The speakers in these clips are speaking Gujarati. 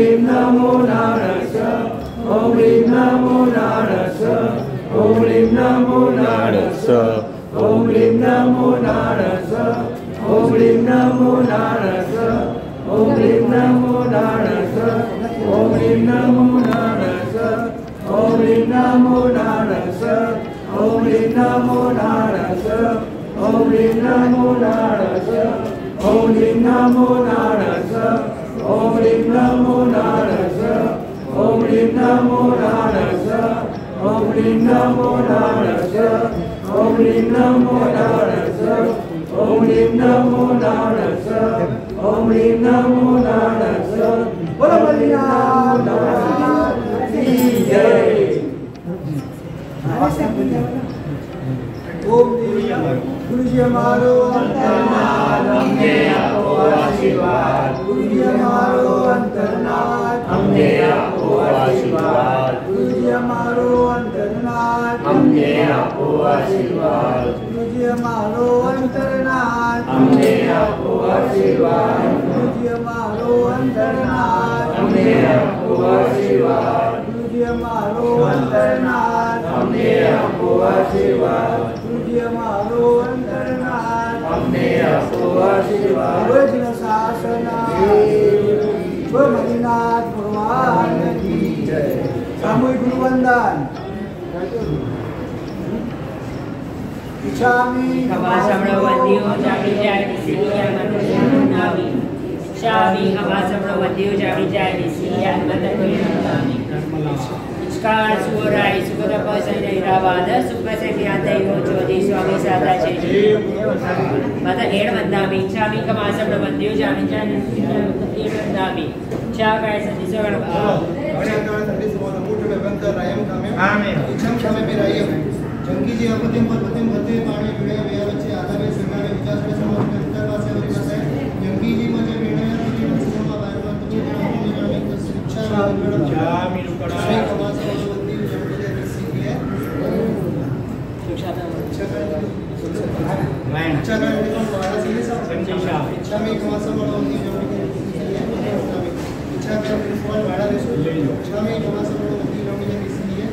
Rim Namo Narasa, Om Rim Namo Narasa, Om Rim Namo Narasa, Om Rim Namo Narasa, Om Rim Namo Narasa, Om Rim Namo Narasa, Om Rim Namo Narasa, Om Rim Namo Narasa, Om Rim Namo Narasa, Om Rim Namo Narasa, Om Rim Namo Narasa, Om Rim Namo Narasa, Om Rim Namo Narasa, Om Rim Namo Narasa, Om Rim Namo Narasa, Om Rim Namo Narasa, Om Rim Namo Narasa. Bola Balinar Guru जी हमारो अंतर्नाथ हमने आपको आशीर्वाद गुरु जी हमारो अंतर्नाथ हमने आपको आशीर्वाद गुरु जी हमारो अंतर्नाथ हमने आपको आशीर्वाद गुरु जी हमारो अंतर्नाथ हमने आपको आशीर्वाद गुरु जी हमारो अंतर्नाथ हमने आपको आशीर्वाद गुरु जी हमारो अंतर्नाथ हमने आपको आशीर्वाद गुरु जी हमारो अंतर्नाथ हमने आपको आशीर्वाद वज्र शासना मणिनाथ भगवान की जय। सामूहिक गुरु वंदन। इच्छामि कपासम्रवद्यो जाति जाय विसिया मनोनामि इच्छामि कपासम्रवद्यो जाति जाय विसिया मनोनामि नमस्कार सुराय सुगत पसंद इरावाद सुख से ज्ञाते हो ज्योति स्वामी सादा छे मत एड वंदामि इच्छामि कपासम्रवद्यो जाति जाय विसिया एड वंदामि इच्छा काय सदिसवण आमीन इच्छा क्षमे मेरायम जंगी जी अपतिम पतिम भते पाणी विड़े व्या वच्चे आधारे संगारे विचार के समस्त विचार पासे हरि पासे जंगी जी मजे विड़े की सुमा बारवा तुझे जाने शिक्षा जामी रुकड़ा से कमास वंदी जंगी जी सीखी है शिक्षा का लाइन अच्छा का देखो बड़ा सीधे सब संचिशा इच्छा में कमास वंदी जंगी जी इच्छा का प्रिंसिपल बड़ा देशो इच्छा में कमास वंदी जंगी जी सीखी है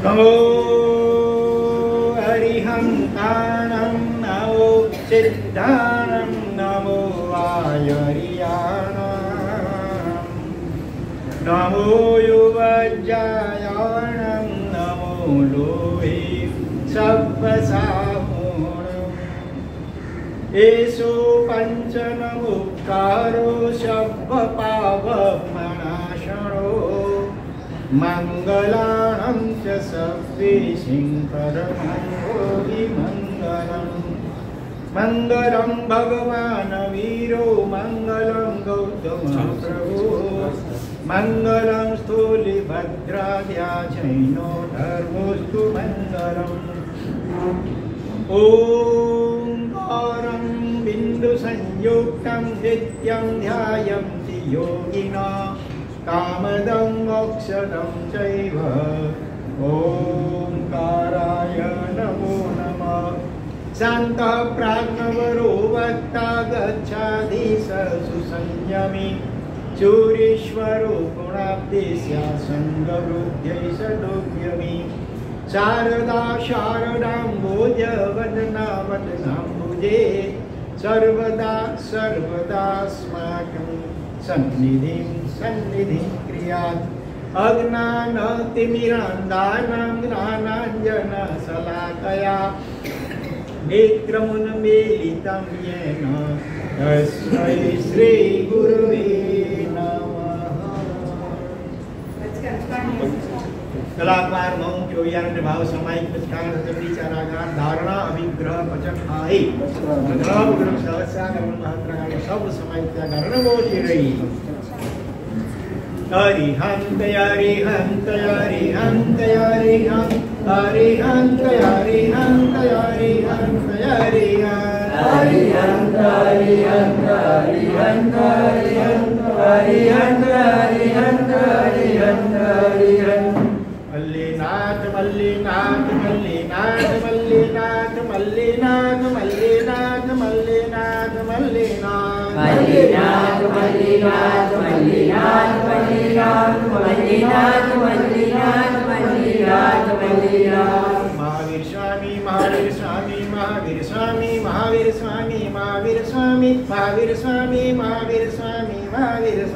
नमो हरिहंतानं नमो सिद्धानं नमो आयर्याणां नमो युवज्जायाणं नमो लोहे सब्बसामोणम् एषो पञ्चनमुक्तारो सब्बपावमनाशनो मंगलानं च सव्येशिं परमं मङ्गलम् मंगलं भगवान् वीरो मंगलं गौतम प्रभु मंगलं स्थूलिभद्राद्याचैनो धर्मोऽस्तु मंगलम् ओंकारं बिन्दुसंयुक्तं नित्यं ध्यायन्ति योगिनः कामदं मोक्षदं चैव ओंकाराय नमो नमः शान्तः प्राज्ञवरो वक्ता गच्छाधीश सुसंयमी चूरीश्वरो गुणाब्देस्या संगवृद्ध्यै सदोग्यमी शारदा शारदाम्बोज वदना वदनाम्बुजे सर्वदा सर्वदास्माकं सन्निधिं सन्निधिं क्रियात् अज्ञानतिमिरान्धानां ज्ञानाञ्जनशलाकया नेत्रमुन्मीलितं येन तस्मै श्रीगुरुवे नमः। कलाकार मौन चौयान भाव समायिक विचार विचारागार धारणा अभिग्रह पचन आई ग्रह ग्रह सहस्रागम महत्रागम सब समायिक धारणा बोली रही अरिहंत अरिहंत अरिहंत अरिहंत अरिहंत अरिहंत अरिहंत अरिहंत अरिहंत अरिहंत अरिहंत अरिहंत अरिहंत अरिहंत मल्लीनाथ मल्लीनाथ मल्लीनाथ मल्लीनाथ मल्लीनाथ मल्लीनाथ मल्लीनाथ मल्लीनाथ મલ્લીનાથ મલ્લીનાથ મલ્લીનાથ મલ્લીનાથ મલ્લીનાથ મલ્લીનાથ મલ્લીનાથ મલ્લીનાથ. મહાવીર સ્વામી મહાવીર સ્વામી મહાવીર સ્વામી મહાવીર સ્વામી મહાવીર સ્વામી મહાવીર સ્વામી મહાવીર સ્વામી મહાવીર સ્વામી મહાવીર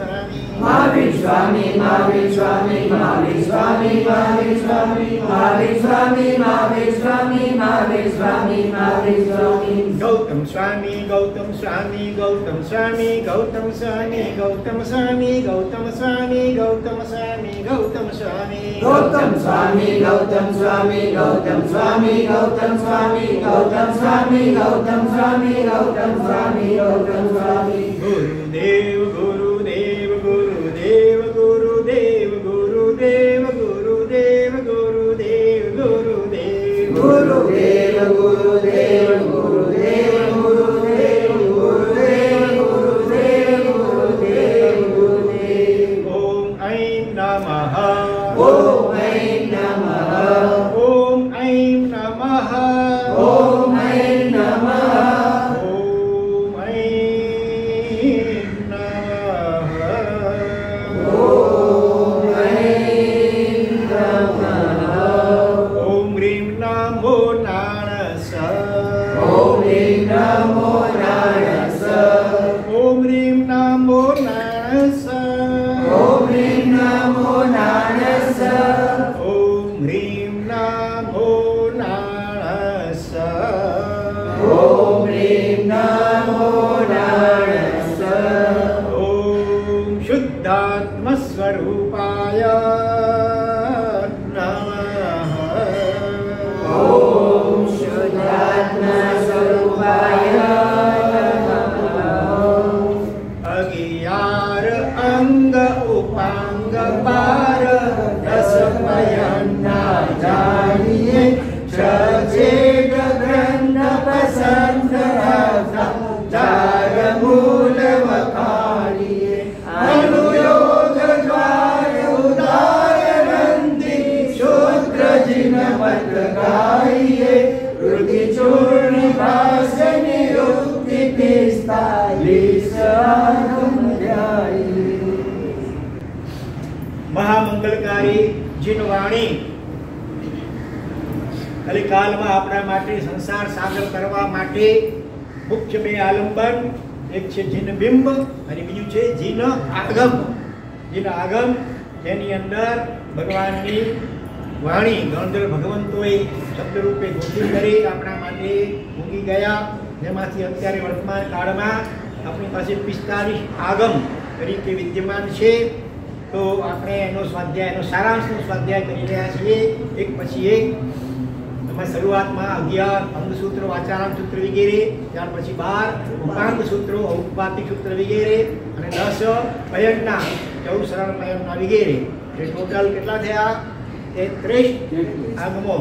સ્વામી મહાવીર સ્વામી મહાવીર સ્વામી મહાવીર સ્વામી મહાવીર સ્વામી મહાવીર સ્વામી મહાવીર સ્વામી મહાવીર સ્વામી. ગૌતમ સ્વામી ગૌતમ સ્વામી ગૌતમ સ્વામી ગૌતમ સ્વામી ગૌતમ સ્વામી ગૌતમ સ્વામી ગૌતમ સ્વામી ગૌતમ સ્વામી ગૌતમ સ્વામી ગૌતમ સ્વામી ગૌતમ સ્વામી ગૌતમ સ્વામી ગૌતમ સ્વામી ગૌતમ સ્વામી ગૌતમ સ્વામી ગૌતમ સ્વામી. ગુરુદેવ ગુરુદેવ ગુરુદેવ ગુરુદેવ ગુરુદેવ ગુરુદેવ ગુરુદેવ ગુરુદેવ ગુરુદેવ ગુરુદેવ ગુરુદેવ ગુરુદેવ ગુરુદેવ ગુરુદેવ ગુરુદેવ ગુરુદેવ. ઓમ ઐં નમઃ ઓમ ઐં નમઃ ઓમ ઐં નમઃ ઓમ ઐં નમઃ ઓમ ઐં નમઃ ઓમ ઐં નમઃ ઓમ હ્રીં નમો નારસ ઓમ હ્રીં નમો નારસ ઓમ હ્રીં નમો નારસ ઓમ હ્રીં નમો નારસ ઓમ હ્રીં નમો નારસ ઓમ હ્રીં નમો નારસ ઓમ શુદ્ધાત્મ સ્વરૂપાય નમઃ ઓમ શુદ્ધાત્મા સ્વરૂપાય નમઃ. અગિયાર અંગ ઉપાંગ બાર દસ પયના જાણીએ છ છેદ ગ્રંથ પસંદ ચાર મૂળ વખાણીએ અનુયોગ દ્વાર ઉદાર રંધી શૂદ્ર જીન મત ગાઈએ વૃદ્ધિ ચૂર્ણ ભાષ નિયુક્તિ 45 આગમ ધ્યાયી. મહામંગલકારી જીનવાણી કલિકાલમાં આપણા માટે સંસાર સાગર કરવા માટે મુખ્ય બે આલંબન, એક છે જીનબિંબ અને બીજું છે જીન આગમ. જીન આગમ તેની અંદર ભગવાનની વાણી ગણધર ભગવંતોએ શબ્દ રૂપે ગોઠવી કરી આપણા માટે મૂકી ગયા, જેમાંથી અત્યારે વર્તમાન કાળમાં આપણી પાસે 45 આગમ તરીકે વિદ્યમાન છે. તો આપણે એનો સ્વાધ્યાય, એનો સારાંશનો સ્વાધ્યાય કરી રહ્યા છીએ એક પછી એક. એમાં શરૂઆતમાં 11 અંગસૂત્રો, વાચારામ સૂત્ર વગેરે, ત્યાર પછી 12 ઉપાંગ સૂત્રો, ઔપપાતિક સૂત્ર વગેરે અને 10 પયનના, 14 સરળ પયનના વગેરે. એ ટોટલ કેટલા થયા? 33 આગમો.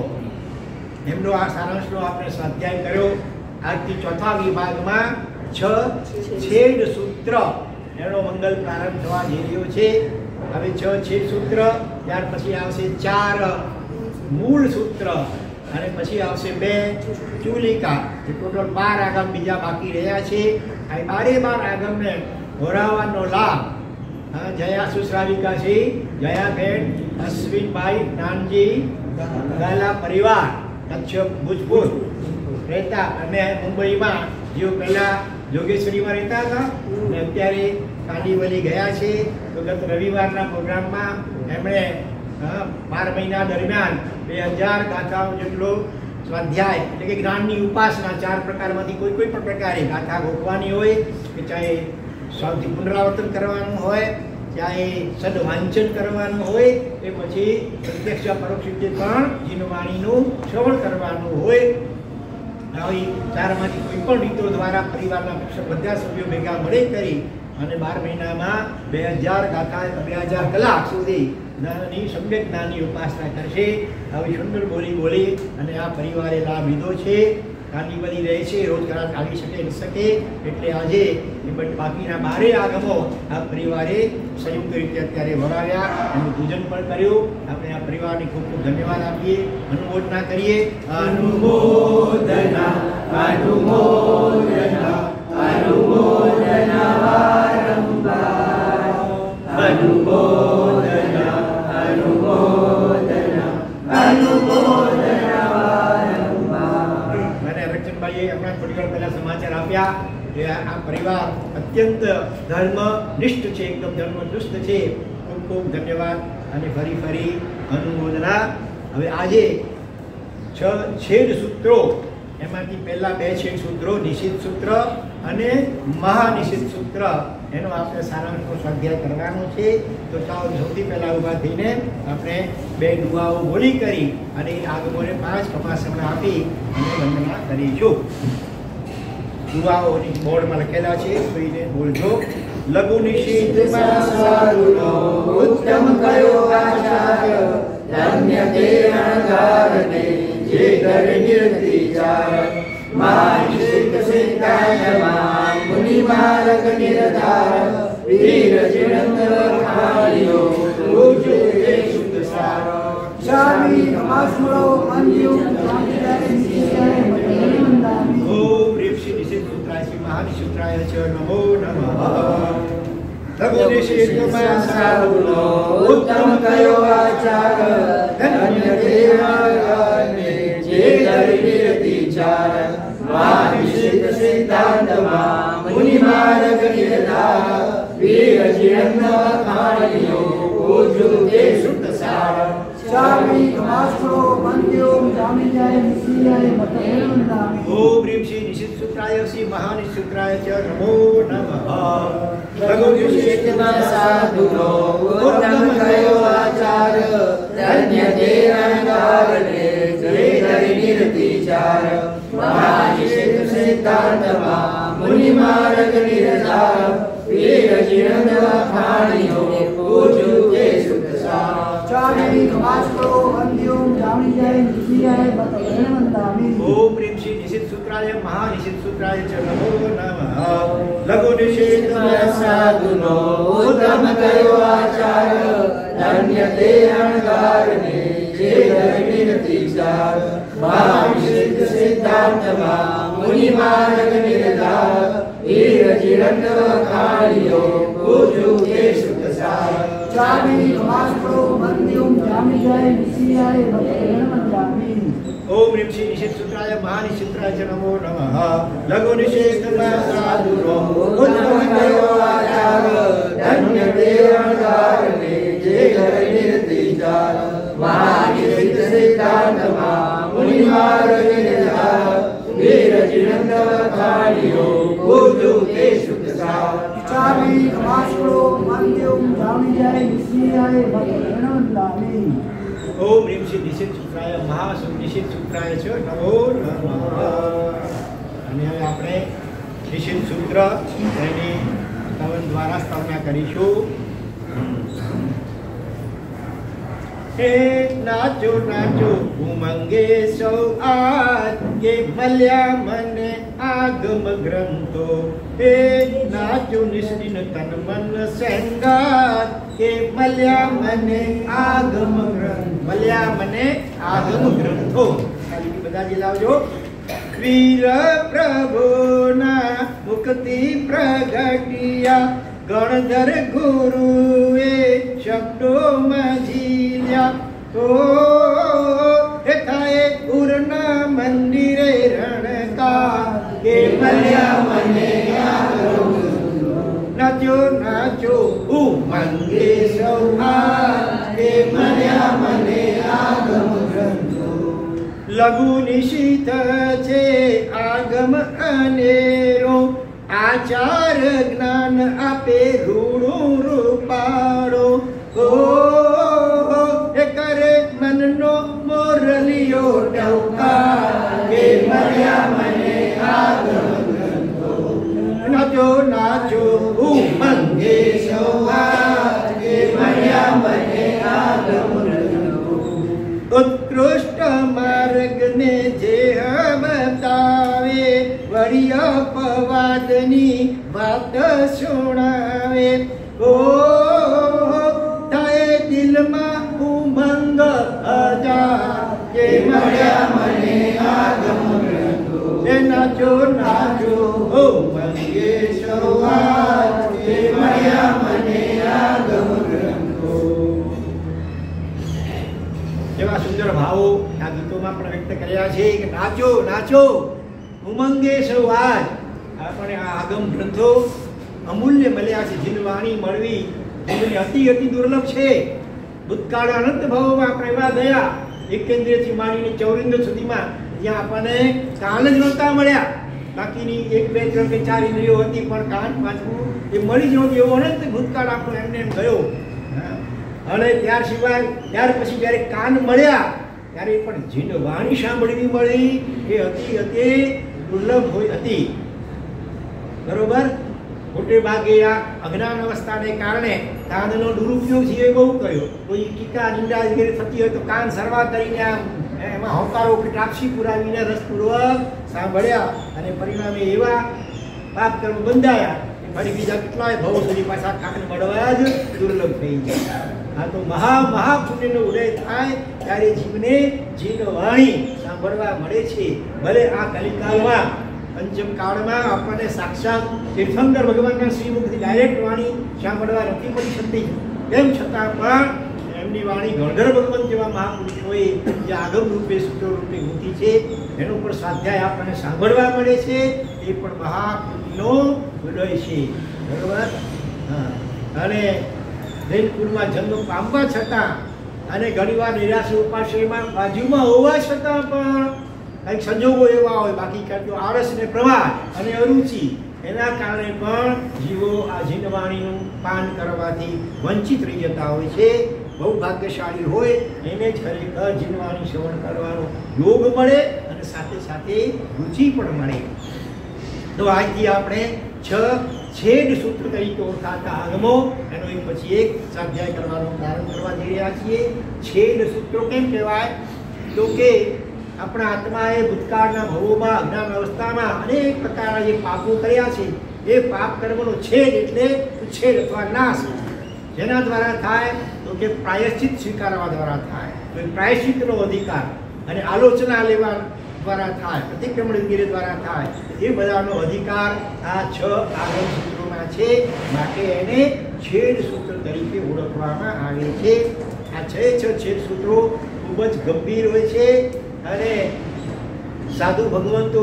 એમનો આ સારાંશનો આપણે સ્વાધ્યાય કર્યો. આજથી ચોથા વિભાગમાં 6 છેદ સૂત્ર એનો મંગલ પ્રારંભ થવા જઈ રહ્યો છે. હવે 6 છેદ સૂત્ર, ત્યાર પછી આવશે 4 મૂળ સૂત્ર અને પછી આવશે 2 ચૂલિકા. એ ટોટલ 12 આગમ બીજા બાકી રહ્યા છે. આ 12 આગમને દોરાવવાનો લાભ જયા સુશ્રાવિકા છે, જયાબેન, અશ્વિનભાઈ, નાનજી, ગાલા પરિવાર, કચ્છ ભુજપુર રહેતા અને મુંબઈમાં જેઓ પહેલા જોગેશ્વરીમાં રહેતા હતા અને અત્યારે કાંડીવલી ગયા છે. તો ગત રવિવારના પ્રોગ્રામમાં એમણે 12 મહિના દરમિયાન 2000 ગાથાઓ જેટલો સ્વાધ્યાય એટલે કે જ્ઞાનની ઉપાસના 4 પ્રકારમાંથી કોઈ પણ પ્રકારે ગાથા ગોખવાની હોય કે ચાહે સૌથી પુનરાવર્તન કરવાનું હોય, ચાહે સદવાંચન કરવાનું હોય, એ પછી પ્રત્યક્ષ પરોક્ષ રીતે પણ જીનવાણીનું શ્રવણ કરવાનું હોય, આવી 4માંથી કોઈ પણ રીતો દ્વારા પરિવારના બધા સભ્યો ભેગા મળે કરી અને 12 મહિનામાં 2000 ગાથા 2000 કલાક સુધી જ્ઞાનની સમ્યક જ્ઞાનની ઉપાસના કરશે. આવી સુંદર બોલી અને આ પરિવારે લાભ લીધો છે. કાંડીવલી રહે છે, રોજ કલાક આવી શકે એટલે આજે બાકીના 12 આગમો આ પરિવારે સંયુક્ત રીતે અત્યારે વરાવ્યા, એનું પૂજન પણ કર્યું. આપણે આ પરિવારને ખૂબ ખૂબ ધન્યવાદ આપીએ, અનુમોદના કરીએ. અનુમોદના અનુમોદના અનુમોદના સમાચાર આપ્યા કે આ પરિવાર અત્યંત ધર્મનિષ્ઠ છે, એકદમ ધર્મદુષ્ટ છે. ખૂબ ખૂબ ધન્યવાદ અને ફરી ફરી અનુમોદના. હવે આજે 6 છેદ સૂત્રો, એમાંથી પહેલા 2 છેદ સૂત્રો નિષિદ્ધ સૂત્ર અને મહાનિષિદ્ધ સૂત્ર, એનો આપણે સારાંશનો સ્વાધ્યાય કરવાનો છે. તો ચાલો સૌથી પહેલાં ઊભા થઈને આપણે 2 દુઆઓ બોલી કરી અને આગમોને 5 કપાસણા આપી અને વંદના કરીશું. દુઆઓની બોર્ડમાં લખેલા છે, જોઈને બોલજો. લઘુ નિષિદ્ધમાં સાધુનો ઉત્તમ કયો આચાર્ય, ધન્ય તે અણધારને જે કરે નિર્વિચાર. માનિષિદ્ધ સિદ્ધાંતમાં મુનિ માર્ગ નિર્ધાર, વીર ચિરંતર ખાલીઓ પૂજ્ય તે શુદ્ધ સાર. શામી નમાસ્મરો મંજુ ઓમ રીક્ષી નિષિદ્ધ સૂત્રાય શ્રી મહાનિષિદ્ધાય ચ નમો નમઃ. લઘુ નિષિદ્ધમાં સાધુનો ઉત્તમ કયો આચાર, ધન્ય તે અણધારને જે કરે નિર્વિચાર. માનિષિદ્ધ સિદ્ધાંતમાં મુનિ માર્ગ નિર્ધાર, વીર ચિરંતર ખાલીઓ પૂજ્ય તે શુદ્ધ સાર. શામી નમાસ્મરો મંજુ જામિજાય નિસિયાય મતેરંદામી. ઓમ રીક્ષી નિષિદ્ધ સૂત્રાય શ્રી મહાનિષિદ્ધાય ચ નમો નમઃ. લઘુ નિષિદ્ધમાં સાધુનો ઉત્તમ કયો આચાર, ધન્ય તે અણધારને જે કરે નિર્વિચાર. માનિષિદ્ધ સિદ્ધાંતમાં મુનિ માર્ગ નિર્ધાર, વીર ચિરંતર ખાલીઓ પૂજ્ય તે શુદ્ધ સાર. શામી નમાસ્મરો મંજુ જામિજાય નિસિયાય મતેરંદામી. ઓમ રીક્ષી નિષિદ્ધ સૂત્રાય મહાનિષિદ્ધ સૂત્રાય ચ નમો નમઃ. લઘુ નિષિદ્ધમાં સાધુનો ઉત્તમ કયો આચાર, ધન્ય તે અણધારને જે કરે નિર્વિચાર. માનિષિદ્ધ સિદ્ધાંતમાં મુનિ માર્ગ નિર્ધાર, વીર ચિરંતર ખાલીઓ પૂજ્ય તે શુદ્ધ સાર. શામી નમાસ્મરો મંજુ જામિજાય નિસિયાય મતેરંદામી. ઓમ રીક્ષી નિષિદ્ધ સૂત્રાય મહાનિષિદ્ધાય ચ નમો નમઃ. લઘુ નિષિદ્ધમાં સાધુનો ઉત્તમ કયો આચાર, ધન્ય તે અણધારને જે કરે નિર્વિચાર. માનિષિદ્ધ સિદ્ધાંતમાં મુનિ માર્ગ નિર્ધાર, વીર ચિરંતર ખાલીઓ પૂજ્ય તે શુદ્ધ સાર. શામી નમાસ્મરો મંજુ જામિજાય નિસિયાય મતેરંદામી. ઓમ રીક્ષી નિષિદ્ધ સૂત્રાય મહાનિષિદ્ધ સૂત્રાય ચ નમો નમઃ. અને હવે આપણે નિષિદ્ધ સૂત્ર એની સ્તવન દ્વારા સ્થાપના કરીશું. હે નાચો નાચો ઉમંગે સૌ આજ, કે મળ્યા મને આગમ ગ્રંથો. હે નાચો નિષ્ઠિન તન મન સંગાત, કે મળ્યા મને આગમ ગ્રંથ. મળ્યા મને આગમ ગ્રંથો. ખાલી બધા જ લાવજો. વીર પ્રભુના મુક્તિ પ્રગટિયા, ગણધર ગુરુએ શબ્દોમાં ઝીલ્યા. ઓ થાય ઉરના મંદિરે રણકાર, કે મળ્યા મને આગમ. નાચો નાચો ઉમંગે સૌ આજ, કે મળ્યા મને આગમ ગ્રંથો. લઘુ નિષિદ્ધ છે આગમ અનેરો, આચાર જ્ઞાન આપે રૂડું રૂપાળો. ઓ એ કરે મનનો મોરલિયો ટવકાર, કે મળ્યા મને આગમ ગ્રંથો. નાચો નાચો ઉમંગે સૌ આજ, કે મળ્યા મને આગમ ગ્રંથો. ઉત્કૃષ્ટ માર્ગને જે બતાવે, વળી અપવાદની વાત સુણાવે. ઓ થાય દિલમાં ઉમંગ હજાર, કે મળ્યા મને આગમ ગ્રંથો. એ નાચો નાચો ઉમંગે સૌ આજ, કે મળ્યા મને આગમ ગ્રંથો. એવા સુંદર ભાવો આ ગીતોમાં પણ વ્યક્ત કર્યા છે કે નાચો નાચો ઉમંગે સૌ આજ, આપણે આ આગમ ગ્રંથો અમૂલ્ય મળ્યા છે. જીનવાણી મળવી જીવની અતિ દુર્લભ છે. ભૂતકાળ અનંત ભાવોમાં આપણે એવા ગયા એકેન્દ્રિયથી માંડીને ચૌરિન્દ્ર સુધીમાં જ્યાં આપણને કાન જ નહોતા મળ્યા. બાકીની 1, 2, 3 કે 4 ઇન્દ્રિયો હતી પણ કાન પાંચમું એ મળી જ નહોતી. એવો અનંત ભૂતકાળ આપણો એમને એમ ગયો. અને ત્યાર પછી જ્યારે કાન મળ્યા ત્યારે પણ જીનવાણી સાંભળવી મળી એ અતિ દુર્લભ હોય હતી. બરોબર. મોટે ભાગે આ અજ્ઞાન અવસ્થાને કારણે કાનનો દુરુપયોગ છે એ બહુ કર્યો. કોઈ ટીકા નિંદા વગેરે થતી હોય તો કાન સરવા કરીને એમાં હોકારો ટાપસી પુરાવીને રસપૂર્વક સાંભળ્યા અને પરિણામે એવા પાપ કર્મ બંધાયા કે ફરી બીજા કેટલાય ભાવો સુધી પાછા કાન મળવા જ દુર્લભ થઈ ગયા. આ તો મહા પુણ્યનો ઉદય થાય ત્યારે જીવને જીનવાણી સાંભળવા મળે છે. ભલે આ કલિકાલમાં પંચમ કાળમાં આપણને સાક્ષાત તીર્થંકર ભગવાનના શ્રીમુખથી ડાયરેક્ટ વાણી સાંભળવા નથી મળી શકતી. તેમ છતાં પણ એમની વાણી ગણધર ભગવાન જેવા મહાપુરુષોએ જે આગમ રૂપે સૂત્રો રૂપે મૂકી છે એનો પણ સ્વાધ્યાય આપણને સાંભળવા મળે છે. એ પણ મહાપુરુષનો ઉદય છે. બરોબર. અને જૈનકુળમાં જન્મ પામવા છતાં અને ઘણીવાર નિરાશી ઉપાશ્રયમાં બાજુમાં હોવા છતાં પણ કંઈક સંજોગો એવા હોય, બાકી કરતો આળસ ને પ્રવાહ અને અરુચિ એના કારણે પણ જીવો આ જીનવાણીનું પાન કરવાથી વંચિત રહી જતા હોય છે. બહુ ભાગ્યશાળી હોય એને જ ખરેખર જીનવાણી શ્રવણ કરવાનો યોગ મળે અને સાથે સાથે રુચિ પણ મળે. તો આજથી આપણે 6 છેદ સૂત્ર તરીકે ઓળખાતા આગમો એનો એક પછી એક સ્વાધ્યાય કરવાનો પ્રારંભ કરવા જઈ રહ્યા છીએ. છેદ સૂત્રો કેમ કહેવાય? તો કે આપણા આત્માએ ભૂતકાળના ભવોમાં અજ્ઞાન અવસ્થામાં અનેક પ્રકારના જે પાપો કર્યા છે એ પાપ કર્મનો છેદ એટલે ઉચ્છેદ અથવા નાશ જેના દ્વારા થાય તો કે પ્રાયશ્ચિત સ્વીકારવા દ્વારા થાય. તો એ પ્રાયશ્ચિતનો અધિકાર અને આલોચના લેવા દ્વારા થાય, પ્રતિક્રમણ વગેરે દ્વારા થાય. એ બધાનો અધિકાર આ 6 આગમ સૂત્રોમાં છે. માટે એને છેદ સૂત્ર તરીકે ઓળખવામાં આવે છે. આ 6 છેદ સૂત્રો ખૂબ જ ગંભીર હોય છે અને સાધુ ભગવંતો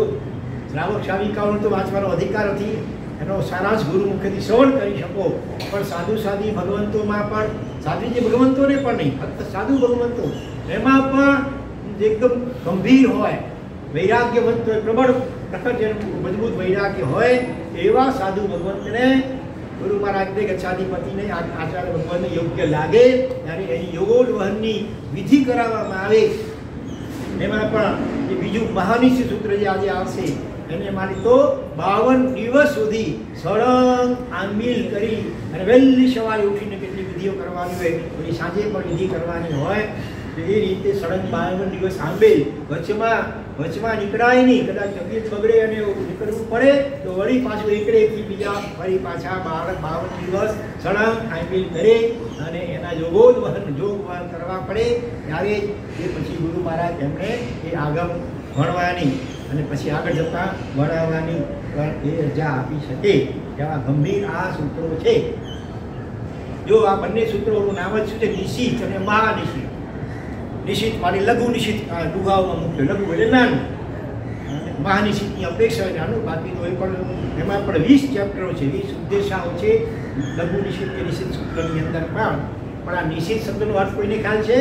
શ્રાવક શાવિકાઓનો તો વાંચવાનો અધિકાર નથી. એનો સારાંશ ગુરુ મુખેથી શ્રવણ કરી શકો. પણ સાધી ભગવંતોમાં પણ સાધુજી ભગવંતોને પણ નહીં, ફક્ત સાધુ ભગવંતો એમાં પણ એકદમ ગંભીર હોય, વૈરાગ્યવંત હોય, પ્રબળ પ્રખર જેનું મજબૂત વૈરાગ્ય હોય એવા સાધુ ભગવંતને ગુરુ મહારાજને ગચ્છાધિપતિને આચાર્ય ભગવાનને યોગ્ય લાગે ત્યારે એની યોગોદ્વહનની વિધિ કરાવવામાં આવે. એમાં પણ એ બીજું મહાનિશી સૂત્ર જે આજે આવશે એને માની તો 52 દિવસ સુધી સળંગ આંબીલ કરી અને વહેલી સવારે ઉઠીને કેટલી વિધિઓ કરવાની હોય, પછી સાંજે પણ વિધિ કરવાની હોય. એ રીતે સળંગ 52 દિવસ આંબેલ વચમાં નીકળાય નહીં. કદાચ તબિયત બગડે અને નીકળવું પડે તો વળી પાછું એકડેથી બીજા ફરી પાછા 52 દિવસ સળંગ આંબેલ કરે અને એના જોગવહન કરવા પડે ત્યારે એ પછી ગુરુ મહારાજ એમણે એ આગમ ભણવાની અને પછી આગળ જતા ભણાવવાની એ રજા આપી શકે. એવા ગંભીર આ સૂત્રો છે. જો આ બંને સૂત્રોનું નામ જ શું છે? નિશિત અને મહાનિશિત. નિશિત મારી લઘુ નિશિત ડુગાવમાં મુખ્ય, લઘુ એટલે નાનું, મહાનિશિતની અપેક્ષા હોય નાનું. બાકી તો એ પણ એમાં પણ 20 ચેપ્ટરો છે, 20 ઉદ્દેશાઓ છે લઘુ નિશિત કે નિશિત સૂત્રની અંદર. પણ આ નિશિત શબ્દનો અર્થ કોઈને ખ્યાલ છે?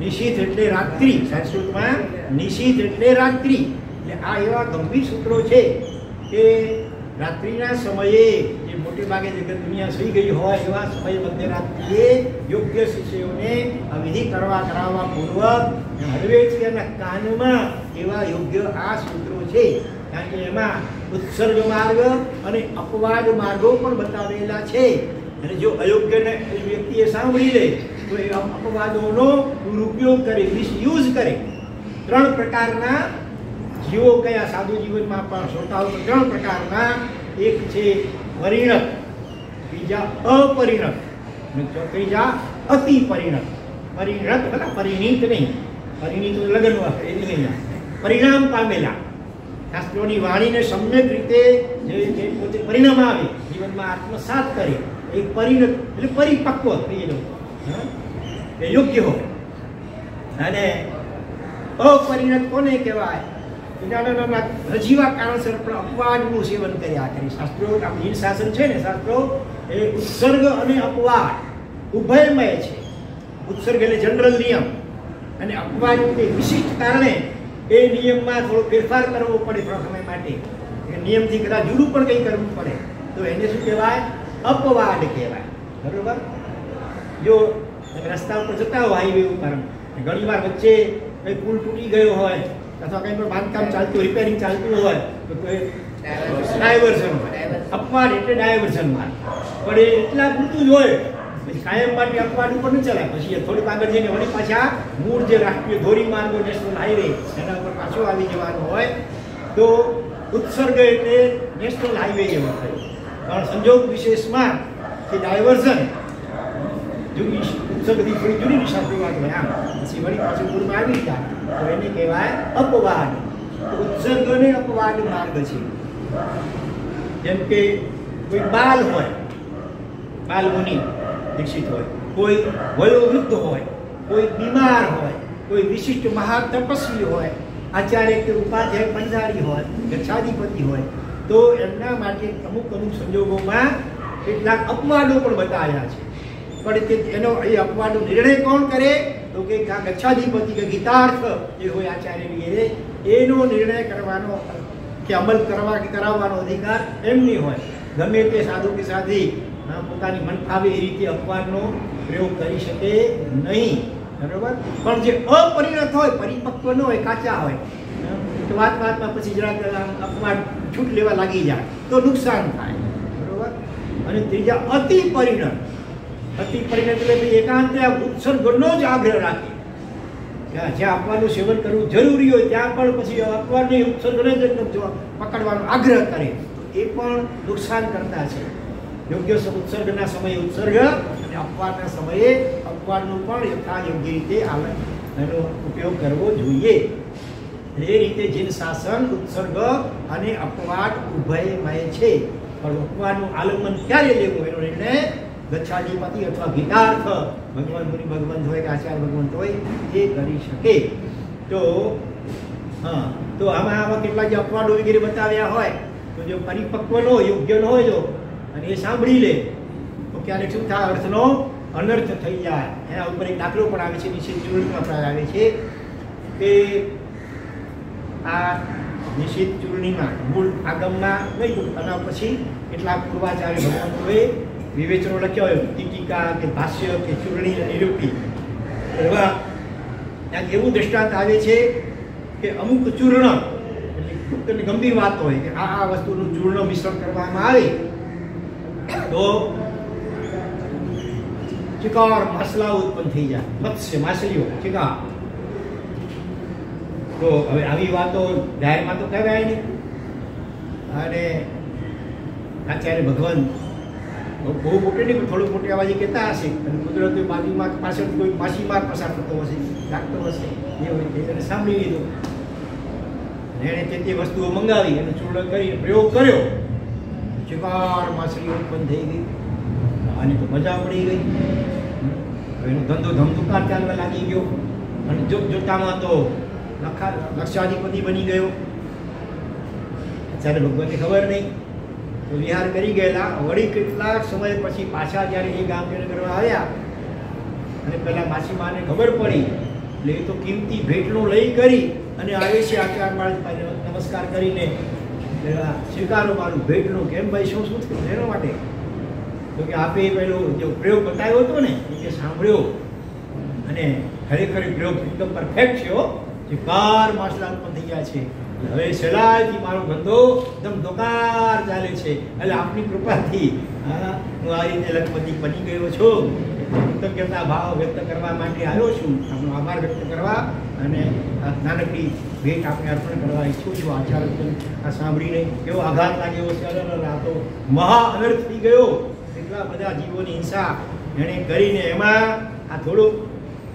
નિશિત એટલે રાત્રિ. સંસ્કૃતમાં નિશિત એટલે રાત્રિ. એટલે આ એવા ગંભીર સૂત્રો છે કે રાત્રિના સમયે જે મોટે ભાગે જગત દુનિયા સુઈ ગઈ હોય એવા સમયે મધ્યરાત્રિએ યોગ્ય શિષ્યોને આ વિધિ કરાવવા પૂર્વક હળવેથી એના કાનમાં એવા યોગ્ય આ સૂત્રો છે. કારણ કે એમાં ઉત્સર્ગ માર્ગ અને અપવાદ માર્ગો પણ બતાવેલા છે. અને જો અયોગ્ય વ્યક્તિએ સાંભળી લે તો એ અપવાદોનો દુરુપયોગ કરે, મિસયુઝ કરે. 3 પ્રકારના જીવો કયા સાધુ જીવનમાં પણ શ્રોતાઓ 3 પ્રકારના. એક છે પરિણત, બીજા અપરિણત અને ત્રીજા અતિ પરિણત. પરિણત એટલે પરિણીત નહીં, પરિણીત લગ્ન એ નહીં, પરિણામ પામેલા શાસ્ત્રોની વાણીને સમ્યક રીતે જે પોતે પરિણામ આવે જીવનમાં આત્મસાત કરે એ પરિણત એટલે પરિપક્વ થઈ જવું, એ યોગ્ય હોય. અને અપરિણત કોને કહેવાય? નાના નાના નજીવા કારણસર પણ અપવાદનું સેવન કર્યા કરે. શાસ્ત્રો આપણું હિન્દ શાસન છે ને, શાસ્ત્રો એ ઉત્સર્ગ અને અપવાદ ઉભયમય છે. ઉત્સર્ગ એટલે જનરલ નિયમ અને અપવાદ એટલે વિશિષ્ટ કારણે એ નિયમમાં થોડો ફેરફાર કરવો પડે થોડા સમય માટે. નિયમથી કદાચ જુદું પણ કંઈ કરવું પડે તો એને શું કહેવાય? અપવાદ કહેવાય. બરોબર? જો રસ્તા ઉપર જતા હોય હાઈવે ઉપર, ઘણી વાર વચ્ચે કંઈ પુલ તૂટી ગયો હોય અથવા કંઈ પણ બાંધકામ ચાલતું રિપેરિંગ ચાલતું હોય તો કોઈ ડાયવર્ઝન હોય. અપવાદ એટલે ડાયવર્ઝન માર્ગ. પણ એ એટલા પૂરતું જ હોય, પછી કાયમ માટે અપવાદ ઉપર ન ચલાય. પછી થોડીક આગળ જઈને વળી પાછા મૂળ જે રાષ્ટ્રીય ધોરીમાર્ગો નેશનલ હાઈવે એના ઉપર પાછો આવી જવાનું હોય તો ઉત્સર્ગ એટલે નેશનલ હાઈવે જેવો થયો. કારણ સંજોગ વિશેષમાં કે ડાયવર્ઝન ઉત્સર્ગથી થોડી જુદી દિશા શરૂઆત હોય આમ પછી વળી પાછું પૂરમાં આવી જાય તો એને કહેવાય અપવાદ. ઉત્સર્ગ અને અપવાદ માર્ગ છે. જેમ કે કોઈ બાલ હોય, બાલ મુનિ દીક્ષિત હોય, કોઈ વયોવૃદ્ધ હોય, કોઈ બીમાર હોય, કોઈ વિશિષ્ટ મહાતપસ્વી હોય, આચાર્ય કે ઉપાધ્યાય બંધારી હોય, ગચ્છાધિપતિ હોય તો એમના માટે અમુક અમુક સંજોગોમાં કેટલાક અપવાદો પણ બતાવ્યા છે. પણ એનો એ અપવાદનો નિર્ણય કોણ કરે તો કે ગચ્છાધિપતિ કે ગીતાર્થ જે હોય આચાર્ય વગેરે એનો નિર્ણય કરવાનો કે અમલ કરવા કે કરાવવાનો અધિકાર એમની હોય. ગમે તે સાધુ કે સાધી પોતાની મન ફાવે એ રીતે અપવાદનો પ્રયોગ કરી શકે નહીં. બરોબર? પણ જે અપરિણત હોય, પરિપક્વ ન હોય, કાચા હોય તો વાતમાં પછી જરાક અપવાદ છૂટ લેવા લાગી જાય તો નુકસાન થાય. બરોબર? અને ત્રીજા અતિ પરિણત. અતિ પરિણત એટલે એકાંતે આ ઉત્સર્ગનો જ આગ્રહ રાખે. જ્યાં અપવાદનું સેવન કરવું જરૂરી હોય ત્યાં પણ પછી અપવાદને ઉત્સર્ગને જ પકડવાનો આગ્રહ કરે એ પણ નુકસાન કરતા છે. યોગ્ય ઉત્સર્ગના સમયે ઉત્સર્ગ અને અપવાદના સમયે અપવાદનું પણ યથાયોગ્ય રીતે એનો ઉપયોગ કરવો જોઈએ. એ રીતે જીન શાસન ઉત્સર્ગ અને અપવાદ ઉભયમય છે. પણ અપવાદનું આલંબન ક્યારે લેવું એનો નિર્ણય ગચ્છાધિપતિ અથવા ગીતાર્થ ભગવાન મુનિ ભગવંત હોય કે આચાર્ય ભગવંત હોય એ કરી શકે. તો આમાં કેટલા જે અપવાદો વગેરે બતાવ્યા હોય તો જો પરિપક્વ નો યોગ્ય ન હોય જો અને એ સાંભળી લે તો ક્યારેક શું થાય? અર્થનો અનર્થ થઈ જાય. એના ઉપર એક દાખલો પણ આવે છે, નિશ્ચિત ચૂર્ણમાં પણ આવે છે કે આ નિશ્ચિત ચૂર્ણીમાં મૂળ આગમમાં ગયું અને પછી કેટલાક પૂર્વાચાર્ય ભગવંતોએ વિવેચનો લખ્યા હોય, ટીકા કે ભાષ્ય કે ચૂર્ણી નિરૂપી એવા ત્યાં એવું દ્રષ્ટાંત આવે છે કે અમુક ચૂર્ણ એટલે ગંભીર વાત હોય કે આ વસ્તુનું ચૂર્ણ મિશ્રણ કરવામાં આવે તો ચિકાર માછલા ઉત્પન્ન થઈ જાય. મત્સ્ય માછલીઓ ચિકાર. તો હવે આવી વાતો જાહેરમાં તો કહેવાય નહીં. અને આચાર્ય ભગવાન બહુ મોટી નહીં પણ થોડુંક મોટી અવાજે કહેતા હશે અને કુદરતી બાજુમાં પાછળ કોઈ માછીમાર પસાર થતો હશે, લાગતો હશે, એ હોય એને સાંભળી લીધું. એણે તે વસ્તુઓ મંગાવી અને ચૂર્ણ કરી પ્રયોગ કર્યો. ચિકાર માછલીઓ ઉત્પન્ન થઈ ગઈ અને તો મજા પડી ગઈ. એનો ધંધો ધમધુકાર ચાલવા લાગી ગયો અને જોતામાં તો લક્ષાધિપતિ બની ગયો. ત્યારે ભગવાનને ખબર નહીં તો વિહાર કરી ગયેલા. વળી કેટલાક સમય પછી પાછા જ્યારે એ ગામ કરવા આવ્યા અને પેલા માછીમારને ખબર પડી એટલે એ તો કિંમતી ભેટનું લઈ કરી અને આવે છે આચાર નમસ્કાર કરીને સ્વીકારો મારું ભેટનું. કેમ ભાઈ શું શું થયું એના માટે? તો કે આપે પેલો જે પ્રયોગ બતાવ્યો હતો ને એ સાંભળ્યો અને ખરેખર પ્રયોગ એકદમ પરફેક્ટ છે. જે કાર માછલા ઉત્પન્ન થઈ ગયા છે. હવે સહેલાઈથી મારો ધંધો એકદમ દોકાર ચાલે છે. એટલે આપની કૃપાથી હું આ રીતે લખપતિ બની ગયો છું. કૃતજ્ઞતા ભાવ વ્યક્ત કરવા માટે આવ્યો છું. આપનો આભાર વ્યક્ત કરવા અને નાનકડી ભેટ આપણે અર્પણ કરવા ઈચ્છું છું. આચાર આ સાંભળીને કેવો આઘાત લાગ્યો છે. આ તો મહા અનર્થ થઈ ગયો. એટલા બધા જીવોની હિંસા એણે કરીને એમાં આ થોડુંક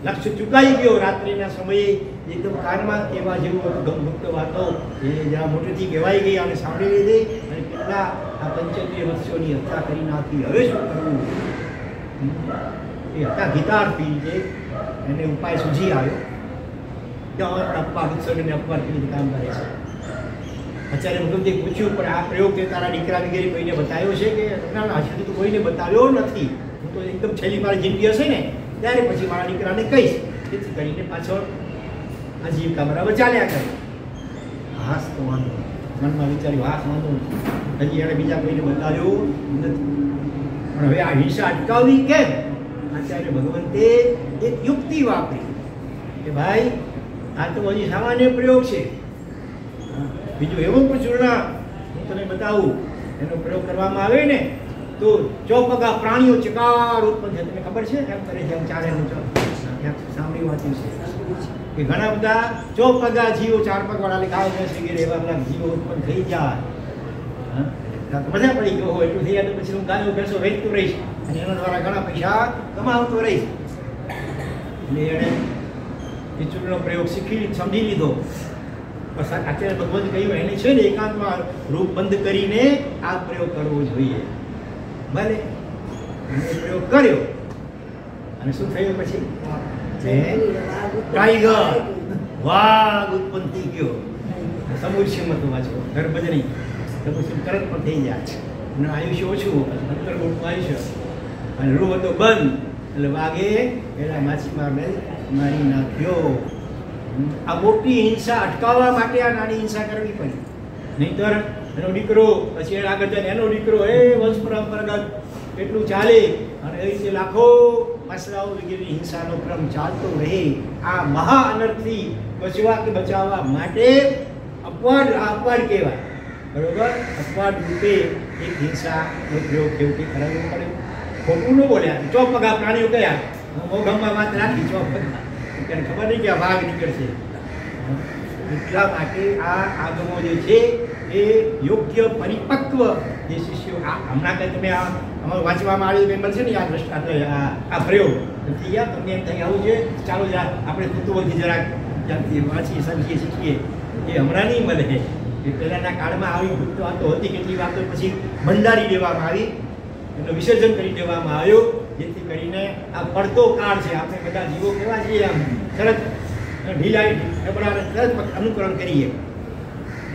લક્ષ્ય ચૂકાઈ ગયો. રાત્રિના સમયે એકદમ કાનમાં કહેવા જેવું ગમભુક્ત વાતો એ જરા મોટેથી કહેવાઈ ગઈ અને સાંભળી લીધી અને કેટલા આ પંચેન્દ્રિય મત્સ્યોની હત્યા કરી નાખી. હવે શું કરવું? એ હતા ગીતાર્થી જે એને ઉપાય સૂઝી આવ્યો કે હવે અપવાદ ઉત્સર્ગને અપવાદ કેવી રીતે કામ કરે છે. આચાર્ય ભગવતે પૂછ્યું, પણ આ પ્રયોગ તે તારા દીકરા વગેરે કોઈને બતાવ્યો છે કે? ના, હજુ તો કોઈને બતાવ્યો નથી. હું તો એકદમ છેલ્લી મારી જિંદગી હશે ને ત્યારે પછી મારા દીકરાને કહીશ. તેથી કરીને પાછળ આજીવિકા બરાબર ચાલ્યા કરે. હાસ તો વાંધો, મનમાં વિચાર્યું હાસ વાંધો, હજી એણે બીજા કોઈને બતાવ્યો નથી. પણ હવે આ હિંસા અટકાવવી કેમ? આચાર્ય ભગવંતે એક યુક્તિ વાપરી કે ભાઈ આ તો હજી સામાન્ય પ્રયોગ છે. બીજું એવો પણ ચૂર્ણા હું તને બતાવું, એનો પ્રયોગ કરવામાં આવે ને તો ચોપગા પ્રાણીઓ ચકાર ઉત્પન્ન થાય. તમને ખબર છે એમ કરે જેમ ચારે સાંભળી વાંચ્યું છે કે ઘણા બધા ચોપગા જીવો, 4 પગ વાળા ગાય ભેંસ વગેરે એવા બધા જીવો ઉત્પન્ન થઈ જાય. મજા પડી ગયો હોય એટલું થઈ જાય તો પછી હું ગાયો ભેંસો વેચતો રહીશ અને એના દ્વારા ઘણા પૈસા કમાવતો રહીશ. એટલે એણે એ ચૂર્ણનો પ્રયોગ શીખી સમજી લીધો. આચાર્ય ભગવત કહ્યું એને છે ને એકાંતમાં રૂપ બંધ કરીને આ પ્રયોગ કરવો જોઈએ. ભલે પ્રયોગ કર્યો અને શું થયું પછી? ટાઈગર, વાઘ ઉત્પન્ન થઈ ગયો. સમુદ્ર હતું વાંચો, ગર્ભજની સમુદ્ર તરત પણ થઈ જાય અને આયુષ્ય ઓછું, અંતર્ગુણનું આયુષ્ય. અને રૂ હતો બંધ એટલે વાઘે પેલા માછીમારને મારી નાખ્યો. આ મોટી હિંસા અટકાવવા માટે આ નાની હિંસા કરવી પડી. નહીંતર એનો દીકરો પછી આગળ જાય એનો દીકરો વંશ પરંપરાગત એટલું ચાલે અને એ રીતે લાખો મસલાઓ વગેરે હિંસાનો ક્રમ ચાલતો રહે. આ મહા અનર્થથી બચાવવા માટે અપવાદ કહેવાય, બરોબર? અપવાદ રૂપે એક હિંસાનો પ્રયોગ કેવું કરાવવો પડે. ખોટું ન બોલ્યા. ચોપગા પ્રાણીઓ કયા? મોગમમાં વાત રાખી ચોપગા, તેને ખબર નહીં કે આ વાઘ નીકળશે. એટલા માટે આ આગમો જે છે એ યોગ્ય પરિપક્વ જે શિષ્યો, હમણાં કંઈ તમે અમારું વાંચવામાં આવેલું મેમ્બર છે ને આ દ્રષ્ટાંત, આ પ્રયોગ થઈ ગયા તમને એમ થાય આવું છે, ચાલો આપણે કુતુહલથી જરાક વાંચીએ સમજીએ શીખીએ. એ હમણાં નહીં મળે. એ પહેલાંના કાળમાં આવી ગુપ્ત વાતો હતી, કેટલી વાતો પછી ભંડારી દેવામાં આવી, એનું વિસર્જન કરી દેવામાં આવ્યો, જેથી કરીને આ પડતો કાળ છે. આપણે બધા જીવો કેવા છીએ, આમ તરત ઢીલાઈ ઢબડાને તરત અનુકરણ કરીએ.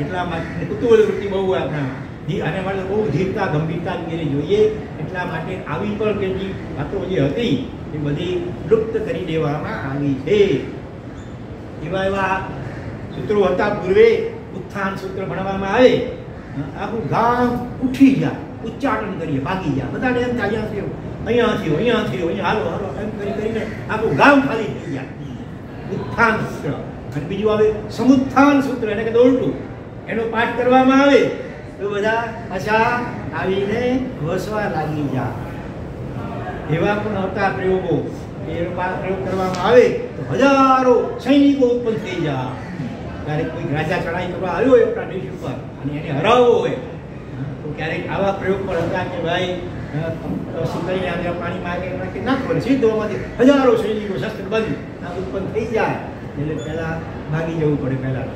એટલા માટે કુતુહલ વૃત્તિ બહુ આપણા આને માટે બહુ ધીરતા ગંભીરતા વગેરે જોઈએ. એટલા માટે આવી પણ કેટલી વાતો જે હતી એ બધી લુપ્ત કરી દેવામાં આવી છે. એવા સૂત્રો હતા પૂર્વે. ઉત્થાન સૂત્ર ભણવામાં આવે, આખું ગામ ઉઠી જાય, ઉચ્ચાટન કરીએ, ભાગી જાય. બધાને એમ થાય અહીંયા થયો, અહીંયા હાલો એમ કરીને આખું ગામ ખાલી થઈ જાય. ઉત્થાન સૂત્ર. અને બીજું આવે સમુત્થાન સૂત્ર, એને કે ઉલટું એનો પાઠ કરવામાં આવે તો બધા પાછા આવીને વસવા લાગી જાય. એવા પણ હતા પ્રયોગો. એનો પ્રયોગ કરવામાં આવે તો હજારો સૈનિકો ઉત્પન્ન થઈ જાય. ક્યારેક કોઈ રાજા ચડાઈ કરવા આવ્યો હોય આપણા દેશ ઉપર અને એને હરાવવો હોય તો ક્યારેક આવા પ્રયોગ પણ હતા કે ભાઈ સિંગરી આગળ પાણી માગે નાખવો, સીધોમાંથી હજારો સૈનિકો શસ્ત્ર બંધ ઉત્પન્ન થઈ જાય એટલે પહેલાં ભાગી જવું પડે પહેલાં.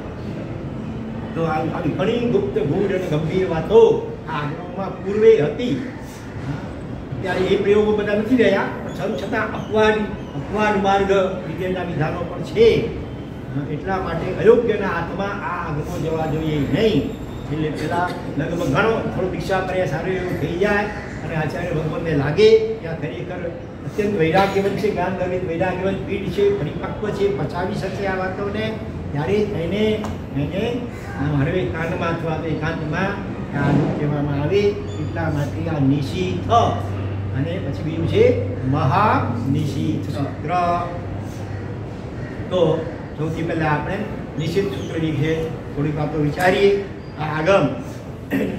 તો આવી ઘણી ગુપ્ત ગૂઢ અને ગંભીર વાતો આ આગમમાં પૂર્વે હતી. ત્યારે એ પ્રયોગો બધા નથી રહ્યા, પણ છતાં અપવાદ માર્ગ વિજયના વિધાનો પણ છે. એટલા માટે અયોગ્યના હાથમાં આ આગમો જવા જોઈએ નહીં. એટલે પેલા લગભગ ઘણો થોડો દીક્ષા કર્યા સારું એવું થઈ જાય અને આચાર્ય ભગવાનને લાગે કે આ ખરેખર અત્યંત વૈરાગ્યવંત છે, જ્ઞાન ગર્વિત વૈરાગ્યવંત પીઢ છે, પરિપક્વ છે, પચાવી શકશે આ વાતોને, ત્યારે એને હરવે કાંડમાં અથવા તો એકાંતમાં આ કહેવામાં આવે. એટલા માટે આ નિશીથ અને પછી બીજું છે મહાનિશીથ સૂત્ર. તો સૌથી પહેલાં આપણે નિશીથ સૂત્રની વિશે થોડીક વાતો વિચારીએ. આ આગમ,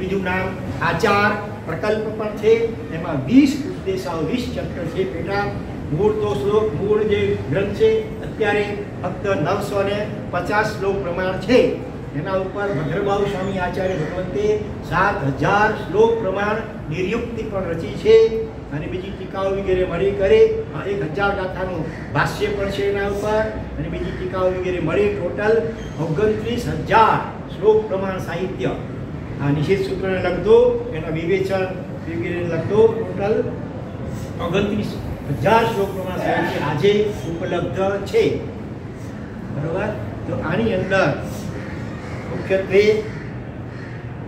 બીજું નામ આચાર પ્રકલ્પ પણ છે. એમાં 20 ઉપદેશાઓ, 20 ચેપ્ટર છે. પેટા મૂળ તો શ્લોક, મૂળ જે ગ્રંથ છે અત્યારે ફક્ત 950 શ્લોક પ્રમાણ છે. એના ઉપર ભદ્રબાહુ સ્વામી આચાર્ય ભગવંતે 7000 શ્લોક પ્રમાણ નિર્યુક્તિ પણ રચી છે અને બીજી ટીકાઓ વગેરે મળી કરે. 1000 ગાથાનું ભાષ્ય પણ છે એના ઉપર અને બીજી ટીકાઓ વગેરે મળી. ટોટલ 29000 શ્લોક પ્રમાણ સાહિત્ય આ નિષેધ સૂત્રને લગતો, એના વિવેચન વગેરે લગતો ટોટલ 29000 શ્લોક પ્રમાણ સાહિત્ય આજે ઉપલબ્ધ છે. બરોબર? તો આની અંદર મુખ્યત્વે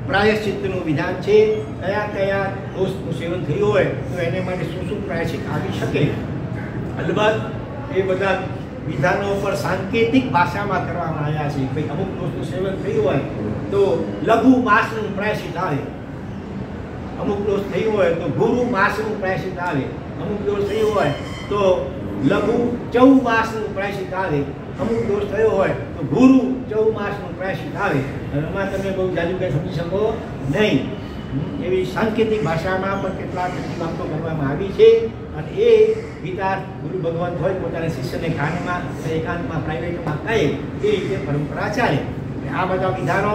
પ્રાયશ્ચિત્તનું વિધાન છે, કયા કયા દોષનું સેવન થયું હોય તો એને માટે શું શું પ્રાયશ્ચિત આવી શકે. અલબત્ત એ બધા વિધાનો પર સાંકેતિક ભાષામાં કરવામાં આવ્યા છે. ભાઈ અમુક દોષનું સેવન થયું હોય તો લઘુ માસનું પ્રાયશ્ચિત આવે, અમુક દોષ થયું હોય તો ગુરુ માસનું પ્રાયશ્ચિત આવે, અમુક દોષ થયું હોય તો લઘુ ચૌમાસનું પ્રાયશ્ચિત આવે, અમુક દોષ થયો હોય તો ગુરુ ચૌમાસનું પ્રાયશ્ચિત આવે. એમાં તમે બહુ જાજુ કંઈ સમજી શકો નહીં. એવી સાંકેતિક ભાષામાં પણ કેટલાક વાતો કરવામાં આવી છે અને એ ગીતા ગુરુ ભગવાન હોય પોતાના શિષ્યને કાનમાં એકાંતમાં પ્રાઇવેટમાં કહે એ રીતે પરંપરા ચાલે. આ બધા વિધાનો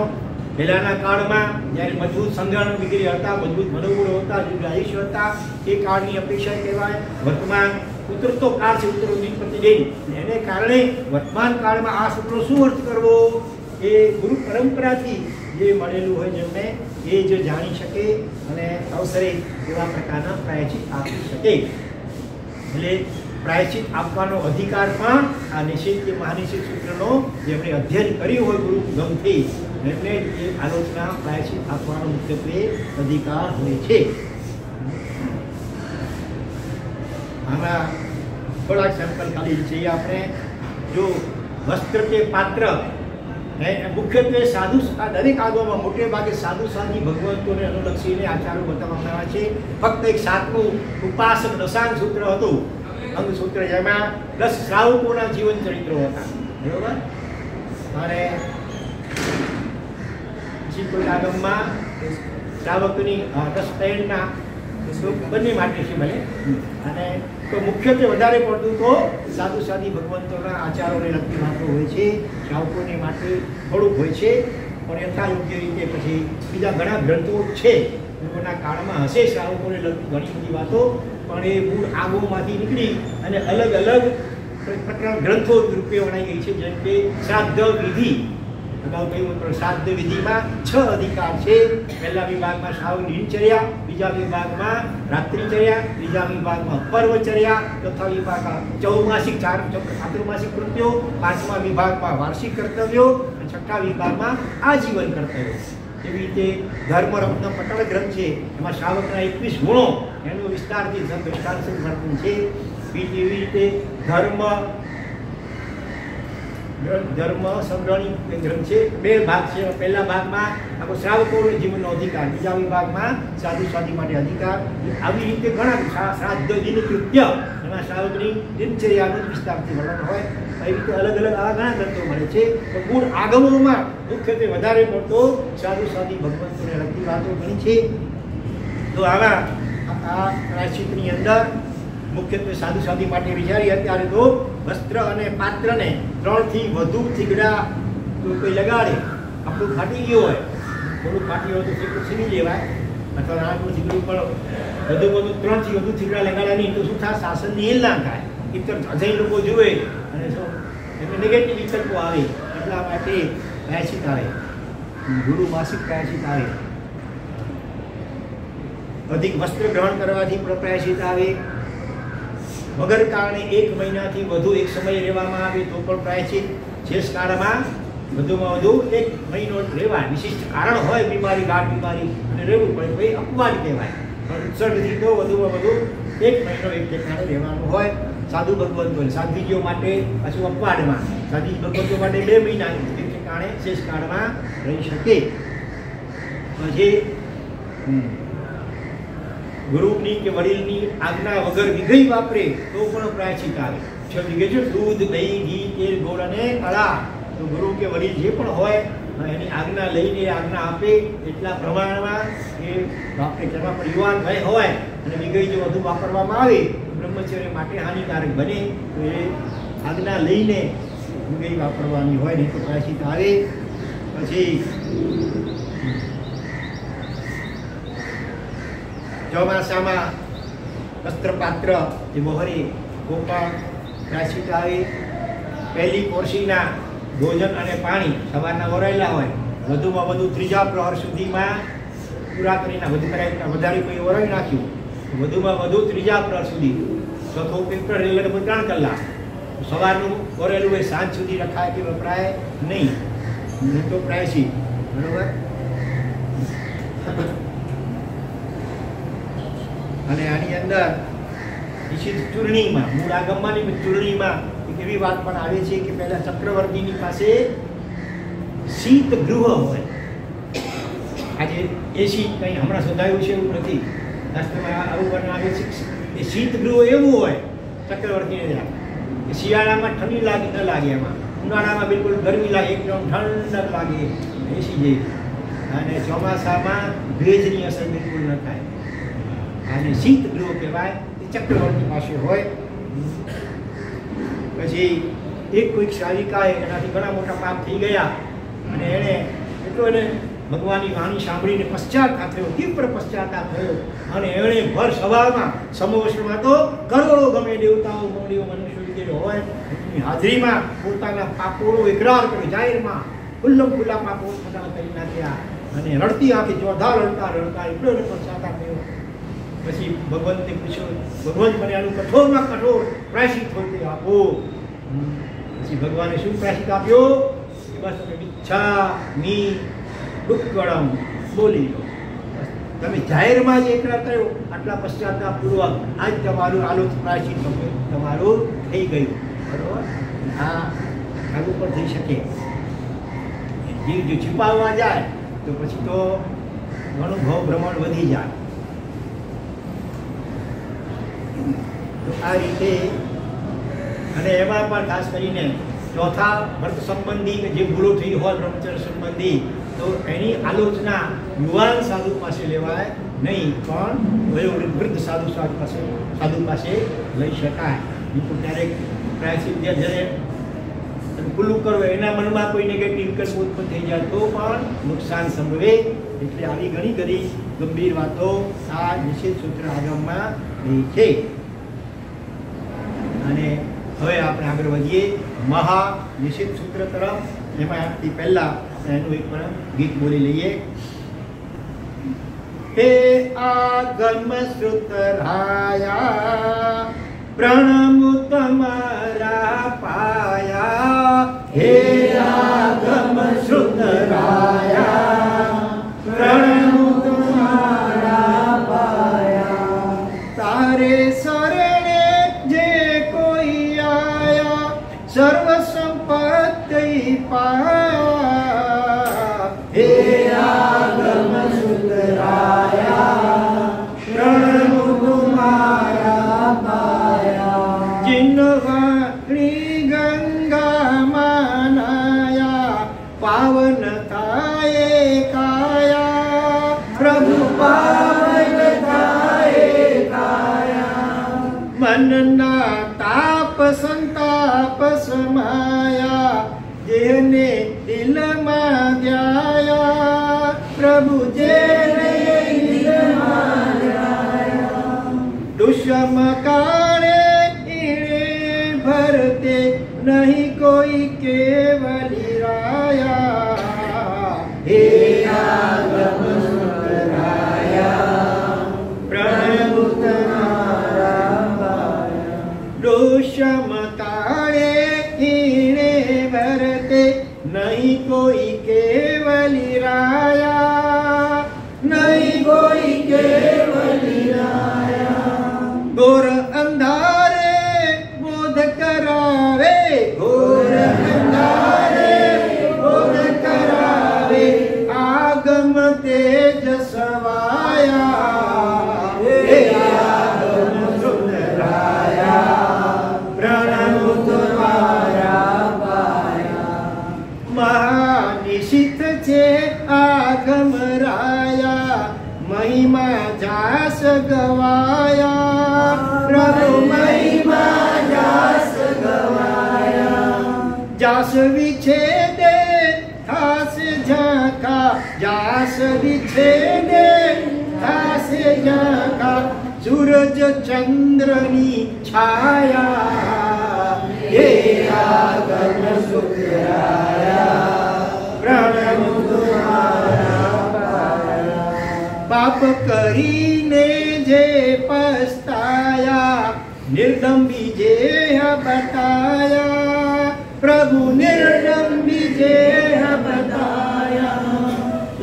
પહેલાના કાળમાં જ્યારે મજબૂત સંગ્રહ વગેરે હતા, મજબૂત મનોગુણો હતા, દીર્ઘ આયુષ્ય હતા, એ કાળની અપેક્ષા કહેવાય. વર્તમાન ઉતરતો કાળ છે, ઉતરો દિન પ્રતિદિન, એને કારણે વર્તમાન કાળમાં આ સૂત્રો શું અર્થ કરવો એ ગુરુ પરંપરાથી જે મળેલું હોય જેમને એ જ જાણી શકે અને અવસરે એવા પ્રકારના પ્રાયશ્ચિત આપી શકે. એટલે પ્રાયશ્ચિત આપવાનો અધિકાર પણ આ નિષેધ કે મહાનિષેધ સૂત્રનો જેમણે અધ્યયન કર્યું હોય ગુરુ ગમથી એમને એ આલોચના પ્રાયશ્ચિત આપવાનો મુખ્યત્વે અધિકાર હોય છે. આમાં થોડાક સેમ્પલ ખાલી જોઈએ આપણે. જો વસ્ત્ર કે પાત્ર મુખ્યત્વે સાધુ દરેક આગોમાં મોટે ભાગે સાધુ સાધી ભગવંતોને અનુલક્ષીને આચારો બતાવવામાં આવ્યા છે. ફક્ત એક 7મું ઉપાસક દશાંગ સૂત્ર હતું, અંગ સૂત્ર, જેમાં 10 શ્રાવકોના જીવન ચરિત્રો હતા. બરોબર. અને પછી કોઈ આગમમાં શ્રાવકની 10 તૈણના બંને માટે છે ભલે. અને તો મુખ્યત્વે વધારે પડતું તો સાધુ સાધી ભગવંતોના આચારોને લગતી વાતો હોય છે, શ્રાવકોને માટે થોડુંક હોય છે. પણ યથાયોગ્ય રીતે પછી બીજા ઘણા ગ્રંથો છે ગુરુના કાળમાં હશે શ્રાવકોને લગતી ઘણી બધી વાતો, પણ એ મૂળ આગોમાંથી નીકળી અને અલગ અલગ પ્રકરણ ગ્રંથો રૂપે વણાઈ ગઈ છે. જેમ કે શ્રાદ્ધ વિધિ, અગાઉ કહ્યું પણ શ્રાદ્ધ વિધિમાં 6 અધિકાર છે. પહેલા વિભાગમાં શ્રાવકની દિનચર્યા, બીજા વિભાગમાં રાત્રિચર્યા, ત્રીજા વિભાગમાં પર્વચર્યા, ચોથા વિભાગમાં ચૌમાસિક ચાતુર્માસિક કૃત્યો, 5મા વિભાગમાં વાર્ષિક કર્તવ્યો અને 6ઠા વિભાગમાં આજીવન કર્તવ્યો. એવી રીતે ધર્મરત્ન પટળ ગ્રંથ છે, એમાં શ્રાવકના 21 ગુણો એનું વિસ્તારથી વર્ણન છે. એવી રીતે ધર્મ સંગ્રહણી ગ્રંથ છે, 2 ભાગ છે. પહેલા ભાગમાં આખો શ્રાવકોના જીવનનો અધિકાર, બીજા વિભાગમાં સાધુ સાધી માટે અધિકાર. આવી રીતે ઘણા શ્રાદ્ધ દિન કૃત્ય એમાં શ્રાવકની દિનચર્યાનું વિસ્તારથી વર્ણન હોય. એવી રીતે અલગ અલગ આવા ઘણા ગ્રંથો મળે છે. પણ મૂળ આગમોમાં મુખ્યત્વે વધારે પડતો સાધુ સાધી ભગવંતોને લગતી વાતો ઘણી છે. તો આવા આ પ્રાયશ્ચિતની અંદર મુખ્યત્વે સાધુ સાધી માટે વિચારી અત્યારે તો વસ્ત્ર અને પાત્રને 3 થી વધુ થીગડા કોઈ લગાડે. આપણું ફાટી ગયું હોય, થોડું ફાટી હોય તો થીગડું સીવી લેવાય, અથવા નાનું થીગડું પણ વધુ 3 થી વધુ થીગડા લગાડ્યા નહીં તો શું થાય, શાસનની હેલ ના થાય. ઇતર અજય લોકો જુએ અને શું એમને નેગેટિવ વિકલ્પો આવે. એટલા માટે પ્રાયશ્ચિત આવે, ગુરુ માસિક પ્રાયશ્ચિત આવે. અધિક વસ્ત્ર ગ્રહણ કરવાથી પણ પ્રાયશ્ચિત આવે. વગર કારણે 1 મહિનાથી વધુ એક સમય રહેવામાં આવે તો પણ પ્રાયશ્ચિત. શેષ કાળમાં વધુમાં વધુ 1 મહિનો રહેવાય, વિશિષ્ટ કારણ હોય, બીમારી, ગાઢ બીમારી અને રહેવું પડે તો એ અપવાદ કહેવાય. પણ ઉત્સર્ગથી તો વધુમાં વધુ 1 મહિનો એક ઠેકાણે રહેવાનું હોય. સાધુ ભગવંતો સાધ્વીજીઓ માટે પાછું અપવાદમાં, સાધી ભગવંતો માટે 2 મહિના એક ઠેકાણે શેષ કાળમાં રહી શકે. પછી ગુરુની કે વડીલની આજ્ઞા વગર વિઘઈ વાપરે તો પણ પ્રાયશ્ચિત આવે. વિઘઈ છે દૂધ, દહીં, ઘી, તેલ, ગોળ અને અળા. તો ગુરુ કે વડીલ જે પણ હોય એની આજ્ઞા લઈને આજ્ઞા આપે એટલા પ્રમાણમાં એ વાપરે. તેમાં પણ યુવાન ભય હોય અને વિઘઈ જો વધુ વાપરવામાં આવે તો બ્રહ્મચર્ય માટે હાનિકારક બને. તો એ આજ્ઞા લઈને વિઘઈ વાપરવાની હોય નહીં તો પ્રાયશ્ચિત આવે. પછી ચોમાસામાં વસ્ત્રપાત્ર જે મોહરી ગોપા પ્રાયશ્ચિત આવે. પહેલી કોરસીના ભોજન અને પાણી સવારના વરાયેલા હોય, વધુમાં વધુ 3જા પ્રહર સુધીમાં પૂરા કરીને વધારે કોઈ વરાવી નાખ્યું, વધુમાં વધુ 3જા પ્રહર સુધી, ચોથો પેપર એટલે 3 કલાક. સવારનું વરેલું હોય સાંજ સુધી રખાય કે વપરાય નહીં તો પ્રાયશ્ચિત. બરોબર. અને આની અંદર નિશ્ચિત ચૂર્ણીમાં મૂળ આગમમાં ની ચૂર્ણીમાં એક એવી વાત પણ આવે છે કે પહેલા ચક્રવર્તીની પાસે શીત ગૃહ હોય. આજે એસી કંઈ હમણાં શોધાયું છે એવું નથી, શાસ્ત્રમાં આવું વર્ણન આવે છે. એ શીત ગૃહ એવું હોય ચક્રવર્તીને ત્યાં કે શિયાળામાં ઠંડી લાગે ન લાગે, એમાં ઉનાળામાં બિલકુલ ગરમી લાગે, એકદમ ઠંડક લાગે એસી જેવી, અને ચોમાસામાં ભેજની અસર બિલકુલ ન થાય. અને શીત ગૃહ કહેવાય, એ ચક્રવર્તી પાસે હોય. પછી એક કોઈક શાલિકાએ એનાથી ઘણા મોટા પાપ થઈ ગયા અને એણે એટલો એને ભગવાનની વાણી સાંભળીને પશ્ચાતાપ થયો, તીવ્ર પશ્ચાતાપ થયો, અને એણે ભર સભામાં સમોસમાં તો કરોડો ગમે દેવતાઓ મોડીઓ મનુષ્યો હોય એની હાજરીમાં પોતાના પાપોનો ઇકરાર કર્યો, જાહેરમાં ખુલ્લા પાપો પોતાના કરી નાખ્યા, અને રડતી આંખે જોરદાર રડતા રડતા એટલો એને પશ્ચાતાપ થયો. પછી ભગવંતે પૂછ્યું, ભગવાન મને આનું કઠોરમાં કઠોર પ્રાયશ્ચિત હોય તે આપો. પછી ભગવાને શું પ્રાયશ્ચિત આપ્યો? બસ તમે મિચ્છામિ દુક્કડમ બોલી લો. તમે જાહેરમાં જે એકરાર કર્યો આટલા પશ્ચાતાપૂર્વક આજ તમારું આલોચ પ્રાયશ્ચિત તમારું થઈ ગયું. બરોબર? આ આગળ પણ થઈ શકે. જીવ જો છુપાવવા જાય તો પછી તો ઘણું ભાવ ભ્રમણ વધી જાય. તો આ રીતે, અને એમાં પણ ખાસ કરીને ચોથા વર્ત સંબંધી જે ભૂલો થઈ હોય બ્રહ્મચર્ય સંબંધી, તો એની આલોચના યુવાન સાધુ પાસે લેવાય નહીં, પણ વયોવૃદ્ધ સાધુ પાસે લઈ શકાય. બીજું ક્યારેક પ્રાયશ્ચિત જ્યારે ખુલ્લું કરો એના મનમાં કોઈ નેગેટિવ વિકલ્પ ઉત્પન્ન થઈ જાય તો પણ નુકસાન સંભવે. એટલે આવી ઘણી ઘણી ગંભીર વાતો આ નિષેધ સૂત્ર આગમમાં રહી છે. અને હવે આપણે આગળ વધીએ મહા નિષેધ સૂત્ર તરફ. એમાંથી પહેલા એનું એક પણ ગીત બોલી લઈએ. હે આગમ શ્રુતરાયા પ્રણમુ તમારા પાયા. હે આગમ શ્રુતરાયા પ્રણમુ તમારા પાયા. તારે શરણે જે કોઈ આયા સર્વ સંપત્તિ પાયા. હે આગમ શ્રુતરાયા પ્રણમુ તમારા પાયા. જિન્વાણી ગંગા માનાયા પાવન થાય કાયા. પ્રભુ પાવન થાય કાયા. મનના તાપ સંતાપ સમાયા જેને દિલમાં ધ્યાયા. પ્રભુ જેને દિલમાં ધ્યાયા. દુષ્મ કાળે ભરતે નહીં કોઈ કેવલી રાયા. હે આગમ શ્રુતરાયા પ્રણમુ તમારા પાયા. દોષમ કાળે ઈણે ભરતે નહીં કોઈ કેવલી રાયા. નહીં કોઈ કેવલી રાયા. ઘોર અંધારે બોધ કરાવે. ઘોર અંધારે બોધ કરાવે. આગમ તેજ સવાયા. હે આગમ શ્રુતરાયા પ્રણમુ તમારા પાયા. મહાનિશિત છે આગમ રાયા મહિમા જાસ ગવાયા. પ્રભુ મહિમા જાસ ગવાયા. જાસ વિછેદે થાસ ઝાંખા. જાસ વિછેદે થાસ ઝાંખા. સૂરજ ચંદ્રની છાયા. હે આગમ શ્રુતરાયા પ્રણમુ તમારા પાયા. પાપ કરીને જે પસ્તાયા નિર્દંબી જે બતાયા. પ્રભુ નિર્દંબી જે બતાયા.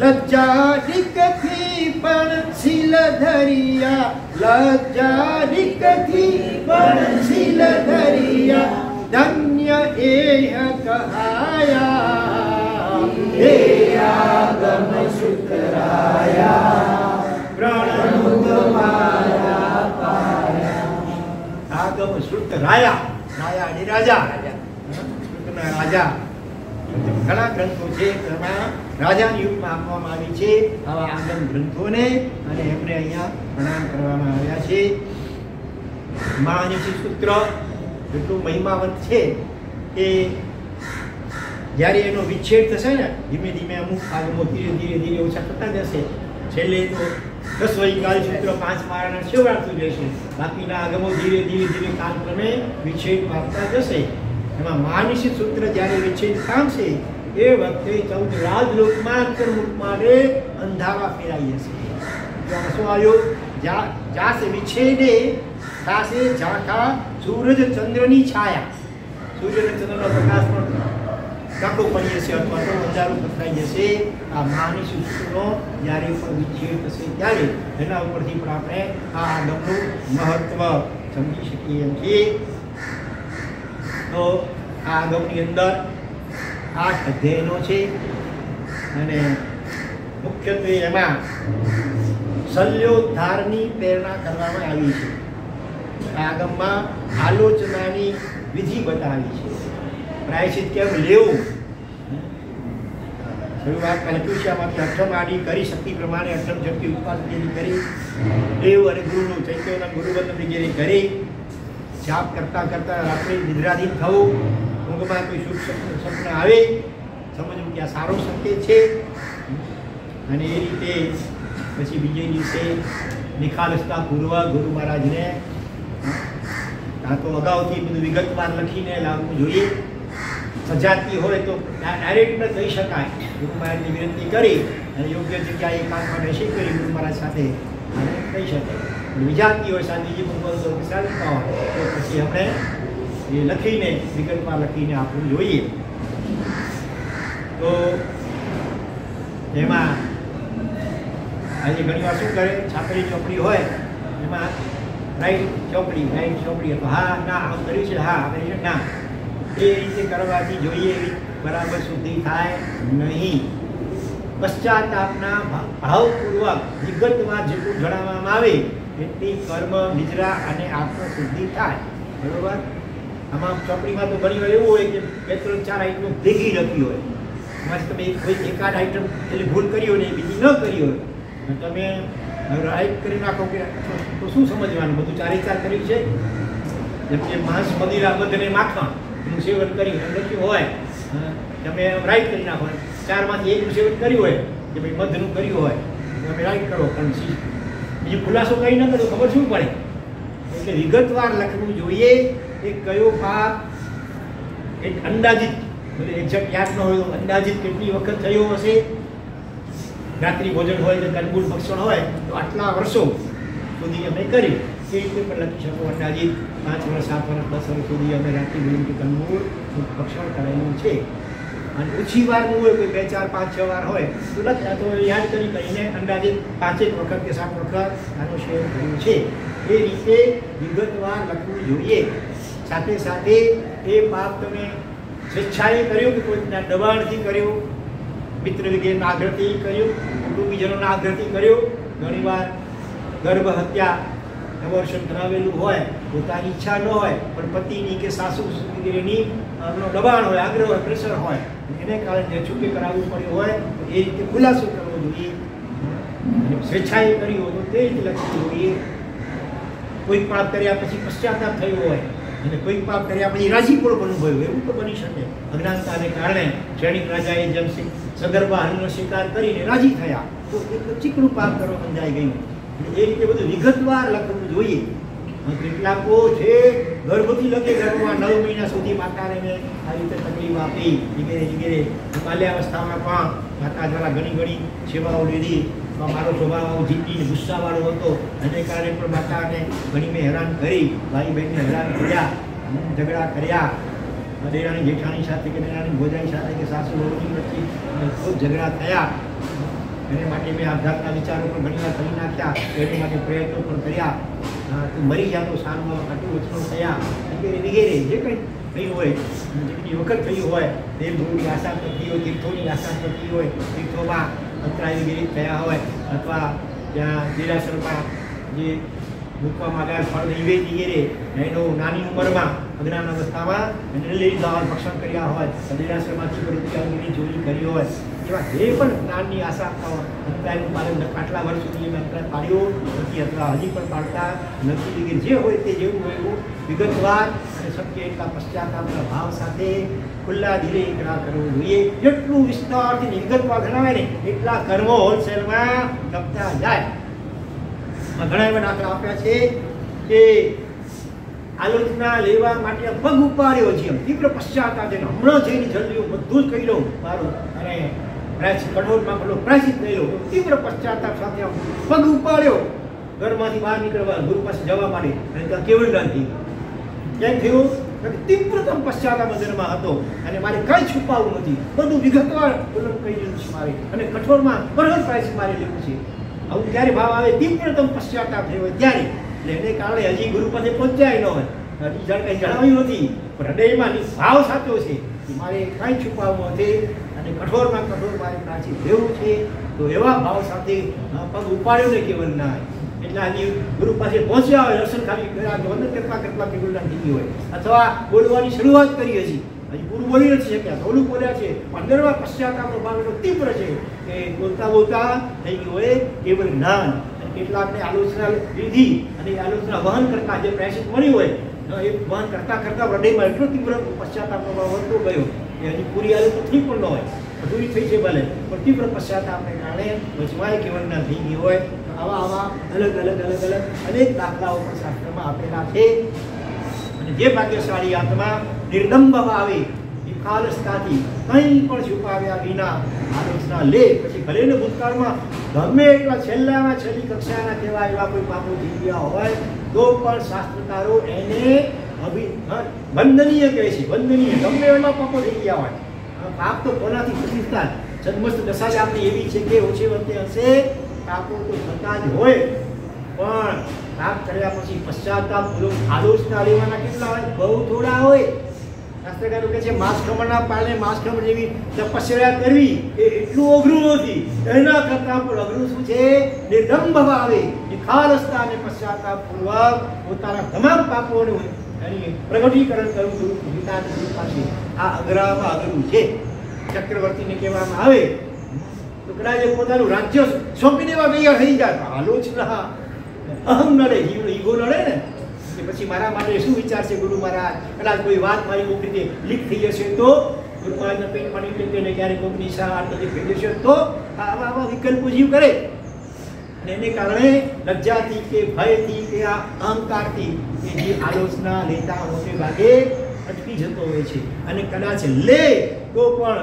લજ્જા ટીકથી પણ શીલ ધરિયા લજ્જારિકથી પણ શીલ ધરિયા ધન્ય એહ કહાયા હે આગમ સુતરાયા પ્રણુત મારા પાયા આગમ સુતરાયા રાયા અને રાજા સુતના રાજા ઘણા ગ્રંથો છે તેમાં રાજાની યુગમાં આપવામાં આવી છે આવા આગમ ગ્રંથોને અને એમને અહીંયા પ્રણામ કરવામાં આવ્યા છે મહાનિશી સૂત્ર એટલું મહિમાવંત છે કે જ્યારે એનો વિચ્છેદ થશે ને ધીમે ધીમે અમુક આગમો ધીરે ધીરે ધીરે ઓછા થતા જશે છેલ્લે તો 10 વૈકાલિક સૂત્ર 5 માળાના છેવડાતું જશે બાકીના આગમો ધીરે ધીરે ધીરે કાલક્રમે વિચ્છેદ પામતા જશે એમાં મહાનિશી સૂત્ર જ્યારે વિચ્છેદ પામશે એ વખતે 14 રાજલોકમાં અંતર્મુખ માટે અંધારા ફેરાઈ જશે શું આવ્યો જાસે વિચ્છેદે થાશે ઝાંખા સૂરજ ચંદ્રની છાયા સૂર્ય અને ચંદ્રનો પ્રકાશ પણ કાકો પડી જશે અથવા તો અંધારું પથરાઈ જશે આ મહાનિશી સૂત્રનો જ્યારે પણ વિચ્છેદ થશે ત્યારે એના ઉપરથી પણ આપણે આ આગમનું મહત્વ સમજી શકીએ એમ છીએ તો આ આગમની અંદર 8 અધ્યાયનો છે અને મુખ્યત્વે એમાં શલ્યોદ્ધારની પ્રેરણા કરવામાં આવી છે આગમમાં આલોચનાની વિધિ બતાવી છે પ્રાયશ્ચિત કેમ લેવું શરૂઆત કલ્પુષ્યામાંથી અઠમ આદિ કરી શક્તિ પ્રમાણે અઠમ શક્તિ ઉત્પાદન કરી દેવ અને ગુરુનું ચૈત્યના ગુરુબંધ વગેરે કરી જાપ કરતા કરતા રાત્રે નિદ્રાધીન થવું ઊંઘમાં કોઈ શુભ સ્વપ્ન આવે સમજવું કે આ સારો સંકેત છે અને એ રીતે પછી બીજે દિવસે નિખાલસતા પૂર્વક ગુરુ મહારાજને કાં તો અગાઉથી બધું વિગતવાર લખીને લાવવું જોઈએ સજાતી હોય તો ડાયરેક્ટ ન કહી શકાય ગુરુ મહારાજની વિનંતી કરી અને યોગ્ય જગ્યાએ એકાંતમાં બેસી કરી ગુરુ મહારાજ સાથે કહી શકે વિજાતી હોય શાંતિજી ભગવાન ચાલતા હોય તો પછી આપણે એ લખીને વિગતમાં લખીને આપવું જોઈએ તો એમાં આજે ઘણી વાર શું કરે છાપેલી ચોપડી હોય એમાં રાઈટ ચોપડી તો હા ના આમ કર્યું છે હા કર્યું છે ના એ રીતે કરવાથી જોઈએ એવી બરાબર શુદ્ધિ થાય નહીં પશ્ચાતાપના ભાવપૂર્વક વિગતવાર જેટલું જણાવવામાં આવે એટલી કર્મ નિદ્રા અને આત્મશુદ્ધિ થાય બરોબર આમાં ચોપડીમાં તો ઘણી વાર એવું હોય કે 2-3-4 આઈટમ ભેગી લખી હોય એમાં તમે કોઈ એકાદ આઈટમ એટલે ભૂલ કરી હોય ને બીજી ન કરી હોય તમે રાઈટ કરી નાખો કે તો શું સમજવાનું બધું 4 કર્યું છે જેમ કે માંસ મદિરા બધને માખણ એનું સેવન કરી લખ્યું હોય તમે રાઈટ કરી નાખો 4માંથી એકનું સેવન કર્યું હોય કે ભાઈ મધનું કર્યું હોય તમે રાઈટ કરો પણ બીજું ખુલાસો કંઈ ન કરો ખબર શું પડે એટલે વિગતવાર લખવું જોઈએ એ કયો પાપ એક અંદાજિત એટલે એક્ઝેક્ટ યાદ ન હોય તો અંદાજિત કેટલી વખત થયો હશે રાત્રિ ભોજન હોય કે કંદમૂળ ભક્ષણ હોય તો આટલા વર્ષો સુધી અમે કરી એ રીતે પણ લખી શકો અંદાજિત 5 વર્ષ 7 વર્ષ 10 વર્ષ સુધી અમે રાત્રિ ભોજન કે કંદમૂળ ભક્ષણ કરેલું છે અને ઓછી વારનું હોય કોઈ 2, 4, 5, 6 વાર હોય તો લખ્યા તો યાદ કરી કહીને અંદાજિત 5 વખત કે 7 વખત આનું સેવન કર્યું છે એ રીતે વિગતવાર લખવું જોઈએ સાથે સાથે એ પાપ તમે સ્વેચ્છાએ કર્યું કે કોઈના દબાણથી કર્યું મિત્ર વિજયના આગ્રહથી કર્યું કુટુંબીજનોના આગ્રહથી કર્યું ઘણીવાર ગર્ભ હત્યા અવર્ષણ કરાવેલું હોય પોતાની ઈચ્છા ન હોય પણ પતિની કે સાસુ વગેરેની દબાણ હોય આગ્રહ હોય પ્રેશર હોય એને કારણે છૂટે કરાવવું પડ્યું હોય તો એ રીતે ખુલાસો કરવો જોઈએ સ્વેચ્છાએ કર્યું હોય તો તે રીતે લખવું જોઈએ કોઈ પાપ કર્યા પછી પશ્ચાતાપ થયો હોય અને કોઈ પાપ કર્યા પછી રાજીપણું અનુભવ્યું એવું તો બની શકે અજ્ઞાનતાને કારણે ક્ષણિક રાજાએ જેમ સગર્ભા હરિનો શિકાર કરીને રાજી થયા તો એક ચીકણું પાપ કરવા બંધાઈ ગયું એ રીતે બધું વિગતવાર લખવું જોઈએ કેટલાકો છે ગર્ભથી લખે ગર્ભમાં 9 મહિના સુધી માતાને મેં આ રીતે તકલીફ આપી વગેરે બાલ્યાવસ્થામાં પણ માતા દ્વારા ઘણી સેવાઓ લીધી મારો સ્વભાવ જીતી ગુસ્સાવાળો હતો એને કારણે પણ માતાને ઘણી મેં હેરાન કરી ભાઈ બહેનને હેરાન કર્યા ઝઘડા કર્યા દેરાણી જેઠાણી સાથે કે દેરાણી ભોજાઈ સાથે કે સાસુ વહુની વચ્ચે ખૂબ ઝઘડા થયા એને માટે મેં આઘાતના વિચારો પણ ઘણીવાર કરી નાખ્યા, એને માટે પ્રયત્નો પણ કર્યા, તું મરી જા તો સારું, કટુ વચનો થયા વગેરે વગેરે જે કંઈ થયું હોય, જેટલી વખત થયું હોય, દેવ ગુરુની આશા થતી હોય, તીર્થોની આશા થતી હોય, તીર્થોમાં અંતરાય વગેરે થયા હોય, અથવા ત્યાં દેરાસરમાં જે મૂકવામાં આવ્યા ફળ નૈવેદ વગેરે એનો નાની ઉંમરમાં અજ્ઞાન અવસ્થામાં એને લઈ લીધા હોય, ભક્ષણ કર્યા હોય, દેરાસરમાંથી રૂપિયાની ચોરી કરી હોય, એવા જે પણ જ્ઞાનની આશા આપતા હોય, અંતરાયનું પાલન આટલા વર્ષ સુધી મેં અંતરાય પાડ્યો નથી અથવા હજી પણ પાડતા નથી વગેરે જે હોય તે જેવું હોય એવું વિગતવાર અને શક્ય એટલા પશ્ચાતાપના ભાવ સાથે ખુલ્લા દિલે એકડા કરવું જોઈએ. જેટલું વિસ્તારથી વિગતવાર જણાવે ને એટલા કર્મો હોલસેલમાં કપતા જાય. ઘણા એવા દાખલા આપ્યા છે કે આલોચના લેવા માટે પગ ઉપાડ્યો છે, તીવ્ર પશ્ચાતાપ છે, હમણાં જઈને જલ્દી બધું જ કહી લઉં મારું અને કઠોરમાં પેલો પ્રાયશ્ચિત લઈ લો, તીવ્ર પશ્ચાતાપ સાથે પગ ઉપાડ્યો, ઘરમાંથી બહાર નીકળવા ગુરુ પાસે જવા માટે, અને ત્યાં કેવળ ગાંધી કેમ થયું? તીવ્રતમ પશ્ચાતાપ અંદરમાં હતો અને મારે કઈ છુપાવવું નથી, બધું વિગતવાર કહી દીધું છે મારે, અને કઠોરમાં બરાબર પ્રાયશ્ચિત મારે લેવું છે. આવું ક્યારે ભાવ આવે? તીવ્રતમ પશ્ચાતાપ થયો હોય ત્યારે. એટલે એને કારણે હજી ગુરુ પાસે પહોંચ્યા ન હોય, હજી કંઈ જણાવ્યું નથી, પણ હૃદયમાં ભાવ સાચો છે કે મારે કાંઈ છુપાવવું નથી અને કઠોરમાં કઠોર મારે પ્રાચી લેવું છે. તો એવા ભાવ સાથે પગ ઉપાડ્યો ને કેવલ ના, એટલે હજી ગુરુ પાસે પહોંચ્યા હોય, દર્શન ખાલી કર્યા, વંદન કરતા કેવલના થઈ ગયું હોય, અથવા બોલવાની શરૂઆત કરી હજી પૂરું બોલી નથી શક્યા, થોડું બોલ્યા છે, અંદરમાં પશ્ચાતાપનો ભાવ એટલો તીવ્ર છે કે બોલતા બોલતા થઈ ગયું હોય કેવલ જ્ઞાન. કેટલાકને આલોચના લીધી અને આલોચના વહન કરતા જે પ્રાયશ્ચિત મળ્યું હોય એ વહન કરતા કરતા હૃદયમાં એટલો તીવ્ર પશ્ચાતાપનો ભાવ વધતો ગયો કે હજી પૂરી આલોચના થઈ પણ ન હોય, અધૂરી થઈ છે ભલે, પણ તીવ્ર પશ્ચાતાપને કારણે વચમાં કેવલના થઈ ગઈ હોય. આવા અલગ અલગ અનેક દાખલાઓ પણ શાસ્ત્રમાં આપેલા છે. અને જે ભાગ્યશાળી આત્મા નિર્દંભ ભાવે નિખાલસતાથી કંઈ પણ છુપાવ્યા વિના આલોચના લે, પછી ભલે ને ભૂતકાળમાં ગમે એટલા છેલ્લામાં છેલ્લી કક્ષાના કેવા એવા કોઈ પાપો થઈ ગયા હોય તો પણ શાસ્ત્રકારો એને વંદનીય કહે છે, વંદનીય. ગમે એવા પાપો થઈ ગયા હોય, પાપ તો કોનાથી પ્રતિષ્ઠા સદમસ્ત દશા જ આપણી એવી છે કે ઓછે વખતે હશે પાપો તો થતા જ હોય, પણ પાપ કર્યા પછી પશ્ચાતાપ આલોચના લેવાના કેટલા હોય? બહુ થોડા હોય. શાસ્ત્રકારો કહે છે માસખમણના પાલને માસખમણ જેવી તપસ્યા કરવી એ એટલું અઘરું નથી, એના કરતાં પણ અઘરું શું છે? નિર્દંભ ભાવે નિખાલસતા અને પશ્ચાતાપ પૂર્વક પોતાના તમામ પાપોનું પ્રગટીકરણ કરવું ગીતાની પાસે આ અઘરામાં અઘરું છે. ચક્રવર્તીને કહેવામાં આવે તો કદાચ પોતાનું રાજ્ય સોંપી દેવા તૈયાર થઈ જાય, આલોચના અહમ નડે, જીવનો ઈગો નડે ને કે પછી મારા માટે શું વિચારશે ગુરુ મહારાજ, કદાચ કોઈ વાત મારી કોઈક રીતે લીક થઈ જશે તો ગુરુ મહારાજના પેટમાં નીકળી તેને ક્યારેક કોઈકની શાહ થઈ જશે તો આવા વિકલ્પો જીવ કરે. અને એને કારણે લજ્જાથી કે ભયથી કે આ અહંકારથી કે જે આલોચના લેતા મોટે ભાગે અટકી જતો હોય છે. અને કદાચ લે તો પણ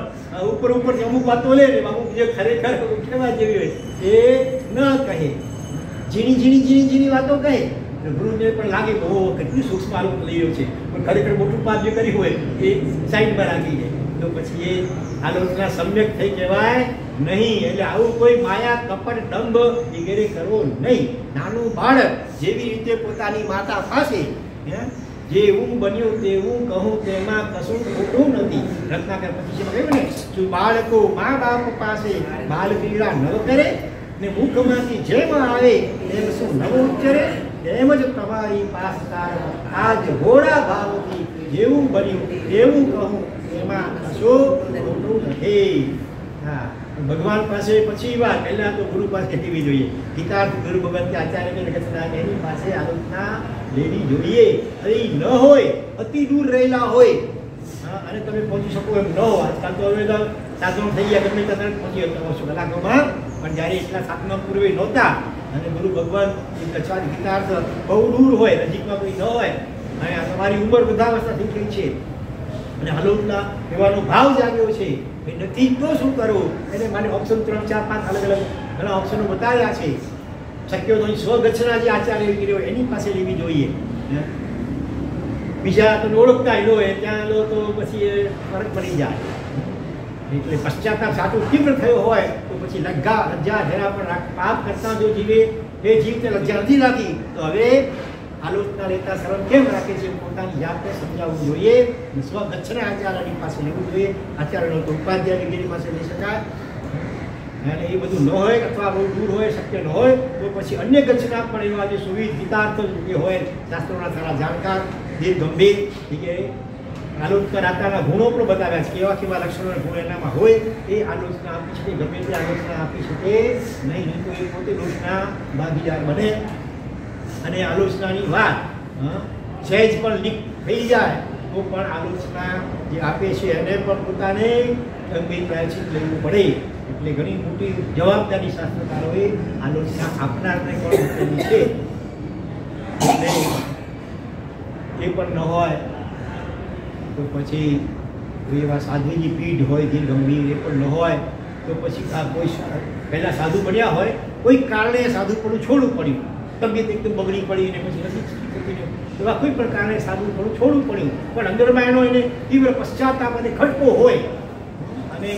ઉપર અમુક વાતો લે ને અમુક જે ખરેખર કહેવા જેવી હોય એ ન કહે, ઝીણી વાતો કહે. ગુરુને પણ લાગે બહુ કેટલું સૂક્ષ્મ આલોક લઈ રહ્યો છે, પણ ખરેખર મોટું પાપ જે કર્યું હોય એ સાઈડમાં રાખી જાય તો પછી એ આલોચના સમ્યક થઈ કહેવાય નહીં. એટલે આવું કોઈ માયા કપટ દંભ વગેરે કરવો નહીં. નાનું બાળક જેવી રીતે પોતાની માતા પાસે જેવું બન્યું તેવું કહું તેમાં કશું ખોટું નથી. રત્નાકર પછી કહ્યું ને જો બાળકો મા બાપ પાસે બાલ ક્રીડા ન કરે ને મુખમાંથી જેમ આવે તેમ શું નવો ઉચ્ચરે, એમ જ તમારી પાસકાર આજ ઘોડા ભાવથી જેવું બન્યું તેવું કહું એમાં કશું ખોટું નથી. હા, ભગવાન પાસે પછી વાત પહેલા તો ગુરુ પાસે લેવી જોઈએ. ગીતાર્થ ગુરુ ભગવત આચાર્ય એની પાસે આલોચના લેવી જોઈએ. અરે ન હોય, અતિ દૂર રહેલા હોય અને તમે પહોંચી શકો એમ ન હોય. આજકાલ તો હવે સાધનો થઈ ગયા, ગમે ત્યાં પહોંચી શકો છો કલાકોમાં, પણ જ્યારે એટલા સાધનો પૂર્વે નહોતા અને ગુરુ ભગવાન ગીતાર્થ બહુ દૂર હોય, નજીકમાં કોઈ ન હોય અને તમારી ઉંમર વૃદ્ધાવસ્થા થઈ ગઈ છે અને આલોચના એવાનો ભાવ જાગ્યો છે નથી તો શું કરવું? એને માટે ઓપ્શન 3, 4, 5 અલગ અલગ ઘણા ઓપ્શનો બતાવ્યા છે. શક્ય તો સ્વગચ્છના જે આચાર્ય કર્યો એની પાસે લેવી જોઈએ. બીજા તમે ઓળખતા લો ત્યાં લો તો પછી ફરક પડી જાય. એટલે પશ્ચાતાપ સાચું તીવ્ર થયો હોય તો પછી લજ્જા જરા પણ પાપ કરતા જો જીવે એ જીવતે લજ્જા નથી રાખી તો હવે આલોચના લેતા શરમ કેમ રાખે છે પોતાની જાતને સમજાવવું જોઈએ. સ્વગચ્છને આચાર્યની પાસે લેવું જોઈએ. આચાર્યનો તો ઉપાધ્યાય વગેરે પાસે લઈ શકાય. અને એ બધું ન હોય અથવા બહુ દૂર હોય, શક્ય ન હોય તો પછી અન્ય ગચ્છના પણ એવા જે સુવિધ હિતાર્થ જે હોય શાસ્ત્રોના સારા જાણકાર જે ગંભીર કે આલોચનાતાના ગુણો પણ બતાવ્યા છે, કેવા કેવા લક્ષણોના ગુણ એનામાં હોય એ આલોચના આપી છે. ગમે તે આલોચના આપી શકે નહીં તો એ પોતે દોષના ભાગીદાર બને. અને આલોચનાની વાત સહેજ પણ લીક થઈ જાય તો પણ આલોચના જે આપે છે એને પણ પોતાને ગંભીર પ્રાયશ્ચિત લેવું પડે. એટલે ઘણી મોટી જવાબદારી શાસ્ત્રકારોએ આલોચના આપનારને પણ મૂકેલી છે. એટલે એ પણ ન હોય તો પછી એવા સાધુજી પીઢ હોય જે ગંભીર એ પણ ન હોય તો પછી આ કોઈ પહેલાં સાધુ બન્યા હોય, કોઈ કારણે સાધુપણું છોડવું પડ્યું, તબિયત એકદમ બગડી પડી અને પછી નથી થતી એવા કોઈ પણ કારણે સાધુપણું છોડવું પડ્યું, પણ અંદરમાં એનો એને તીવ્ર પશ્ચાતાપ અને ખટકો હોય અને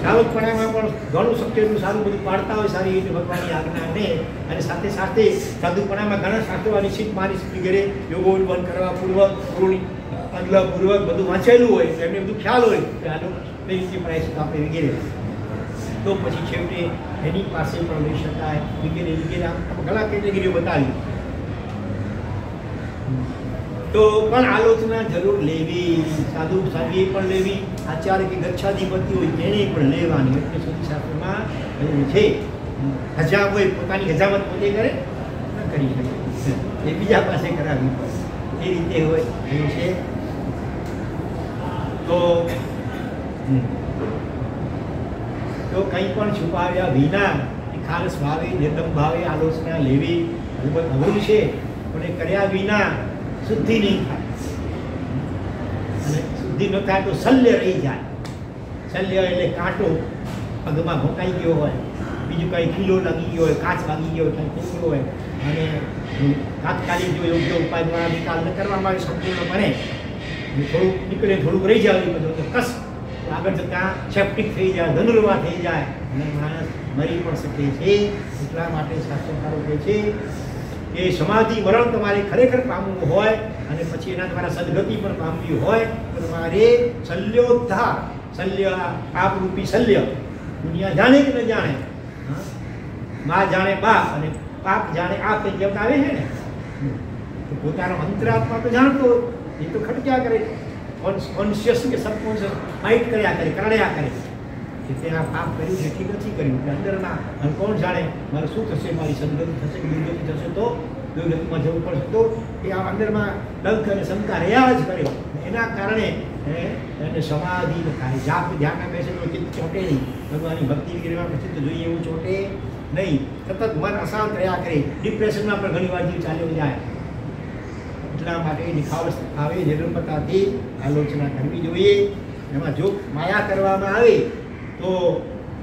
સાવધપણામાં પણ ઘણું શક્ય એટલું સારું બધું પાડતા હોય સારી રીતે ભગવાનની આજ્ઞાને, અને સાથે સાથે સાધુપણામાં ઘણા શાસ્ત્રો નિશ્ચિત માનિસ વગેરે યોગો બંધ કરવા પૂર્વક અદલાપૂર્વક બધું વાંચેલું હોય તો એમને બધું ખ્યાલ હોય કે આનો કઈ રીતે પ્રાયશ્ચિત આપણે વગેરે તો પછી છેવટે એની પાસે પણ લઈ શકાય વગેરે વગેરે આમ ઘણા કેટેગરીઓ બતાવી. તો પણ આલોચના જરૂર લેવી, સાધુ સાધ્વીએ પણ લેવી, આચાર્ય કે ગચ્છાધિપતિ હોય એને પણ લેવાની. એટલે સુધી શાસ્ત્રમાં એવું છે. હજામ હોય પોતાની હજામત પોતે કરે ન કરી શકે, એ બીજા પાસે કરાવવી પડે એ રીતે હોય એવું છે. તો કંઈ પણ છુપાવ્યા વિના ખાસ ભાવે નિર્દમ ભાવે આલોચના લેવી અઘરું છે, પણ એ કર્યા વિના શુદ્ધિ નહીં થાય. અને શુદ્ધિ ન થાય તો શલ્ય રહી જાય. શલ્ય એટલે કાંટો પગમાં ભોંકાઈ ગયો હોય, બીજું કંઈ ખીલો લાગી ગયો હોય, કાચ વાગી ગયો હોય, કંઈ થઈ ગયો હોય અને તાત્કાલિક જો યોગ્ય ઉપાય દ્વારા નિકાલ ન કરવામાં આવે સંપૂર્ણપણે થોડુંક નીકળે થોડુંક રહી જાય બધું તો કસ આગળ જતાં સેપ્ટિક થઈ જાય, ધનુર્વા થઈ જાય અને માણસ મરી પણ શકે છે. એટલા માટે શાસ્ત્રકારો કહે છે કે સમાધિ મરણ તમારે ખરેખર પામવું હોય અને પછી એના દ્વારા સદગતિ પણ પામવી હોય તો તમારે શલ્યોદ્ધાર, શલ્ય પાપરૂપી શલ્ય, દુનિયા જાણે કે ન જાણે, મા જાણે બાપ અને પાપ જાણે આપ એ જેમ આવે છે ને, તો પોતાનો અંતરાત્મા તો જાણતો એ તો ખટક્યા કરે, કોન્શિયસ કે સબકોન્શિયસ ફાઇટ કર્યા કરે, કરડ્યા કરે કે તે આ પાપ કર્યું છે ઠીક નથી કર્યું. એટલે અંદરના અને કોણ જાણે મારે શું થશે, મારી સદગતિ થશે કે દુર્ગતિ થશે તો દુર્ગતિમાં જવું પડશે તો એ આ અંદરમાં ડંખ અને શંકા રહ્યા જ કરે. એના કારણે એને સમાધિ થાય. જાપ ધ્યાનમાં બેસે તો ચિત્ત ચોંટે નહીં, ભગવાનની ભક્તિ વગેરેમાં ચિત્ત જોઈએ એવું ચોંટે નહીં, સતત મન અશાંત રહ્યા કરે, ડિપ્રેશનમાં પણ ઘણી વાર જીવ ચાલ્યો જાય. એટલા માટે નિખાલસ આવે નિર્મમતાથી આલોચના કરવી જોઈએ. એમાં જો માયા કરવામાં આવે તો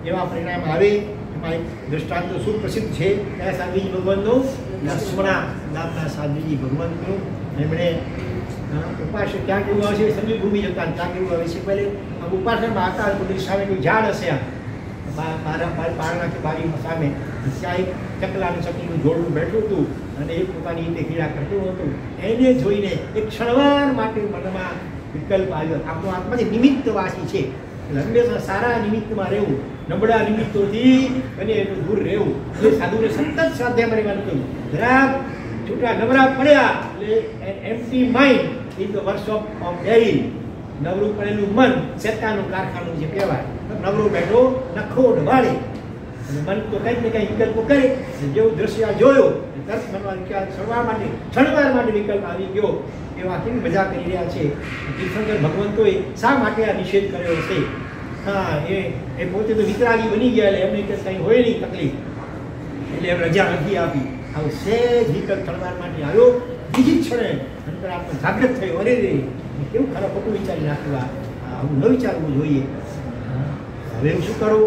એવા પરિણામ આવે. એમાં એક દૃષ્ટાંત તો સુપ્રસિદ્ધ છે કયા સાધ્વીજી ભગવાનનું, લક્ષ્મણા નામના સાધ્વીજી ભગવાનનું એમણે ઉપાસક ક્યાં કેવું આવે છે સંજીવ ભૂમિ જતા ક્યાં કેવું આવે છે પહેલે ઉપાસનમાં હતા બધી સામે કોઈ ઝાડ હશે મારા પારણા કે બારી સામે ત્યાં એક ચકલાનું ચકલીનું જોડું બેઠું હતું અને એ પોતાની રીતે ક્રિયા કરતું હતું. એને જોઈને એક ક્ષણવાર માટે મનમાં વિકલ્પ આવ્યો. આપણો આત્માથી નિમિત્તવાસી છે એટલે હંમેશા સારા નિમિત્તમાં રહેવું, નબળા નિમિત્તોથી બને એટલું દૂર રહેવું. એ સાધુને સતત સ્વાધ્યાયમાં રહેવાનું કહ્યું. જરાક છૂટા નબળા પડ્યા એટલે empty mind is the workshop of devil. નવરું પડેલું મન શેતાનનું કારખાનું જે કહેવાય. નવરો બેઠો નખો ઢવાડે અને મન તો કંઈક ને કંઈક વિકલ્પો કરે. જેવું દ્રશ્ય જોયો તરત મનમાં વિચાર ક્ષણવાર માટે વિકલ્પ આવી ગયો. એવા કેવી મજા કરી રહ્યા છે તીર્થંકર ભગવંતોએ શા માટે આ નિષેધ કર્યો હશે? હા, એ પોતે તો વિતરાગી બની ગયા એટલે એમને કંઈ હોય નહીં તકલીફ એટલે એમ રજા નથી આપી. આવું સહેજ વિકલ્પ ક્ષણવાર માટે આવ્યો, બીજી ક્ષણે અંતરાત્મા જાગૃત થયો. અરે રે કેવું ખરાબ ખોટું વિચારી નાખ્યું, આવું ન વિચારવું જોઈએ. હવે હું શું કરું?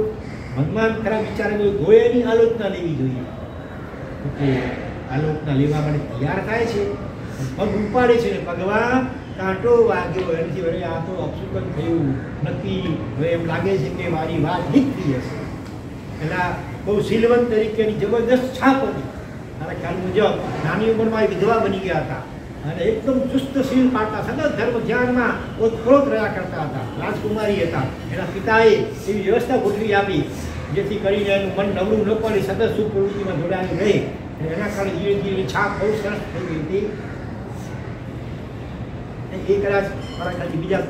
મનમાં ખરાબ વિચારે ધોય એની આલોચના લેવી જોઈએ. આલોચના લેવા માટે તૈયાર થાય છે, પગ ઉપાડે છે ને પગમાં કાંટો વાગ્યો એનાથી વળી આ તો અપશુકન થયું નક્કી. હવે એમ લાગે છે કે મારી વાત નીકળી હશે. એના બહુ શીલવંત તરીકેની જબરદસ્ત છાપ હતી. મારા ખ્યાલ મુજબ નાની ઉંમરમાં એ વિધવા બની ગયા હતા અને એકદમ ચુસ્ત શીલ પાડતા, સતત ધર્મ ધ્યાનમાં ઓતપ્રોત રહ્યા કરતા હતા. રાજકુમારી હતા. એના પિતાએ એવી વ્યવસ્થા ગોઠવી આપી જેથી કરીને એનું મન નબળું ન પડે, સતત સુખ પ્રવૃત્તિમાં જોડાયેલું રહે. અને એના કારણે ધીરે ધીરે છાપ બહુ સરસ થઈ ગઈ હતી. એ કદાચ મારા ખ્યાલથી બીજા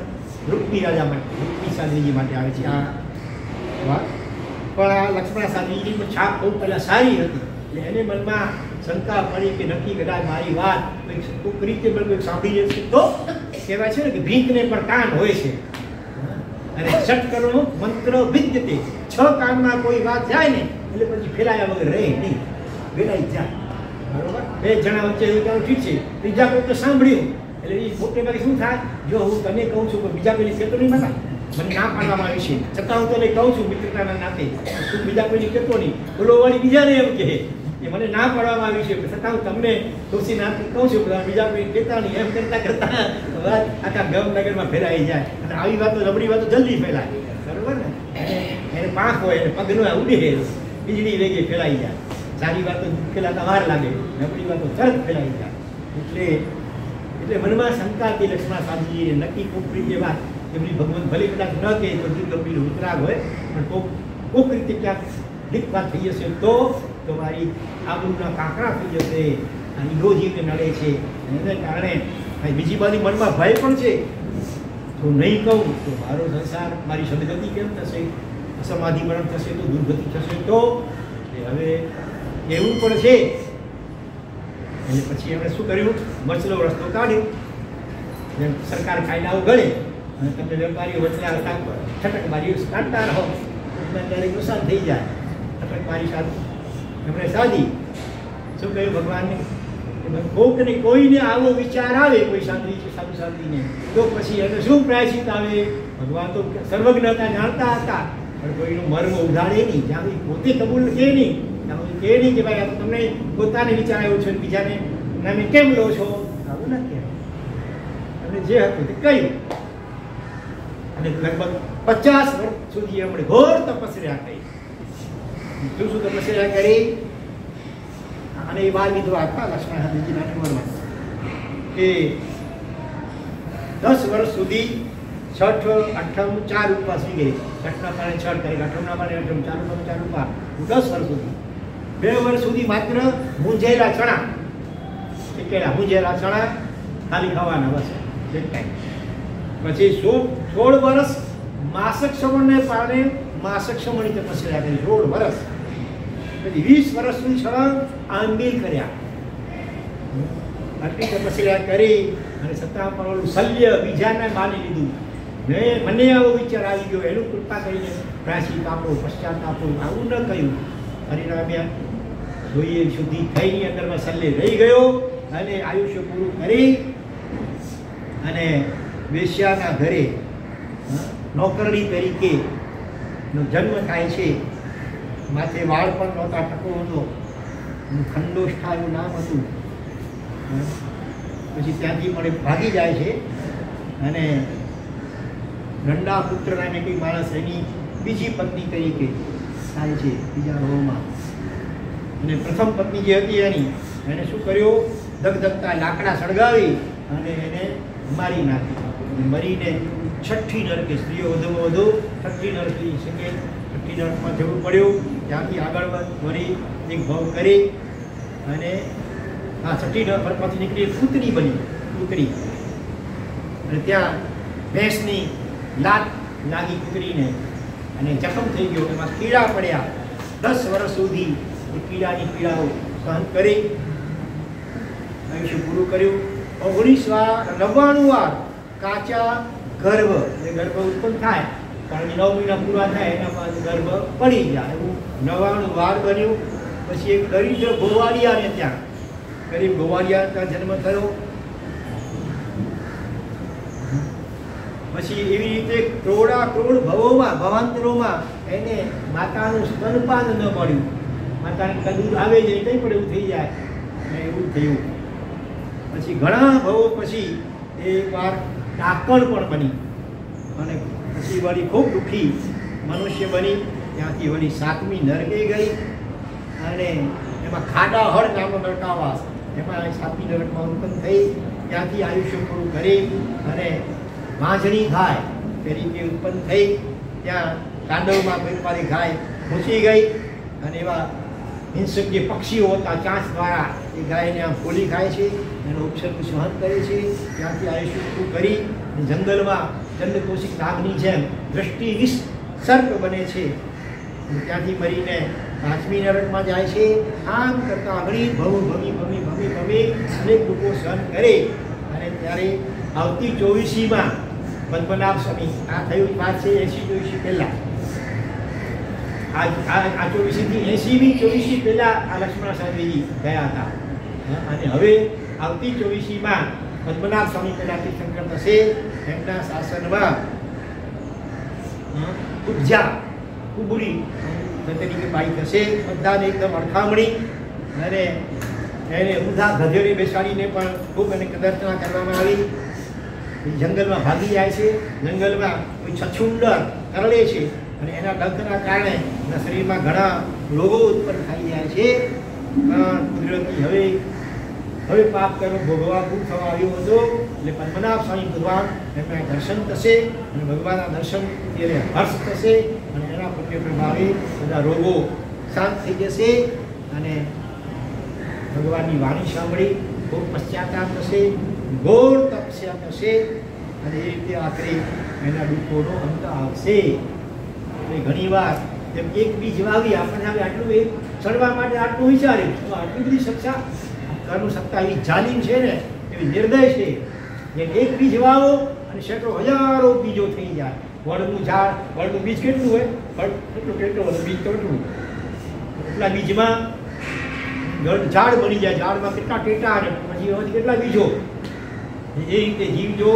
રૂકમી રાજા માટે, રૂકમી સાધ્વીજી માટે આવે છે આ વાત. પણ આ લક્ષ્મણ સાધ્વીજીની છાપ બહુ પહેલાં સારી હતી. એટલે એને મનમાં શંકા પડી કે નક્કી કદાચ મારી વાત કોઈક રીતે કોઈ સાંભળી જશે તો કહેવાય છે ને કે ભીંતને પણ કાન હોય છે. અને ષટકરણો મંત્ર વિદ્યતે, 6 કાનમાં કોઈ વાત જાય ને એટલે પછી ફેલાયા વગર રહે નહીં, ફેલાઈ જાય. બરોબર? 2 જણા વચ્ચે ઠીક છે, ત્રીજા કોઈ તો સાંભળ્યું એટલે એ મોટે ભાગે શું થાય, જો હું તને કહું છું કે બીજા કોઈને કહેતો નહીં, મને ના પાડવામાં આવી છે, છતાં હું તને કહું છું મિત્રતાના નાતે, તું બીજા કોઈને કહેતો નહીં. બોલો વાળી બીજાને એમ કહે એ મને ના પાડવામાં આવી છે, છતાં હું તમને ખુશી નાથી કહું છું કે બીજા કોઈ કહેતા નહીં. એમ કરતા કરતા વાત આખા ગામનગરમાં ફેલાઈ જાય. અને આવી વાતો, નબળી વાતો જલ્દી ફેલાય. બરોબર ને? એને પાંખ હોય એને પગનો ઉડે, વીજળી વેગે ફેલાઈ જાય. સારી વાતો ફેલાતા વાર લાગે, નબળી વાતો તરત ફેલાઈ જાય. એટલે મનમાં શંકા હતી લક્ષ્મણ સાધુજીએ. નક્કી કોક રીતે વાત એમની ભગવાન ભલે કદાચ ન કહે તો દુર્ગંભીર ઉતરાગ હોય, પણ કોક રીતે ક્યાંક દીક વાત થઈ જશે તો મારી આબરૂના કાંકરા થઈ જશે. આ ઈગો જીવને નડે છે. એને કારણે બીજી બાજુ મનમાં ભય પણ છે. તો નહીં કહું તો મારો સંસાર, મારી સદગતિ કેમ થશે, અસમાધિકરણ થશે તો, દુર્ગતિ થશે તો. હવે એવું પણ છે. એટલે પછી એમણે શું કર્યું, મચલો રસ્તો કાઢ્યો. જેમ સરકાર કાયદાઓ ઘડે અને તમે વેપારીઓ વચલા છટકબારીઓ કાઢતા રહો, દરેક નુકસાન થઈ જાય. છટકબારી સાથે એમણે સાધી શું કહ્યું ભગવાનને, કોકને કોઈને આવો વિચાર આવે, કોઈ સાધુ સાધ્વીને, તો પછી એને શું પ્રાયશ્ચિત આવે. ભગવાન તો સર્વજ્ઞ હતા, જાણતા હતા, પણ કોઈનું મર્મ ઉઘાડે નહીં. જ્યાં સુધી પોતે કબૂલ કે નહીં, ત્યાં સુધી કહે નહીં કે ભાઈ આ તો તમને પોતાને વિચાર આવ્યો છે, બીજાને નામે કેમ લો છો, આવું નથી. અને જે હતું તે કહ્યું. અને લગભગ 50 વર્ષ સુધી એમણે ઘોર તપસ્યા કરી. શું તપસ્યા કરી? અને એ બાળ વિધવા હતા લક્ષ્મણ સાધુજીના ઉંમરમાં. એ 10 વર્ષ સુધી છઠ, અઠમ, 4 ઉપવાસ વિગે. છઠના પાણે છઠ કરી, અઠમના પાણે અઠમ, 4 ઉપવાસ 4 ઉપવાસ. 10 વર્ષ સુધી, 2 વર્ષ સુધી માત્ર મૂંઝેલા ચણા, મૂંઝેલા ચણા ખાલી ખાવાના, બસ એક ટાઈમ. પછી 16 વર્ષ માસક શ્રવણને પારણે માસક શ્રવણની તપસ્યા કરી. 16 વર્ષ. પછી 20 વર્ષ સુધી શ્રવણ આંબીલ કર્યા. આટલી તપસ્યા કરી અને છતાં પણ ઓલું શલ્ય બીજાને માની લીધું. મને આવો વિચાર આવી ગયો, એનું કૃપા કરીને પ્રાયશ્ચિત આપો, પશ્ચાત આપો, આવું ન કહ્યું. પરિણામે જોઈએ શુદ્ધિ થઈની અંદરમાં શલ્ય રહી ગયો અને આયુષ્ય પૂરું કરી અને વેશ્યાના ઘરે નોકરણી તરીકે જન્મ થાય છે. માથે વાળ પણ નહોતા, ટકો હતો, ખંડોષ્ઠા એવું નામ હતું. પછી ત્યાંથી પણ ભાગી જાય છે અને નંદા પુત્ર નામે કોઈ માણસ એની બીજી પત્ની તરીકે થાય છે બીજા રોમાં. અને પ્રથમ પત્ની જે હતી એને શું કર્યું, ધગધગતા લાકડા સળગાવી અને એને મારી નાખી. મરીને 6ઠ્ઠી નરકે, સ્ત્રીઓ વધુમાં વધુ 6ઠ્ઠી નરકની શકે, 6ઠ્ઠી નરકમાં જવું પડ્યું. ત્યાંથી આગળ વળી એક ભાવ કરી અને 6ઠ્ઠી નરકમાંથી નીકળી પૂતળી બની, પૂતળી. અને ત્યાં ભેંસની લાત લાગી પૂતળીને અને જખમ થઈ ગયો, એમાં કીડા પડ્યા. 10 વર્ષ સુધી એ કીડાની પીડાઓ સહન કરી આયુષ્ય પૂરું કર્યું. 99 વાર કાચા ગર્ભ, એ ગર્ભ ઉત્પન્ન થાય કારણ કે 9 મહિના પૂરા થાય એના બાદ ગર્ભ પડી જાય, એવું 99 વાર બન્યું. પછી એક દરિદ્ર ગોવાળિયાને ત્યાં, ગરીબ ગોવાળિયા ત્યાં જન્મ થયો. પછી એવી રીતે કરોડા કરોડ ભવોમાં, ભવાંતરોમાં એને માતાનું સ્તનપાન ન મળ્યું. માતાને દૂધ આવે છે કંઈ પણ એવું થઈ જાય અને એવું થયું. પછી ઘણા ભવો પછી એકવાર ડાકણ પણ બની અને પછી વળી ખૂબ દુઃખી મનુષ્ય બની ત્યાંથી વળી 7મી નરકે ગઈ અને એમાં ખાડા હળ નામનો નરકાવાસ, એમાં 7મી નરકમાં ઉત્પન્ન થઈ. ત્યાંથી આયુષ્ય પૂરું કરી અને વાંઝણી ગાય તે રીતે ઉત્પન્ન થઈ. ત્યાં તાંડવમાં પેટવાળી ગાય ઘૂસી ગઈ અને એવા હિંસક જે પક્ષીઓ હતા ચાંચ દ્વારા એ ગાયને આમ ફોલી ખાય છે, એનો ઉપસર્ગ સહન કરે છે. ત્યાંથી આયુષ્ય પૂરું કરી જંગલમાં ચંદ્રકોશિક નાગની જેમ દ્રષ્ટિ સર્પ બને છે. ત્યાંથી મરીને 5મી નરકમાં જાય છે. આમ કરતા આગળ ભમી અનેક લોકો સહન કરે અને ત્યારે આવતી 24મીમાં પદ્મનાભ સ્વામી, આ થયું વાત છે 80-84 પહેલા, આ 24થી 80મી 24 પહેલા આ લક્ષ્મણ સાધ્વીજી ગયા હતા. અને હવે આવતી 24મીમાં પદ્મનાભ સ્વામી પહેલા તીર્થંકર થશે. એમના શાસનમાં ઉપજા કુબુરી તરીકે પાઈ થશે. બધાને એકદમ અડખામણી અને એને ઊંધા ગધેડે બેસાડીને પણ ખૂબ એને કદર્શના કરવામાં આવી. જંગલમાં ભાગી જાય છે. જંગલમાં કોઈ છછુંદર કરડે છે અને એના ડંખના કારણે એના શરીરમાં ઘણા રોગો ઉત્પન્ન થઈ જાય છે. કુદરતી હવે પાપ કર્મ ભોગવવા પૂર થવા આવ્યો હતો. એટલે પદ્મનાભ સ્વામી ભગવાન એમના દર્શન થશે અને ભગવાનના દર્શન ત્યારે હર્ષ થશે અને એના પુણ્ય પ્રભાવે બધા રોગો શાંત થઈ જશે અને ભગવાનની વાણી સાંભળી ખૂબ પશ્ચાતાપ થશે, ઘોર તપસ્યા થશે અને એ રીતે આખરે એના દુઃખોનો અંત આવશે. એટલે ઘણીવાર જેમ એક બીજ વાવી આપણને હવે આટલું એક ચડવા માટે આટલું વિચાર્યું તો આટલી બધી સત્તા કર્મ સત્તા એવી જાલિમ છે ને, એવી નિર્દય છે. જેમ એક બીજ વાવો અને સેંકડો હજારો બીજો થઈ જાય. વડનું ઝાડ, વડનું બીજ કેટલું હોય, કેટલું હોય બીજ તો એટલું, એટલા બીજમાં ઝાડ બની જાય. ઝાડમાં કેટલા ટેટા અને પછી એમાંથી કેટલા બીજો. એ રીતે જીવ જો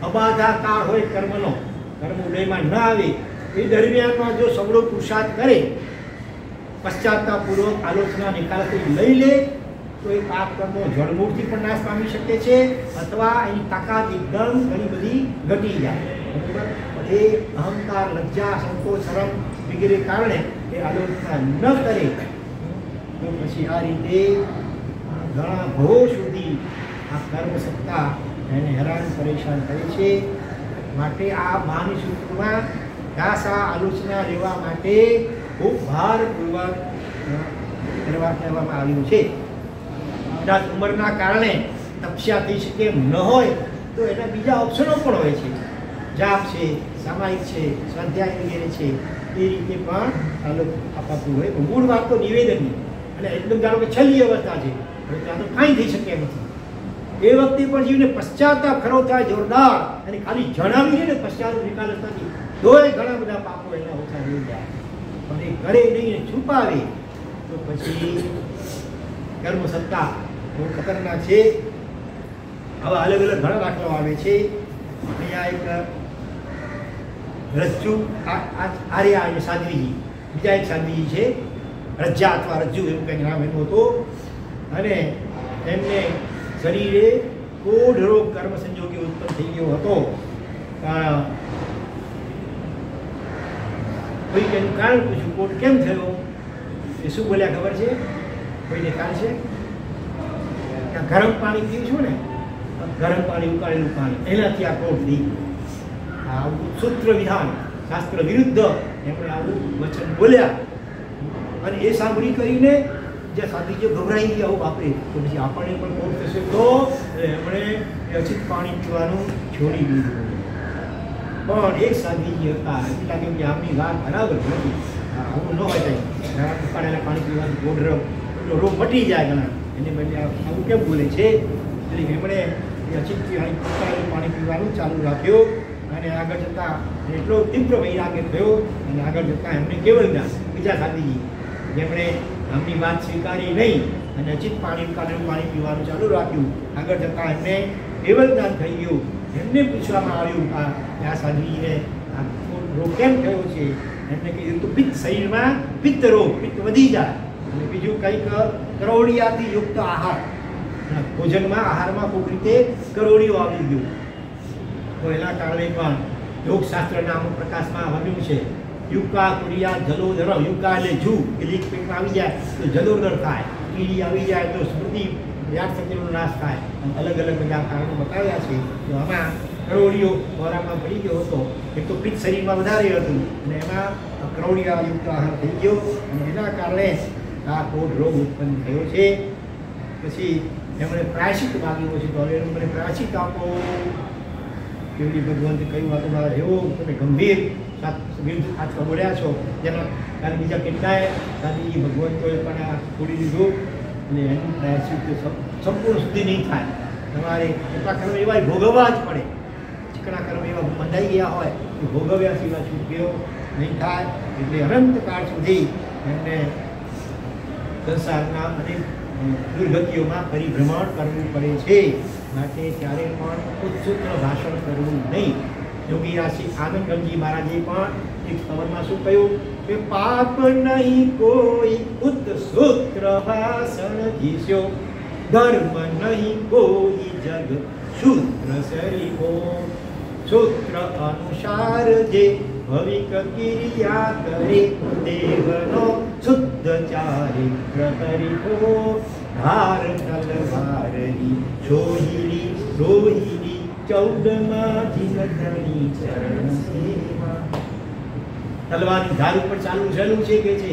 અબાધા કાળ હોય કર્મનો, કર્મ ઉદયમાં ન આવે એ દરમિયાનમાં જો સગળો પુરુષાર્થ કરે, પશ્ચાતાપૂર્વક આલોચના નિકાલથી લઈ લે તો એ પાપ કર્મો જળમૂળથી પણ નાશ પામી શકે છે અથવા એની તાકાત એકદમ ઘણી બધી ઘટી જાય. બરાબર? એ અહંકાર, લજ્જા, સંકોચ, શરમ વગેરે કારણે એ આલોચના ન કરે તો પછી આ રીતે ઘણા ભવો સુધી આ કર્મ સત્તા એને હેરાન પરેશાન કરે છે. માટે આ માની સૂત્રમાં ખાસ આ આલોચના લેવા માટે ખૂબ ભારપૂર્વક કહેવામાં આવ્યું છે. કદાચ ઉંમરના કારણે તપસ્યા થઈ શકે એમ ન હોય તો એના બીજા ઓપ્શનો પણ હોય છે. જાપ છે, સામાયિક છે, સ્વાધ્યાય વગેરે છે, એ રીતે પણ અપાતું હોય. મૂળ વાત તો નિવેદનની અને એકદમ ધારો કે છેલ્લી અવસ્થા છે, ત્યાં તો કાંઈ થઈ શકે નથી. એ વખતે પણ જીવને પશ્ચાતાપ ખરો થાય જોરદાર અને ખાલી જણાવીને ને પશ્ચાતાપ નિકાલ નથી તોય ઘણા બધા પાપો એના ઓછા થઈ જાય. પણ એ કરે નહીં છુપાવે તો પછી કર્મ સત્તા બહુ ખતરનાક છે. આવા અલગ અલગ ઘણા દાખલાઓ આવે છે. અહીંયા એક રજ્જુ આર્યા અને સાધ્વીજી, બીજા એક સાધ્વીજી છે, રજ્જા અથવા રજ્જુ એવું કંઈક નામ એનું હતું. અને એમને શરીરે કોઢ રોગ કર્મ સંજોગે ઉત્પન્ન થઈ ગયો હતો. કોઈ એનું કારણ પૂછ્યું કોઢ કેમ થયો, એ શું બોલ્યા ખબર છે? કોઈને ખ્યાલ છે? ત્યાં ગરમ પાણી પીવું છું ને, ગરમ પાણી, ઉકાળેલું પાણી, એનાથી આ કોઢ થઈ. આવું સૂત્ર વિધાન શાસ્ત્ર વિરુદ્ધ એમણે આવું વચન બોલ્યા અને એ સાંભળી કરીને જે સાધુજીઓ ગભરાઈ ગયા, આવું બાપરે તો પછી આપણને પણ કોઢ થશે તો એમણે અછિત પાણી પીવાનું છોડી દીધું. પણ એક સાધુજી હતા એટલે લાગે કે આમની વાત બરાબર નથી, આવું ન હોય કંઈ. ઉકાળેલા પાણી પીવાથી કોઢ રોગ મટી જાય ઘણા, એને બદલે આવું કેમ બોલે છે? એટલે એમણે અછિત પાણી પીવાનું ચાલુ રાખ્યું અને આગળ જતાં એટલો તીવ્ર વૈરાગ્ય થયો અને આગળ જતાં એમને કેવળ જ્ઞાન, બીજા સાધુજી જેમણે આમની વાત સ્વીકારી નહીં અને અચિત પાણી ઉકાળેલું પાણી પીવાનું ચાલુ રાખ્યું, આગળ જતાં એમને કેવળ જ્ઞાન થઈ ગયું. એમને પૂછવામાં આવ્યું આ સાધુજીને આ રોગ કેમ થયો છે? એમને કીધું તો પિત્ત, શરીરમાં પિત્ત રોગ, પિત્ત વધી જાય અને બીજું કંઈક કરોડિયાથી યુક્ત આહાર, ભોજનમાં આહારમાં કોઈ રીતે કરોડિયો આવી ગયું તો એના કારણે પણ યોગશાસ્ત્રના અમુક પ્રકાશમાં આવ્યું છે યુકા કુરિયા જલોદર, યુકા એટલે જુ એ લીક પેટમાં આવી જાય તો જલોદર થાય, કીડી આવી જાય તો સ્મૃતિ યાદ શક્તિનો નાશ થાય. અલગ અલગ બધા કારણો બતાવ્યા છે. તો આમાં કરોડિયો ખોરાકમાં પડી ગયો હતો. એક તો પિત્ત શરીરમાં વધારે હતું અને એમાં કરોડિયાયુક્ત આહાર થઈ ગયો અને એના કારણે આ કોઢ રોગ ઉત્પન્ન થયો છે. પછી એમણે પ્રાયશ્ચિત માગ્યું છે. તો હવે મને પ્રાયશ્ચિત આપો. કેવડી ભગવંતે કહ્યું આ તમારા એવો તમે ગંભીર વિરુદ્ધ આચવા બોલ્યા છો જેમાં કારણ બીજા કેટલાય ગાંધીજી ભગવંતોએ પણ આ છોડી દીધું અને એનું પ્રાયશ્ચિત સંપૂર્ણ સુધી નહીં થાય. તમારે કેટલા કર્મ એવા ભોગવવા જ પડે. ચીકણા કર્મ એવા બંધાઈ ગયા હોય તો ભોગવ્યા સિવાય છૂટક્યો નહીં થાય. એટલે અનંત કાળ સુધી એમને સંસારના અનેક દુર્ગતિઓમાં પરિભ્રમણ કરવું પડે છે. માટે ત્યારે પણ ઉત્સુત્ર ભાષણ કરવું નહીં. યોગી રાશિ આનંદગમજી મહારાજે પણ એક સ્તવનમાં શું કહ્યું કે પાપ નહીં કોઈ ઉત્સુત્ર ભાષણ જીસ્યો, ધર્મ નહીં કોઈ જગ શૂદ્ર શરીરો, સૂત્ર અનુસાર જે ભવિક ક્રિયા કરે દેવનો શુદ્ધ ચારિત્ર તરીકો, ધાર તલવારની છોહિની રોહિણી 14માં જીનધણી ચરણ સેવા. તલવારની ધાર ઉપર ચાલવું છે કે છે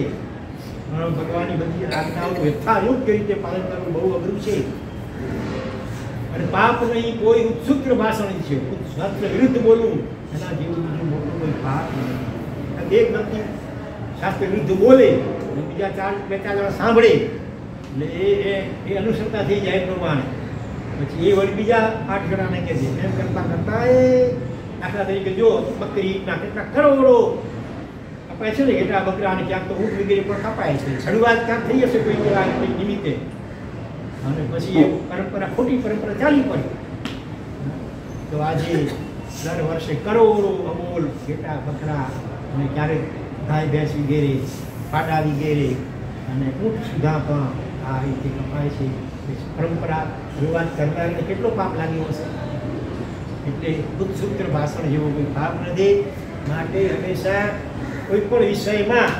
ભગવાનની બધી આજ્ઞાઓ યથાયોગ્ય રીતે પાલન કરવું બહુ અઘરું છે. અને પાપ નહીં કોઈ ઉત્સુત્ર ભાષણ છે, શાસ્ત્ર વિરુદ્ધ બોલવું એના જેવું બીજું મોટું કોઈ પાપ નથી. એક નથી શાસ્ત્ર વિરુદ્ધ બોલે બીજા બે ચાર જણા સાંભળે એટલે એ અનુસરતા થઈ જાય પ્રમાણે. પછી એ વળી બીજા 8 જણાને કહે છે. એમ કરતા કરતા એ દાખલા તરીકે જો બકરીના કેટલા કરોડો કપાય છે ને, કેટલા બકરાને ક્યાંક તો ઊંટ વગેરે પણ કપાય છે. શરૂઆત ક્યાંક થઈ હશે કોઈ નિમિત્તે અને પછી એ પરંપરા ખોટી પરંપરા ચાલી પડી. તો આજે દર વર્ષે કરોડો અમૂલ ઘેટા બકરા અને ક્યારેક ગાય ભેંસ વગેરે પાડા વગેરે અને ઊંટ સુધા પણ આ રીતે કપાય છે. પરંપરા શરૂઆત કરનારને કેટલો પાપ લાગ્યો હશે. એટલે ઉત્સુત્ર ભાષણ જેવો કોઈ પાપ નથી. માટે હંમેશા કોઈ પણ વિષયમાં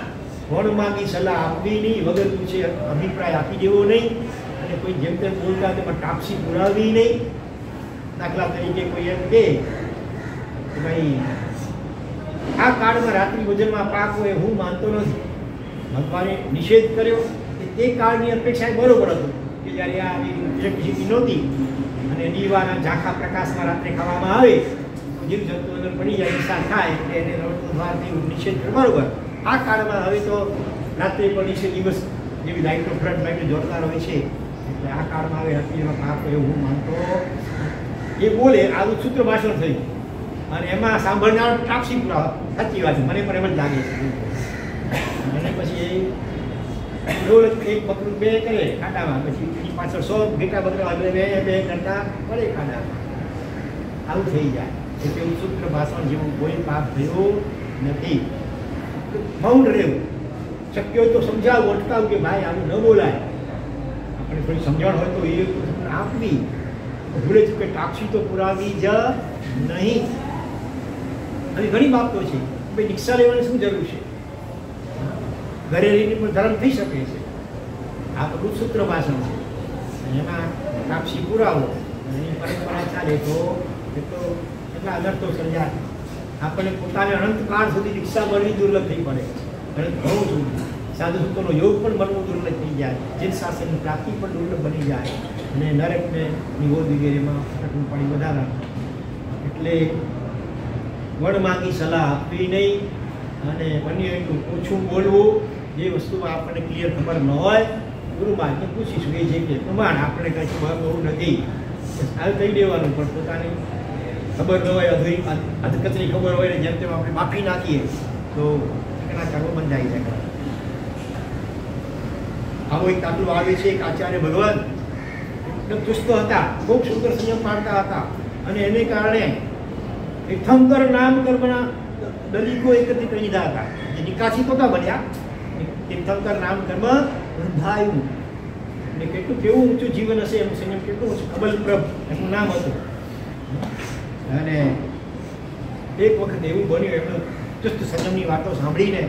વણ માંગી સલાહ આપવી નહીં, વગર પૂછે અભિપ્રાય આપી દેવો નહીં અને કોઈ જેમ તેમ બોલતા તેમાં ટાપસી પુરાવવી નહીં. દાખલા તરીકે કોઈ એમ કહે કે ભાઈ આ કાળમાં રાત્રિ ભોજનમાં પાક હોય હું માનતો નથી, ભગવાને નિષેધ કર્યો તે કાળની અપેક્ષા બરોબર હતું કે જ્યારે આ ઇલેક્ટ્રિસિટી નહોતી અને દીવાના ઝાંખા પ્રકાશમાં રાત્રે ખાવામાં આવે તો જીવજંતુ અંદર પડી જાય, નુકસાન થાય એટલે એને રડતું નિષેધ કર્યો બરોબર. આ કાળમાં હવે તો રાત્રે પણ નિષેધ દિવસ જેવી લાઇટો ફ્રન્ટ લાઇટો જોરદાર હોય છે એટલે આ કાળમાં હવે રાત્રિમાં પાક હોય હું માનતો. એ બોલે આવું સૂત્ર ભાષણ થયું અને એમાં સાંભળનાર ટાપસી પુરાવા સાચી વાત છે, મને પણ એમ જ લાગે છે. અને પછી એક બકરું બે કરે ખાડામાં, પછી એની પાછળ 100 ઘેટા બકરા બે કરતા પડે ખાડામાં. આવું થઈ જાય. એટલે સૂત્ર ભાષણ જેવું કોઈ પાપ થયું નથી. મૌન રહેવું, શક્ય હોય તો સમજાવવું, અટકાવું કે ભાઈ આવું ન બોલાય. આપણે થોડી સમજણ હોય તો એ આપવી, ભૂલે ચૂકે ટાક્ષી તો પુરાવી જ નહીં. આવી ઘણી બાબતો છે. ભાઈ દીક્ષા લેવાની શું જરૂર છે? ઘરે રહીને પણ ધર્મ થઈ શકે છે. આ બધું સૂત્ર ભાષણ છે. એમાં ટાક્ષી પુરાવો અને એની પરંપરા ચાલે તો એ તો એટલા અનર્થો સર્જાય. આપણને પોતાને અનંતકાળ સુધી દીક્ષા મળવી દુર્લભ થઈ પડે. અનંત ઘણું સુધી સાધુ સંતોનો યોગ પણ મળવો દુર્લભ થઈ જાય. જીત શાસનની પ્રાપ્તિ પણ દુર્લભ બની જાય અને નરકને નિગોદ વગેરેમાં ફટકું પડી વધારા. એટલે વડ માંગી સલાહ આપવી નહીં અને અન્ય એટલું ઓછું બોલવું. જે વસ્તુમાં આપણને ક્લિયર ખબર ન હોય ગુરુમાનને પૂછીશું એ છે કે પ્રમાણ આપણે કંઈ બહુ નથી સારું કહી દેવાનું, પણ પોતાની ખબર ન હોય અધૂરી અધકચરી ખબર હોય ને જેમ તેમ આપણે માફી નાખીએ તો એના કર્મ બંધાઈ જાય. આવો એક દાખલો આવે છે. એક આચાર્ય ભગવાન એકદમ ચુસ્ત હતા, બહુ સુંદર સંયમ પાડતા હતા અને એને કારણે તીર્થંકર નામ કર્મના દલિકો એકત્રિત કરી દીધા હતા. જે નિકાસી તો બન્યા, તીર્થંકર નામ કર્મ બંધાયું. અને કેટલું કેવું ઊંચું જીવન હશે એનું સંયમ કેટલું ઊંચું. કબલપ્રભ એનું નામ હતું. અને એક વખત એવું બન્યું, એમનું ચુસ્ત સંયમની વાતો સાંભળીને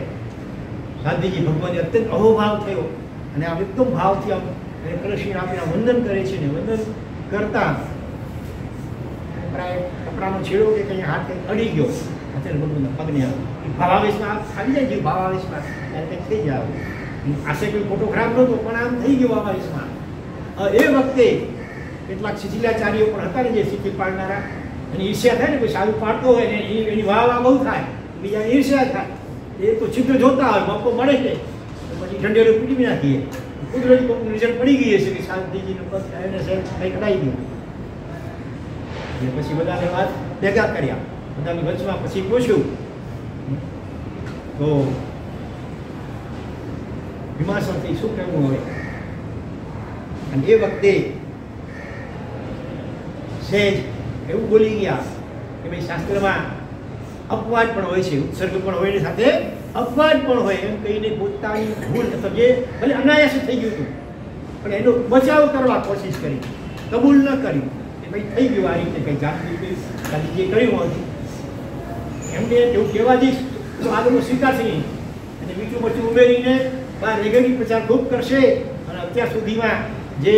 ગાંધીજી ભગવાનને અત્યંત અહોભાવ થયો અને આમ એકદમ ભાવથી આમ કળશી આપીને વંદન કરે છે ને વંદન કરતા કપડાનો છેડો કે કંઈ હાથ અડી ગયો અત્યારે ભગવાનના પગને ભાવાવેશમાં આવી જાય છે ભાવાવેશમાં ત્યારે કંઈક થઈ જાય આશે કોઈ ફોટો ખરાબ નહોતો પણ આમ થઈ ગયો ભાવાવેશમાં એ વખતે કેટલાક શિથિલાચાર્યો પણ હતા ને જે શિથિલ પાડનારા અને ઈર્ષ્યા થાય ને કોઈ સારું પાડતો હોય ને એની વાહ બહુ થાય બીજા ઈર્ષ્યા થાય એ તો ચિત્ર જોતા હોય મોકો મળે છે તો પછી ઢંઢેરો પીટી નાખીએ કુદરતી કોઈક નજર પડી ગઈ હશે કે શાંતિજીનો પગ એને સાહેબ કંઈ કઢાઈ ગયો પછી બધાને વાત ભેગા કર્યા બધાની વચમાં પછી પૂછ્યું તો વિમાસણથી શું કહેવું હવે અને એ વખતે સહેજ એવું બોલી ગયા કે ભાઈ શાસ્ત્રમાં અપવાદ પણ હોય છે ઉત્સર્ગ પણ હોય ને સાથે અપવાદ પણ હોય એમ કહીને પોતાની ભૂલ અથવા જે ભલે અનાયાસ થઈ ગયું હતું પણ એનો બચાવ કરવા કોશિશ કરી કબૂલ ન કર્યું કે ભાઈ થઈ ગયું આ રીતે કંઈ જાતની જે કર્યું હતું એમને એવું કહેવા જઈશ તો આગળનો સ્વીકારશે નહીં અને બીજું પછી ઉમેરીને બહાર રેગડી પ્રચાર ખૂબ કરશે અને અત્યાર સુધીમાં જે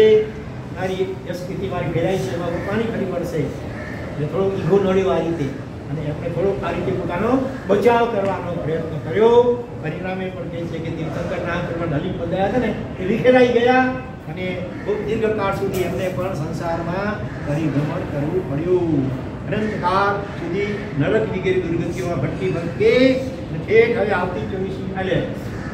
મારી યશકીર્તિ મારી ફેરાઈ છે એમાં પાણી ફરી પડશે એટલે થોડો ઈગો નડ્યો આ રીતે અને એમણે થોડોક આ રીતે પોતાનો બચાવ કરવાનો પ્રયત્ન કર્યો પરિણામે પણ કહે છે કે તીર્થંકર નામ કરવા હલી બંધાયા હતા ને એ વિખેરાઈ ગયા અને ખૂબ દીર્ઘકાળ સુધી એમને પણ સંસારમાં પરિભ્રમણ કરવું પડ્યું અનંતકાળ સુધી નરક વગેરે દુર્ગતિઓમાં ભટકી ઠેઠ હવે આવતી 24મી એટલે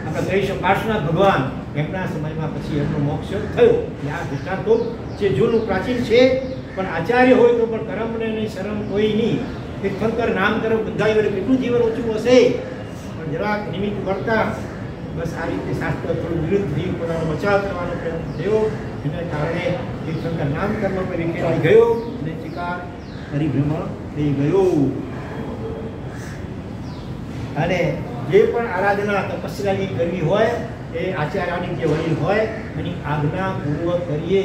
આપણા ત્રેવીસ પાર્શ્વનાથ ભગવાન એમના સમયમાં પછી એમનો મોક્ષ થયો એટલે આ દૃષ્ટાંતો જે જૂનું પ્રાચીન છે પણ આચાર્ય હોય તો પણ કર્મને નહીં શરમ કોઈ નહીં તીર્થંકર નામ તરફ બંધાઈ વડે કેટલું જીવન ઓછું હશે પણ જરાક નિમિત્ત કરતા બસ આ રીતે શાસ્ત્ર થોડું વિરુદ્ધ જીવ પોતાનો બચાવ કરવાનો પ્રયત્ન થયો એના કારણે તીર્થંકર નામ કર્મ પર વિખેરાઈ ગયો અને ચિકાર પરિભ્રમણ થઈ ગયું અને જે પણ આરાધના તપસ્યાની કરવી હોય એ આચાર્યની જે વડીલ હોય એની આજ્ઞાપૂર્વક કરીએ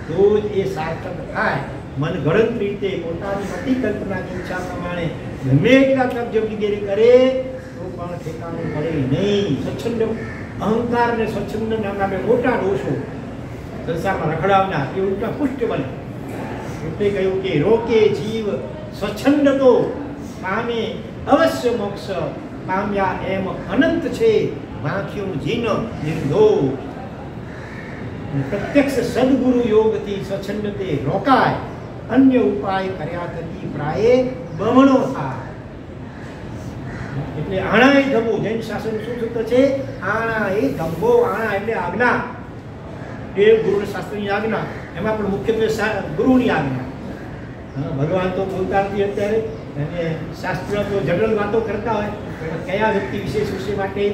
તો જ એ સાર્થક થાય મનગણત રીતે પોતાની મતિ કલ્પનાની ઈચ્છા પ્રમાણે ગમે એટલા તપ જપ વગેરે કરે તો પણ ઠેકાણું પડે નહીં સ્વચ્છંદ અહંકાર અને સ્વચ્છંદ નામના બે મોટા દોષો સંસારમાં રખડાવનાર એ ઉલટા પુષ્ટ બને એટલે કહ્યું કે રોકે જીવ સ્વચ્છંદ તો પામે અવશ્ય મોક્ષ પામ્યા એમ અનંત છે વાંખ્યું જીન નિર્દો પ્રત્યક્ષ સદગુરુ યોગથી સ્વચ્છંદ તે રોકાય અન્ય ઉપાય કર્યા થકી પ્રાય બમણો થાય એટલે આણા એ ધમો જૈન શાસન શું સૂત્ર છે આણા એ ધમો આણા એટલે આજ્ઞા એ ગુરુ શાસ્ત્રની આજ્ઞા એમાં પણ મુખ્યત્વે ગુરુની આજ્ઞા ભગવાન તો બોલતા નથી અત્યારે અને શાસ્ત્ર તો જનરલ વાતો કરતા હોય કયા વ્યક્તિ વિશેષ વિષય માટે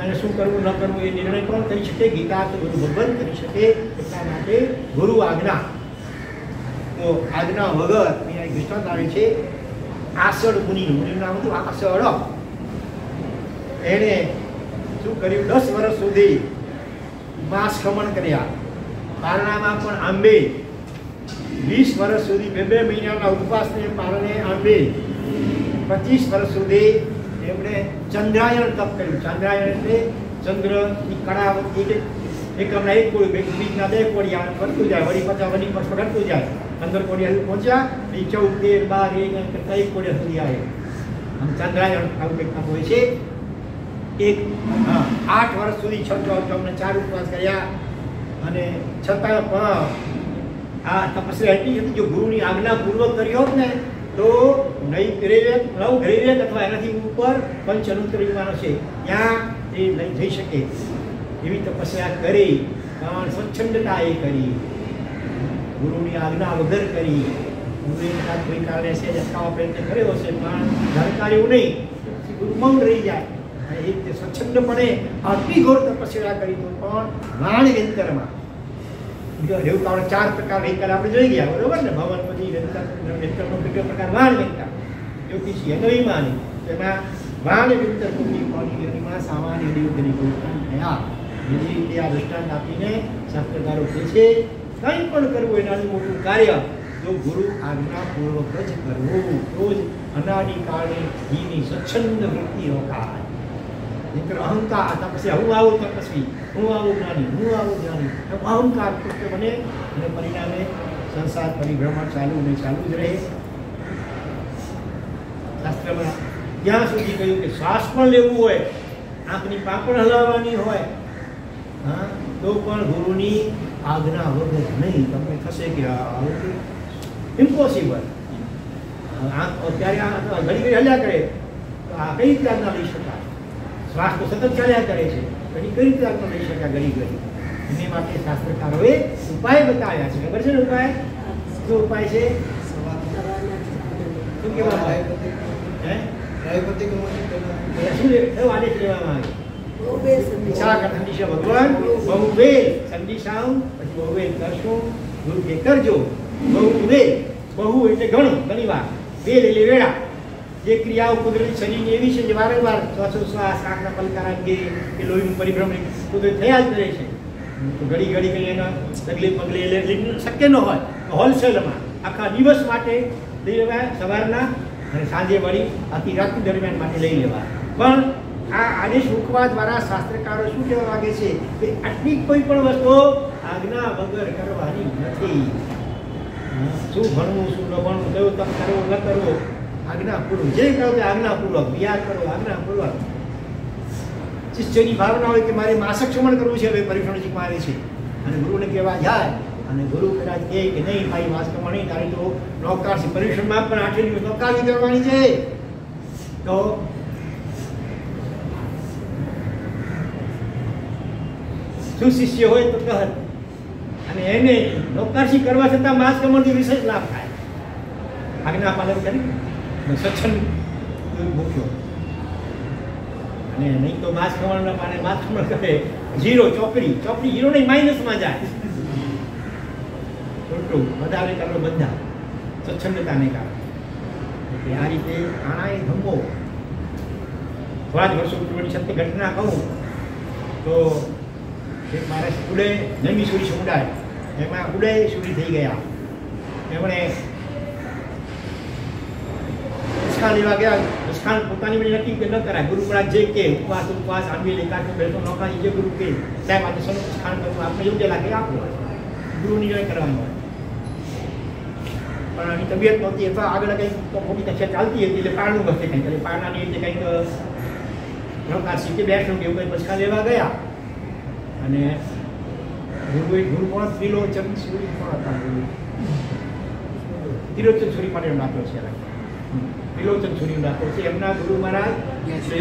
અને શું કરવું ન કરવું એ નિર્ણય પણ કરી શકે ગીતા તો બધું ભગવાન કરી શકે એટલા માટે ગુરુ આજ્ઞા તો આજ્ઞા વગર અહીંયા દૃષ્ટાંત આવે છે આસળ મુનિનું નામ હતું આસળ એણે શું કર્યું 10 વર્ષ સુધી માંસ ખમણ કર્યા પારણામાં પણ આંબે 20 વર્ષ સુધી 2 મહિનાના ઉપવાસને કારણે આંબે 25 વર્ષ સુધી એમણે ચંદ્રાયણ તપ કર્યું ચંદ્રાયણ એટલે ચંદ્રની કળા એકમના એક કોળી બીજના 2 કોળિયા વધતું જાય વળી પાછા વળી પાછું ઘટતું જાય 15 કોળિયા સુધી પહોંચ્યા એ 14, 13, 12 કરતા 1 કોળિયા સુધી આવે આમ ચંદ્રાયણ આવું કંઈક હોય છે 8 વર્ષ સુધી 6 અમને 4 ઉપવાસ કર્યા અને છતાં પણ આ તપસ્યા એટલી હતી જો ગુરુની આજ્ઞાપૂર્વક કરી હોત ને તો નવ ગ્રેવેક અથવા એનાથી ઉપર પંચ અનુત્તર યુવાનો છે ત્યાં એ લઈ જઈ શકે એવી તપસ્યા કરી પણ સ્વચ્છંદતા એ કરી ગુરુની આજ્ઞા વગર કરી ગુરુએ કોઈ કારણે છે અટકાવવા પ્રયત્ન કર્યો હશે પણ જાણકારી એવું નહીં ગુરુ મૌન રહી જાય અને એ રીતે સ્વચ્છંદપણે આટલી ઘોર તપસ્યા કરી તો પણ વાણ વેંતરમાં એવું તો આપણે 4 પ્રકાર વેંતર આપણે જોઈ ગયા બરોબર ને ભવન પછી વેંતરનો બીજો પ્રકાર વાણ વેંતર જ્યોતિષી અનવિમાની એમાં વાણ વેંતર કુંભની સામાન્ય દેવગની ગોઠવણ થયા એવી રીતે આ દૃષ્ટાંત આપીને શાસ્ત્રકારો કહે છે કંઈ પણ કરવું એ નાનું મોટું કાર્ય તો ગુરુ આજ્ઞાપૂર્વક જ કરવું, તો જ અનાદિકાળની ઘીની સ્વચ્છંદ વૃત્તિ રોકાય. નહીંતર અહંકાર તપસ્વી, હું આવું તપસ્વી, હું આવું જ્ઞાની, હું આવું જ્ઞાની, અહંકાર પુષ્ટ બને અને પરિણામે સંસાર પરિભ્રમણ ચાલુ ને ચાલુ જ રહે. શાસ્ત્રમાં ત્યાં સુધી કહ્યું કે શ્વાસ પણ લેવું હોય, આંખની પાંપણ હલાવવાની હોય, હા, તો પણ ગુરુની આજ્ઞા વગર નહીં. તમને થશે કે ઇમ્પોસિબલ. ત્યારે ઘડી ઘડી હલ્યા કરે તો આ કઈ રીતે આજ્ઞા લઈ શકાય? શ્વાસ તો સતત ચાલ્યા કરે છે, ઘડી કઈ રીતે આજ્ઞા લઈ શકાય ઘડી ઘડી? એને માટે શાસ્ત્રકારોએ ઉપાય બતાવ્યા છે. ખબર છે ને ઉપાય? શું ઉપાય છે? શું કહેવાય? શું આદેશ લેવામાં આવે? ભગવાન બહુવેલ સંદિશામ, પછી બહુવેલ કરશો, ગુરુ કે કરજો. બહુવેલ, બહુ એટલે ઘણું, ઘણી વાર. વેલ એટલે વેળા. જે ક્રિયાઓ કુદરતી શરીરની એવી છે જે વારંવાર શ્વાસોશ્વાસ, આંખના પલકારા કે લોહીનું પરિભ્રમણ કુદરત થયા જ કરે છે. તો ઘડી ઘડી કંઈ એના ડગલે પગલે એટલે શક્ય ન હોય તો હોલસેલમાં આખા દિવસ માટે લઈ લેવાય, સવારના અને સાંજે વળી આખી રાત દરમિયાન માટે લઈ લેવા. પણ આ આદેશ મૂકવા દ્વારા શાસ્ત્રકારો શું કહેવા માંગે છે કે આટલી કોઈ પણ વસ્તુ આજ્ઞા વગર કરવાની નથી. શું ભણવું, શું ન ભણવું, કયો તપ કરવો ન કરવો, આજ્ઞાપૂર્વક જે કહો તે આજ્ઞાપૂર્વક વિહાર કરો, આજ્ઞાપૂર્વક. શિષ્યની ભાવના હોય કે મારે માસક શ્રમણ કરવું છે, હવે પરિભ્રમણજીમાં આવે છે અને ગુરુને કહેવા જાય અને ગુરુ કદાચ કહે કે નહીં ભાઈ માસકમાં નહીં, તારી તો નોકારસી પરિભ્રમણમાં પણ 8 દિવસ નોકારી કરવાની છે, તો શું શિષ્ય હોય તો કહે અને એને નોકારસી કરવા છતાં માસ કમળથી વિશેષ લાભ થાય. આજ્ઞા પાલન કરી સત્સંગ મૂક્યો અને નહીં તો માસ કમળના પાને માસ કમળ કરે ઝીરો, ચોપડી ઝીરો નહીં માઇનસમાં જાય. ખોટું વધારે કરો બધા સ્વચ્છંદતાને કારણે. આ રીતે આણાએ ધમો. થોડા જ વર્ષો પૂર્વની સત્ય ઘટના કહું તો એક માણસ ઉડે નવી સુરી સમુદાય, એમાં ઉડે સુરી થઈ ગયા. એમણે નિષ્કાળ લેવા ગયા. નિષ્કાળ પોતાની બધી નક્કી કે ન કરાય. ગુરુ કદાચ જે કે ઉપવાસ આંબી લેતા બેઠો નોકારી જે ગુરુ કે સાહેબ આજે સનું નિષ્કાળ કરવું આપણે યોગ્ય લાગે આપો, ગુરુ નિર્ણય કરવાનો હોય. પણ આની તબિયત નહોતી અથવા આગળ કંઈક મોટી તકલીફ ચાલતી હતી એટલે પારણું બસે કંઈક, એટલે પારણાની રીતે કંઈક નોકારસી કે બેઠું કે એવું કંઈ પછા લેવા ગયા અને ગુરુ પણ ત્રિલોચન સુરી પણ હતા. ત્રિલોચન સુરી માટે એમ રાખ્યો છે, ત્રિલોચન સુરી રાખ્યો છે. એમના ગુરુ મહારાજ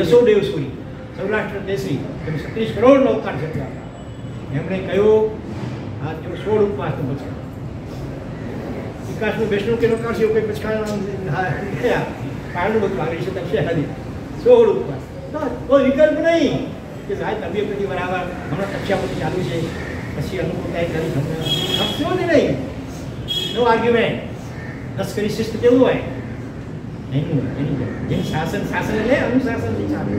યશોદેવ સુરી, સૌરાષ્ટ્ર દેશી, એમ 36 કરોડ અવતાર જેટલા હતા. એમણે કહ્યું આ જો 16 ઉપવાસ તો પછી વિકાસનું બેસનું કે નોકાર છે એવું કંઈ પછાડવા ગયા. પારણું બધું આગળ છે તક છે હાજી 16 ઉપવાસ, કોઈ વિકલ્પ નહીં કે ભાઈ તબિયત બધી બરાબર, હમણાં કક્ષાપતિ ચાલુ છે, પછી અનુકૂળ કાંઈ કરી શકશો જ નહીં. નો આર્ગ્યુમેન્ટ. લશ્કરી શિસ્ત કેવું હોય એનું જેમ શાસન એટલે અનુશાસનથી ચાલે.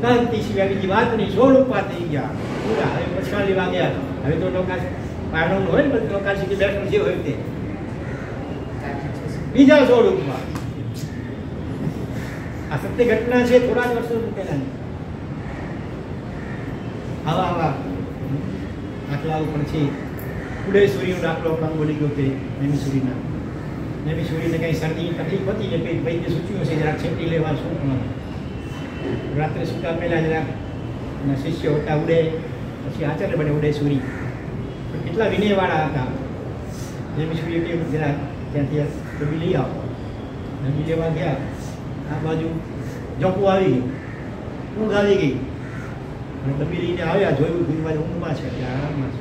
ક્રાંતિ સિવાય બીજી વાત નહીં. 16 ઉપવાસ થઈ ગયા પૂરા. હવે પછાડ લેવા ગયા. હવે તો નોકાર પારણું હોય ને બધું નોકાર શીખી બેઠું જે હોય તે બીજા 16 ઉપવાસ. આ સત્ય ઘટના છે થોડા જ વર્ષો પહેલાની. આવા દાખલાઓ પણ છે. ઉદયસૂરીનો દાખલો પણ બોલી ગયો કે નેમિસૂરીને કંઈ શરદીની તકલીફ હતી ને કંઈ વૈદ્ય સૂચ્યું છે જરાક છેટી લેવા શું રાત્રે સૂતા પહેલાં જરાક શિષ્ય હતા ઉડે, પછી આચાર્ય બને ઉદયસૂરી. પણ કેટલા વિનયવાળા હતા. નેમિસૂરી કે જરાક ત્યાંથી ડબ્બી લઈ આવો. ડબ્બી લેવા ગયા, આ બાજુ જોકું આવી ગયું, ઊંઘ આવી ગઈ અને ડબ્બી લઈને આવ્યા, જોયું ગુરુ બાજુ ઊંઘમાં છે એટલે આરામમાં છે.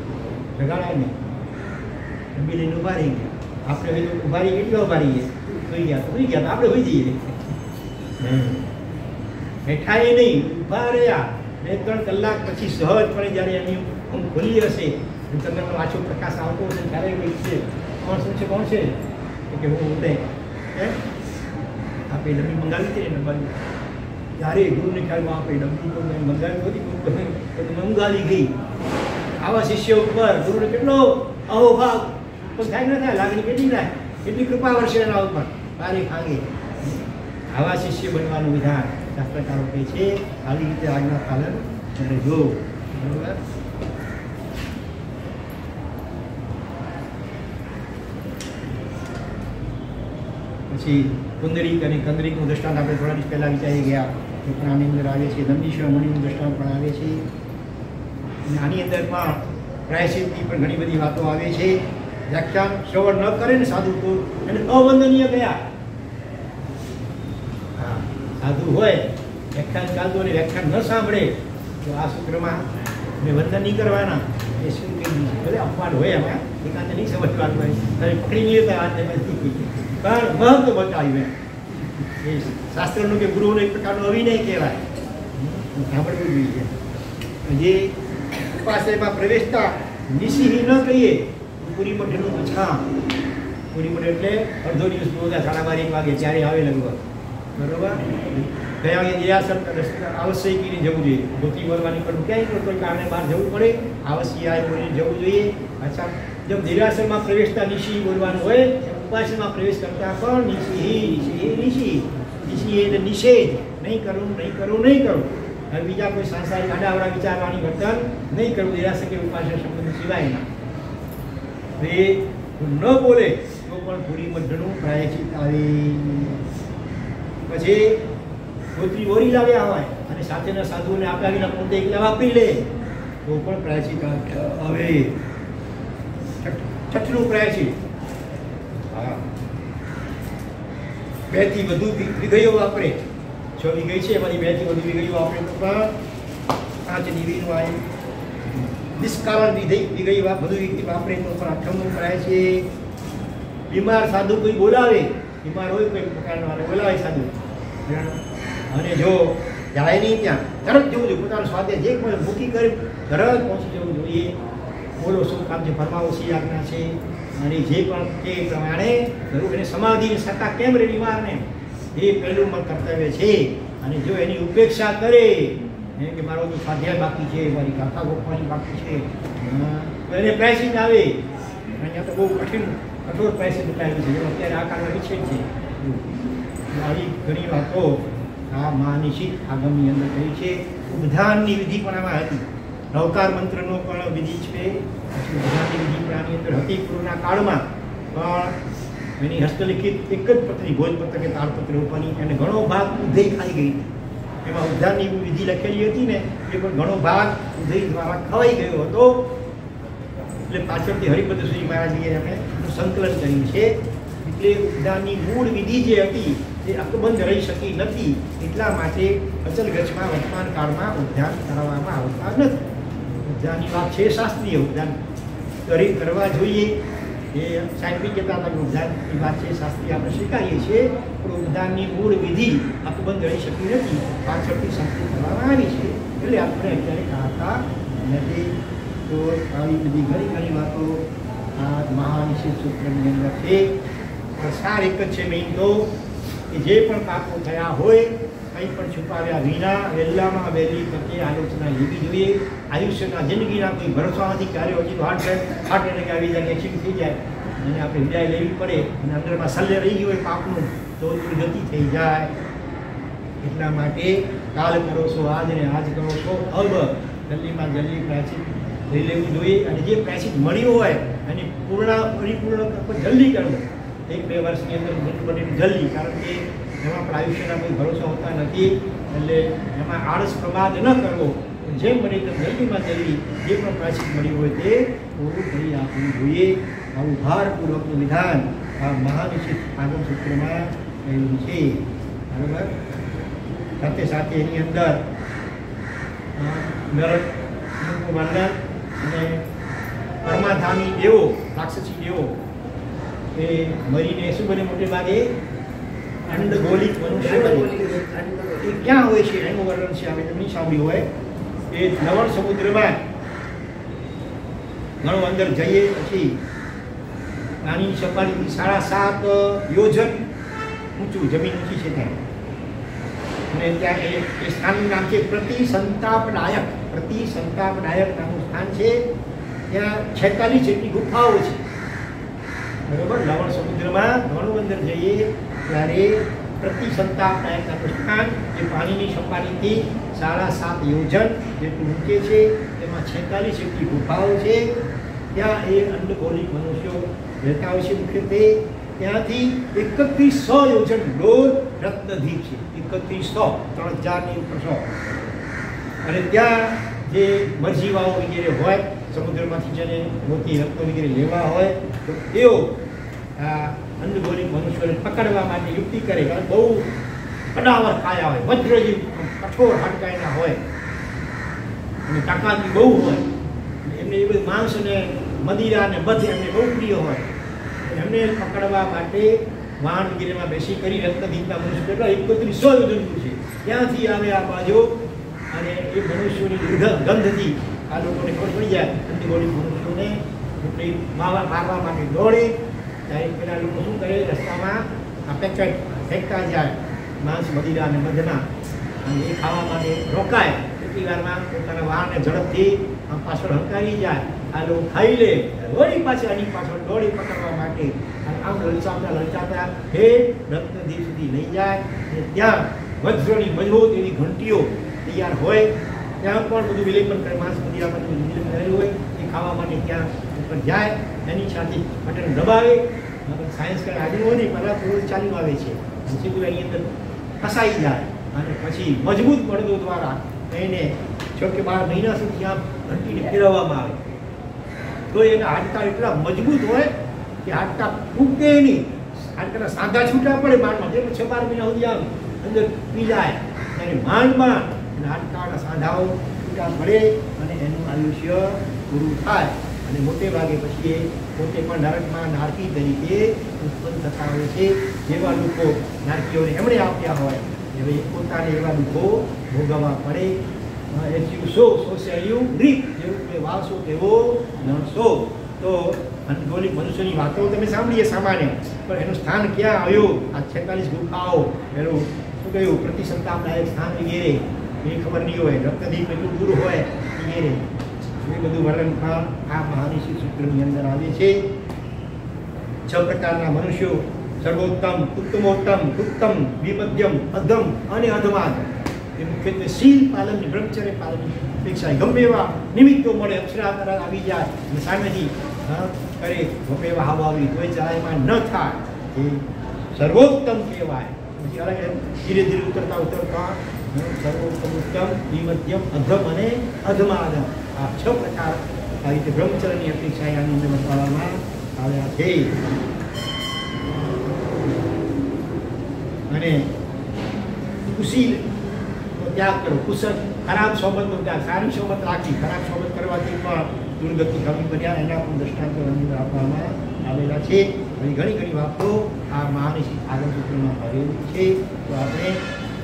જગાડ્યા નહીં, ડબ્બી લઈને ઉભા રહી ગયા. આપણે હોય તો ઉભા રહી કેટલા ઉભા રહીએ, સુઈ ગયા તો આપણે હોઈ જઈએ. બેઠા એ નહીં, ઉભા રહ્યા. 2-3 કલાક પછી સહજપણે જ્યારે એની ઊંઘ ખુલી હશે, ચંદ્રનો આછો પ્રકાશ આવતો હશે ત્યારે કોઈ છે કોણ છે કે હું ઉડે આપણે ડબ્બી મંગાવી હતી ને બાજુ. ત્યારે ગુરુને ખ્યાલમાં આપણે ડબ્બી તો મેં મંગાવી હતી ઊંઘ આવી ગઈ. આવા શિષ્યો ઉપર ગુરુને કેટલો અહોભાવ સંતોષ થાય ન થાય, લાગણી કેટલી થાય, એટલી કૃપા વર્ષે એના ઉપર તારી ખાંગે. આવા શિષ્ય બનવાનું વિધાન શાસ્ત્રકારો કહે છે. આવી રીતે આજ્ઞા પાલન કરજો. બરોબર. પછી કુંદરીક અને કંદરીકનું દ્રષ્ટાંત આપણે થોડા દિવસ પહેલાં વિચારી ગયા. એ પણ આની અંદર આવે છે. દંડીશ્વર મુનિનું દ્રષ્ટાંત પણ આવે છે. અને આની અંદર પણ પ્રાયશ્ચિતની પણ ઘણી બધી વાતો આવે છે. વ્યાખ્યાન શ્રવણ ન કરે ને સાધુ તો એને અવંદનીય ગયા. હા, સાધુ હોય વ્યાખ્યાન ચાલતું અને વ્યાખ્યાન ન સાંભળે તો આ સૂત્રમાં મેં વંદન નહીં કરવાના એ શું કહી ભલે અપવાદ હોય એમાં એકાંત નહીં સમજવાનું હોય. તમે પકડી લઈએ તો આ પણ મહત્વ બતાવ્યું. એ શાસ્ત્રનું કે ગુરુનું એક પ્રકારનું અવિનય કહેવાય. સાંભળવું જોઈએ. જે ઉપાશ્રયમાં પ્રવેશતા નિશિહી ન કહીએ. પૂરી મઠનું પછા પૂરી મઠ એટલે અડધો દિવસ બધા 12:30 1 વાગે ત્યારે આવે લગભગ. બરોબર. ગયા વાગે નિરાસર આવશ્યકીને જવું જોઈએ. ધોતી બોલવાની પણ ક્યાંય કોઈ કારણે બહાર જવું પડે આવશ્યક બોલીને જવું જોઈએ. અચ્છા, જો નિરાસરમાં પ્રવેશતા નિશી બોલવાનું હોય, ઉપાસમાં પ્રવેશ કરતા પણ નિશી એટલે નિષેધ. નહીં કરવું, નહીં કરવું, નહીં કરવું. હવે બીજા કોઈ સાંસારિક આડાવડા વિચારવાની વર્તન નહીં કરવું. નિરાશક કે ઉપાસક શબ્દ સિવાય ના. એ ન બોલે તો પણ પૂરી મધ્યનું પ્રાયશ્ચિત આવે. પછી ધોતી ઓરી લાવ્યા હોય અને સાથેના સાધુઓને આપ્યા વિના પોતે એકલા વાપરી લે તો પણ પ્રાયશ્ચિત આવે. છઠ્ઠું પ્રાયશ્ચિત. હા, 2 થી વધુ વિગયો વાપરે. 6 વિગય છે એમાંથી 2 થી વધુ વિગયો વાપરે તો પણ 5 નિવીનું આવે. નિષ્કારણ વિગય વધુ વ્યક્તિ વાપરે તો પણ 8મું પ્રાયશ્ચિત. બીમાર સાધુ કોઈ બોલાવે, બીમાર હોય કોઈ પ્રકારનો બોલાવે સાધુ અને જો જાય નહીં ત્યાં તરત જવું જોઈએ. પોતાનું સ્વાધ્ય જે પણ મૂકી કરી તરત પહોંચી જવું જોઈએ. બોલો શું કામ છે, ફરમાવો સી આજ્ઞા છે અને જે પણ તે પ્રમાણે કરવું. એને સમાધિની સત્તા કેમ રહે બીમારને, એ પહેલું કર્તવ્ય છે. અને જો એની ઉપેક્ષા કરે કે મારો તો સ્વાધ્યાય બાકી છે, મારી ગાથા ગોખવાની બાકી છે તો એને પ્રાયશ્ચિત આવે. અહીંયા તો બહુ કઠોર પ્રાયશ્ચિત બતાવ્યું છે. જેમ અત્યારે આ કાળમાં વિછેદ છે. આવી ઘણી વાતો આ મહાનિશિત આગમની અંદર કહી છે. ઉદ્ધાનની વિધિ પણ આમાં હતી. નવકાર મંત્રનો પણ વિધિ છે. પછી ઉદ્ધાનની વિધિ પણ આની અંદર હતી. પૂર્વના કાળમાં પણ એની હસ્તલિખિત એક જ પત્રી ભોજપત્ર કે તાળપત્ર ઉપરની એને ઘણો ભાગ ઉધઈ ખાઈ ગઈ. એમાં ઉદ્ધાનની વિધિ લખેલી હતી ને એ પણ ઘણો ભાગ ઉધઈ દ્વારા ખવાઈ ગયો હતો. એટલે પાછળથી હરિપદશ્રી મહારાજજીએ આપણે સંકલન કર્યું છે. એટલે ઉદ્ધાનની મૂળ વિધિ જે હતી એ અકબંધ રહી શકી નથી. એટલા માટે અચલગચ્છમાં વર્તમાન કાળમાં ઉદ્યાન કરવામાં આવતા નથી. ઉદ્યાનની વાત છે શાસ્ત્રીય. ઉદ્યાન કરવા જોઈએ એ સાયન્ટિફિક કહેતા હતા. ઉદ્યાનની વાત છે શાસ્ત્રીય આપણે સ્વીકારીએ છીએ. પણ ઉદ્યાનની મૂળ વિધિ અકબંધ રહી શકી નથી. પાછળથી સંસ્કૃત કરવામાં આવી છે. એટલે આપણે અત્યારે કહાતા નથી. તો આવી બધી ઘણી વાતો આ મહાનિશિત સૂત્રની અંદર છે. પણ સાર એક જ છે મેઇન તો કે જે પણ પાપો થયા હોય કંઈ પણ છુપાવ્યા વિના વહેલામાં વહેલી તકે આલોચના લેવી જોઈએ. આયુષ્યના જિંદગીના કોઈ ભરોસા નથી. ક્યારે હજી તો હાર્ટ એટેક આવી જાય, એક્સિડન્ટ થઈ જાય અને આપણે વિદાય લેવી પડે અને અંદરમાં સલ્લે રહી ગયું હોય પાપનું તો દુર્ગતિ થઈ જાય. એટલા માટે કાલ કરો છો આજ ને આજ કરો છો અબ. જલ્દીમાં જલ્દી પ્રાયશ્ચિત લઈ લેવું જોઈએ. અને જે પ્રાયશ્ચિત મળ્યું હોય એની પરિપૂર્ણ જલ્દી કરવું. 1-2 વર્ષની અંદર બને જલ્દી. કારણ કે એમાં પણ આયુષ્યના કોઈ ભરોસા હોતા નથી. એટલે એમાં આળસ પ્રમાદ ન કરવો. જેમ બને તેમ જલ્દીમાં જલ્દી જે પણ પ્રાયશ્ચિત મળ્યું હોય તે પૂરું કરી આપવું જોઈએ. આવું ભારપૂર્વકનું વિધાન આ મહાનિશિત આગમ સૂત્રમાં કહ્યું છે. બરાબર. સાથે સાથે એની અંદર નરક વર્ણન અને પરમાધામી દેવો, રાક્ષસી દેવો એ મરીને શું બને મોટે ભાગે અંડગોલિક મનુષ્ય એ ક્યાં હોય છે એનું વર્ણન છે. આપણે નહીં સાંભળ્યું હોય એ લવણ સમુદ્રમાં ઘણું અંદર જઈએ પછી આની સપાટીથી 7.5 યોજન ઊંચું જમીન ઊંચી છે ત્યાં. અને ત્યાં એ સ્થાનનું નામ છે પ્રતિસંતાપદાયક. પ્રતિસંતાપદાયક નામનું સ્થાન છે. ત્યાં 46 જેટલી ગુફાઓ છે. બરોબર, લવણ સમુદ્રમાં ઘણું અંદર જઈએ ત્યારે પ્રતિસંતાપદાયક અનુષ્ઠાન જે પાણીની સપાટીથી 7.5 યોજન જેટલું ઊંચે છે, તેમાં 46 જેટલી ગુફાઓ છે. ત્યાં એ અંડગોલિક મનુષ્યો રહેતા હોય છે. મુખ્યત્વે ત્યાંથી 3100 યોજન દૂર રત્નદીપ છે. 3100, 3000 ની ઉપર 100. અને ત્યાં જે મરજીવાઓ વગેરે હોય, સમુદ્રમાંથી જેને મોતી રત્નો વગેરે લેવા હોય તો તેઓ આ અંડગોલિક મનુષ્યોને પકડવા માટે યુક્તિ કરે. બહુ કડાવર કાયા હોય, વજ્ર જેવી કઠોર હાડકાઈના હોય અને તાકાતની બહુ હોય. એમને એ બધું માંસ અને મદિરા અને બધ એમને બહુ પ્રિય હોય. એમને પકડવા માટે વાહન વગેરેમાં બેસી કરી રત્નદીપના મનુષ્ય કેટલા 3100 યોજન છે ત્યાંથી આવે આ બાજુ. અને એ મનુષ્યોની ગંધથી આ લોકોને ખબર પડી જાય. અંડગોલિક મનુષ્યોને એટલે મારવા માટે દોડે. ત્યારે પેલા લોકો શું કરે, રસ્તામાં આ પેકેટ ફેંકતા જાય માંસ મદિરા અને મધના, અને એ ખાવા માટે રોકાય. કેટલી વારમાં પોતાના વાહનને ઝડપથી પાછળ હંકારી જાય. આ લોકો ખાઈ લે, વળી પાછી આની પાછળ દોડી પકડવા માટે અને આમ લલચાતા હે રત્નદીપ સુધી લઈ જાય. અને ત્યાં વજ્રની મજબૂત એવી ઘંટીઓ તૈયાર હોય. ત્યાં પણ બધું વિલેપન કરે, માંસ મદિરામાં વિલેપન કરેલું હોય એ ખાવા માટે ત્યાં ઉપર જાય. એની સાથે બટન દબાવે. સાયન્સ કંઈ આજુ હોય નહીં, પહેલાં થોડું ચાલ્યું આવે છે, સીધું એની અંદર ફસાઈ જાય. અને પછી મજબૂત બળદો દ્વારા એને 6 કે 12 મહિના સુધી આમ ઘંટીને ફેરવવામાં આવે. તો એના હાડકા એટલા મજબૂત હોય કે હાડકા તૂટે નહીં. હાડકાના સાંધા છૂટા પડે માંડમાં, જેમ 6-12 મહિના સુધી આમ અંદર પી જાય ત્યારે માંડમાં એના હાડકાના સાંધાઓ છૂટા પડે અને એનું આયુષ્ય પૂરું થાય. અને મોટે ભાગે પછી એ પોતે પણ નરકમાં નારકી તરીકે ઉત્પન્ન થતા હોય છે. જેવા લોકો નારકીઓને એમણે આપ્યા હોય હવે પોતાને એવા દુઃખો ભોગવવા પડે. As you sow, so shall you reap. જેવું તમે વાવશો તેવો લણશો. તો અંડગોલિક મનુષ્યની વાતો તમે સાંભળીએ સામાન્ય, પણ એનું સ્થાન ક્યાં આવ્યું? આ 46 ગુફાઓ, પેલું શું કહ્યું, પ્રતિસંતાપદાયક સ્થાન વગેરે એ ખબર નહીં હોય. રત્નદીપ એટલું દૂર હોય વગેરે એ બધું વર્ણનમાં આ મહાનિશી સૂત્રની અંદર આવે છે. 6 પ્રકારના મનુષ્યો: સર્વોત્તમ, ઉત્તમોત્તમ, ઉત્તમ, વિમધ્યમ, અધમ અને અધમાદ. એ મુખ્યત્વે શીલ પાલનની, બ્રહ્મચર્ય પાલનની અપેક્ષા. ગમે એવા નિમિત્તો મળે, અક્ષરાકાર આવી જાય અને સામેથી કરે ગમે એવા હાવ આવી કોઈ ચલાયમાં ન થાય, એ સર્વોત્તમ કહેવાય. પછી અલગ ધીરે ધીરે ઉતરતા સર્વોત્તમ, ઉત્તમ, વિમધ્યમ, અધમ અને અધમાદ. આ 6 પ્રકાર આ રીતે બ્રહ્મચર્યની અપેક્ષા આની અંદર બતાવવામાં આવ્યા છે. અને કુશીલ ત્યાગ કરો, કુશળ ખરાબ સોબતનો ત્યાગ, સારી સોબત રાખી, ખરાબ સોબત કરવાથી પણ દુર્ગતિ કમી બન્યા. એના પણ દ્રષ્ટાંતો આપવામાં આવેલા છે. ઘણી ઘણી વાતો આ મહાનિશી આગળ સૂત્રમાં ભરેલી છે. તો આપણે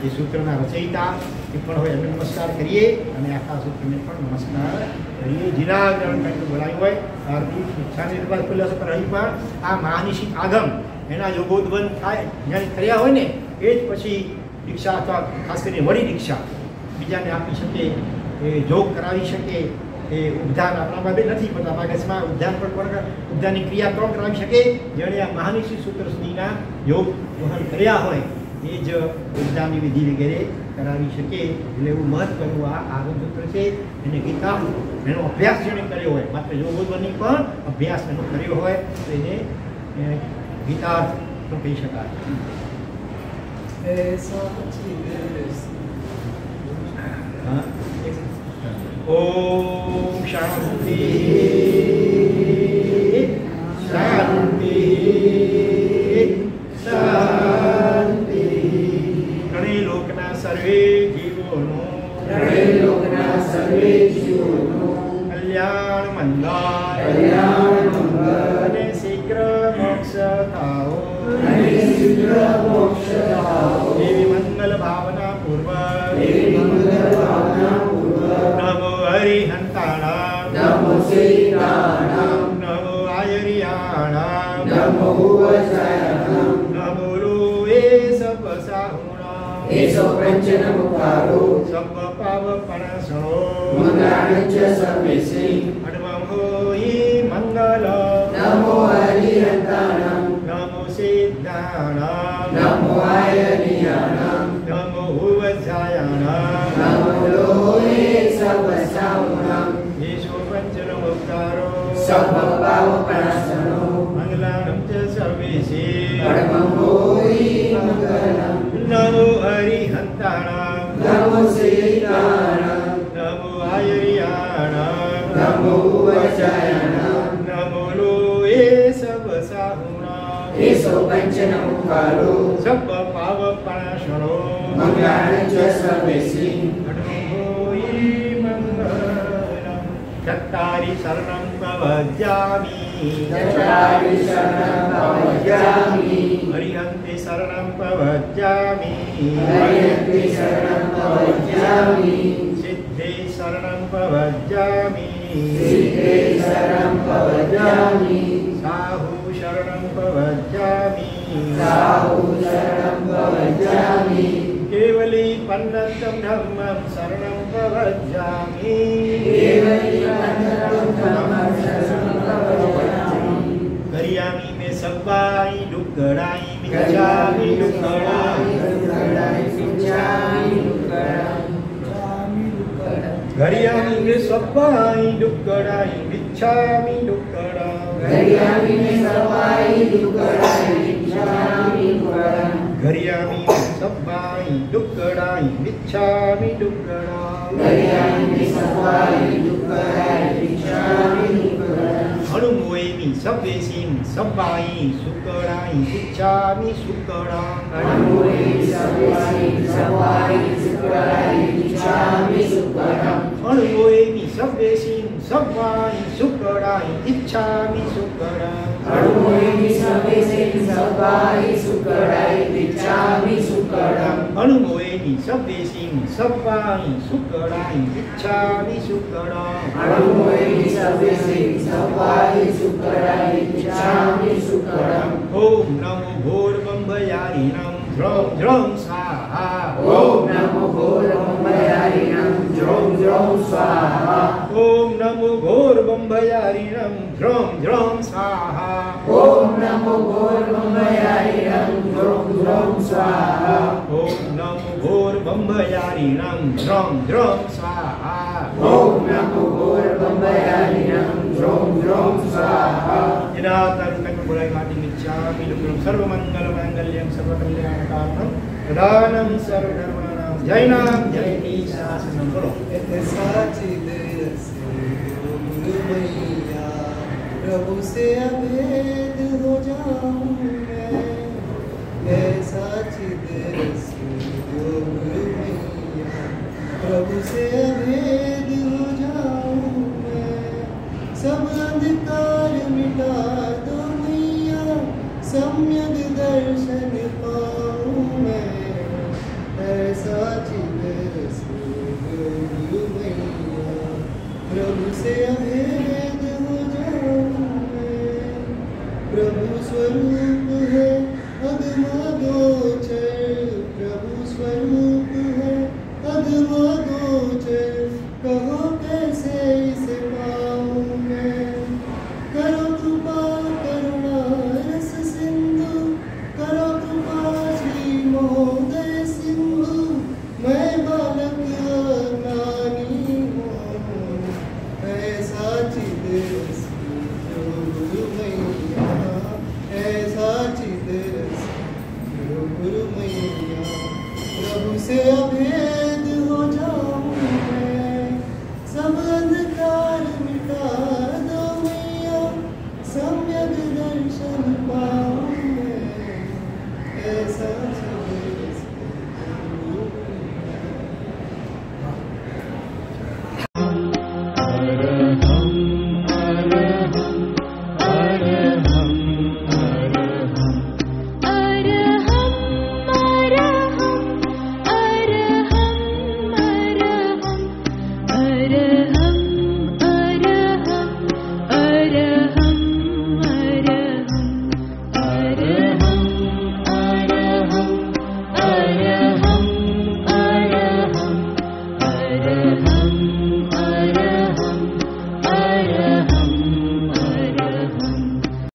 એ સૂત્રના રચયિતા એ પણ હોય એમને નમસ્કાર કરીએ અને આખા સૂત્રને પણ નમસ્કાર કરીએ. જીના ગ્રહણ કંઈક બોલાયું હોય આરતી શિક્ષાની ખુલ્લા સત્ર અહીં પણ આ મહાનિશી આગમ એના યોગોદ્વન થાય જ્યાં કર્યા હોય ને એ જ પછી દીક્ષા અથવા ખાસ કરીને વળી દીક્ષા બીજાને આપી શકે, એ જોગ કરાવી શકે. એ ઉદ્ધાન આપણા બાબે નથી, પણ આપણા કેસમાં ઉદ્ધાન પણ ઉદ્ધાનની ક્રિયા કોણ કરાવી શકે? જેણે આ મહાનિશી સૂત્ર સુધીના યોગ વહન કર્યા હોય એ જ ઉદ્ધાનની વિધિ વગેરે કરાવી શકે. એટલે એવું મહત્વનું આ આગમ સૂત્ર છે. એને ગીતા એનો અભ્યાસ જેણે કર્યો હોય, માત્ર યોગોદ્વનની પણ અભ્યાસ એનો કર્યો હોય તો એને ગીતાર્થ પણ કહી શકાય. ઓમ શાંતિ શાંતિ શાંતિ. ત્રણેય લોકના સર્વે જીવોનો કલ્યાણ મંગળ અને શીઘ્ર મોક્ષ થાઓ. એવી મંગલ ભાવના પૂર્વક નમો હરિહંતાણામ, નમો શ્રીરાણામ, નમો આયરિયાણામ, નમો વજ્રાણામ, નમો લોએ સપસાહુણામ, એસો પંચન મુખારો સપ પાવપણસણો મંગળાચ સર્વેસી અડમં હોઈ મંગલ. નમો હરિહંતાણામ आयर्याणां नमो आयर्याणां नमो हुवज्जायाणां नमो लोहे सर्वसाहुनां येषु पञ्चनमुक्तारो सर्वभावप्रणाशनो मङ्गलानं च सर्वेशे परमं भूरि मङ्गलम् नमो हरिहन्ताणां नमो सीताणां नमो आयर्याणां नमो वज्रायाणां नमो लोहे सर्वसाहुनां येषु पञ्चनमुक्तारो सर्वपावप्रणाशनो मङ्गलानि च सर्वेषि चत्तारि शरणं प्रवज्यामि चत्तारि शरणं प्रवज्यामि हरिहन्ति शरणं प्रवज्यामि हरिहन्ति शरणं प्रवज्यामि सिद्धे शरणं प्रवज्यामि सिद्धे शरणं प्रवज्यामि साहु शरणं प्रवज्यामि साहु शरणं प्रवज्यामि केवली पन्नतं धम्मं शरणं प्रवज्यामि केवली पन्नतं धम्मं शरणं प्रवज्यामि करियामि में सब्बाई डुक्कड़ाई मिच्छामि डुक्कड़ाई घरियामी में सब्बाई डुक्कड़ाई मिच्छामि डुक्कड़ाई घरियामी में सब्बाई डुक्कड़ाई मिच्छामि डुक्कड़ाई घरियामी में सब्बाई डुक्कड़ाई मिच्छामि डुक्कड़ाई घरियामी में सब्बाई डुक्कड़ाई मिच्छामि डुक्कड़ाई अनुमोएमि सब्बेसिं सब्बाई सुकड़ाई मिच्छामि सुकड़ाई अनुमोएमि सब्बेसिं सब्बाई सुकड़ाई मिच्छामि सुकड़ाई अनुमोएमि सब्बेसिं सब्बाई सुकड़ाई इच्छामि सुकड़ाई अनुमोएमि सब्बेसिं सब्बाई सुकड़ाई मिच्छामि सुकड़ाई अनुमोएमि सब्बेसिं सब्बाई सुकड़ाई इच्छामि सुकड़ाई अनुमोएमि सब्बेसिं सब्बाई सुकड़ाई मिच्छामि सुकड़ाई ओम नमो भोरबम्बयारिणं ध्रौं ध्रौं स्वाहा ओम नमो भोरबम्बयारिणं ध्रौं ध्रौं स्वाहा ओम नमो भोरबम्बयारिणं ध्रौं ध्रौं स्वाहा ओम नमो भोरबम्बयारिणं ध्रौं ध्रौं स्वाहा ओम नमो भोरबम्बयारिणं ध्रौं ध्रौं स्वाहा ओम नमो भोरबम्बयारिणं ध्रौं ध्रौं स्वाहा जनातरुणं गुणगाति मिच्छामि दुर्गं सर्वमङ्गलमाङ्गल्यं सर्वकल्याणकारणं प्रधानं सर्वधर्माणां जैनां जयति शासनं करो प्रभु से अभेद हो जाऊं मैं ऐसा चिद गुरु मैया प्रभु से अभेद हो जाऊं मैं सब अंधकार मिटा दो मैया सम्यक दर्शन पाऊं मैं ऐसा चिद गुरु मैया प्रभु से अभेद हो जाऊं मैं प्रभु स्वरूप है अगमगोचर प्रभु स्वरूप है अगमगोचर कहो कैसे इसे पाऊं मैं करो कृपा करुणा रस सिंधु करो कृपा श्री महोदय सिंधु मैं बालक नानी हूँ ऐसा चिद गुरु मैया ऐसा चिद गुरु मैया प्रभु से अभेद हो जाऊं मैं सब अंधकार मिटा दो मैया सम्यक दर्शन पाऊं मैं ऐसा चिद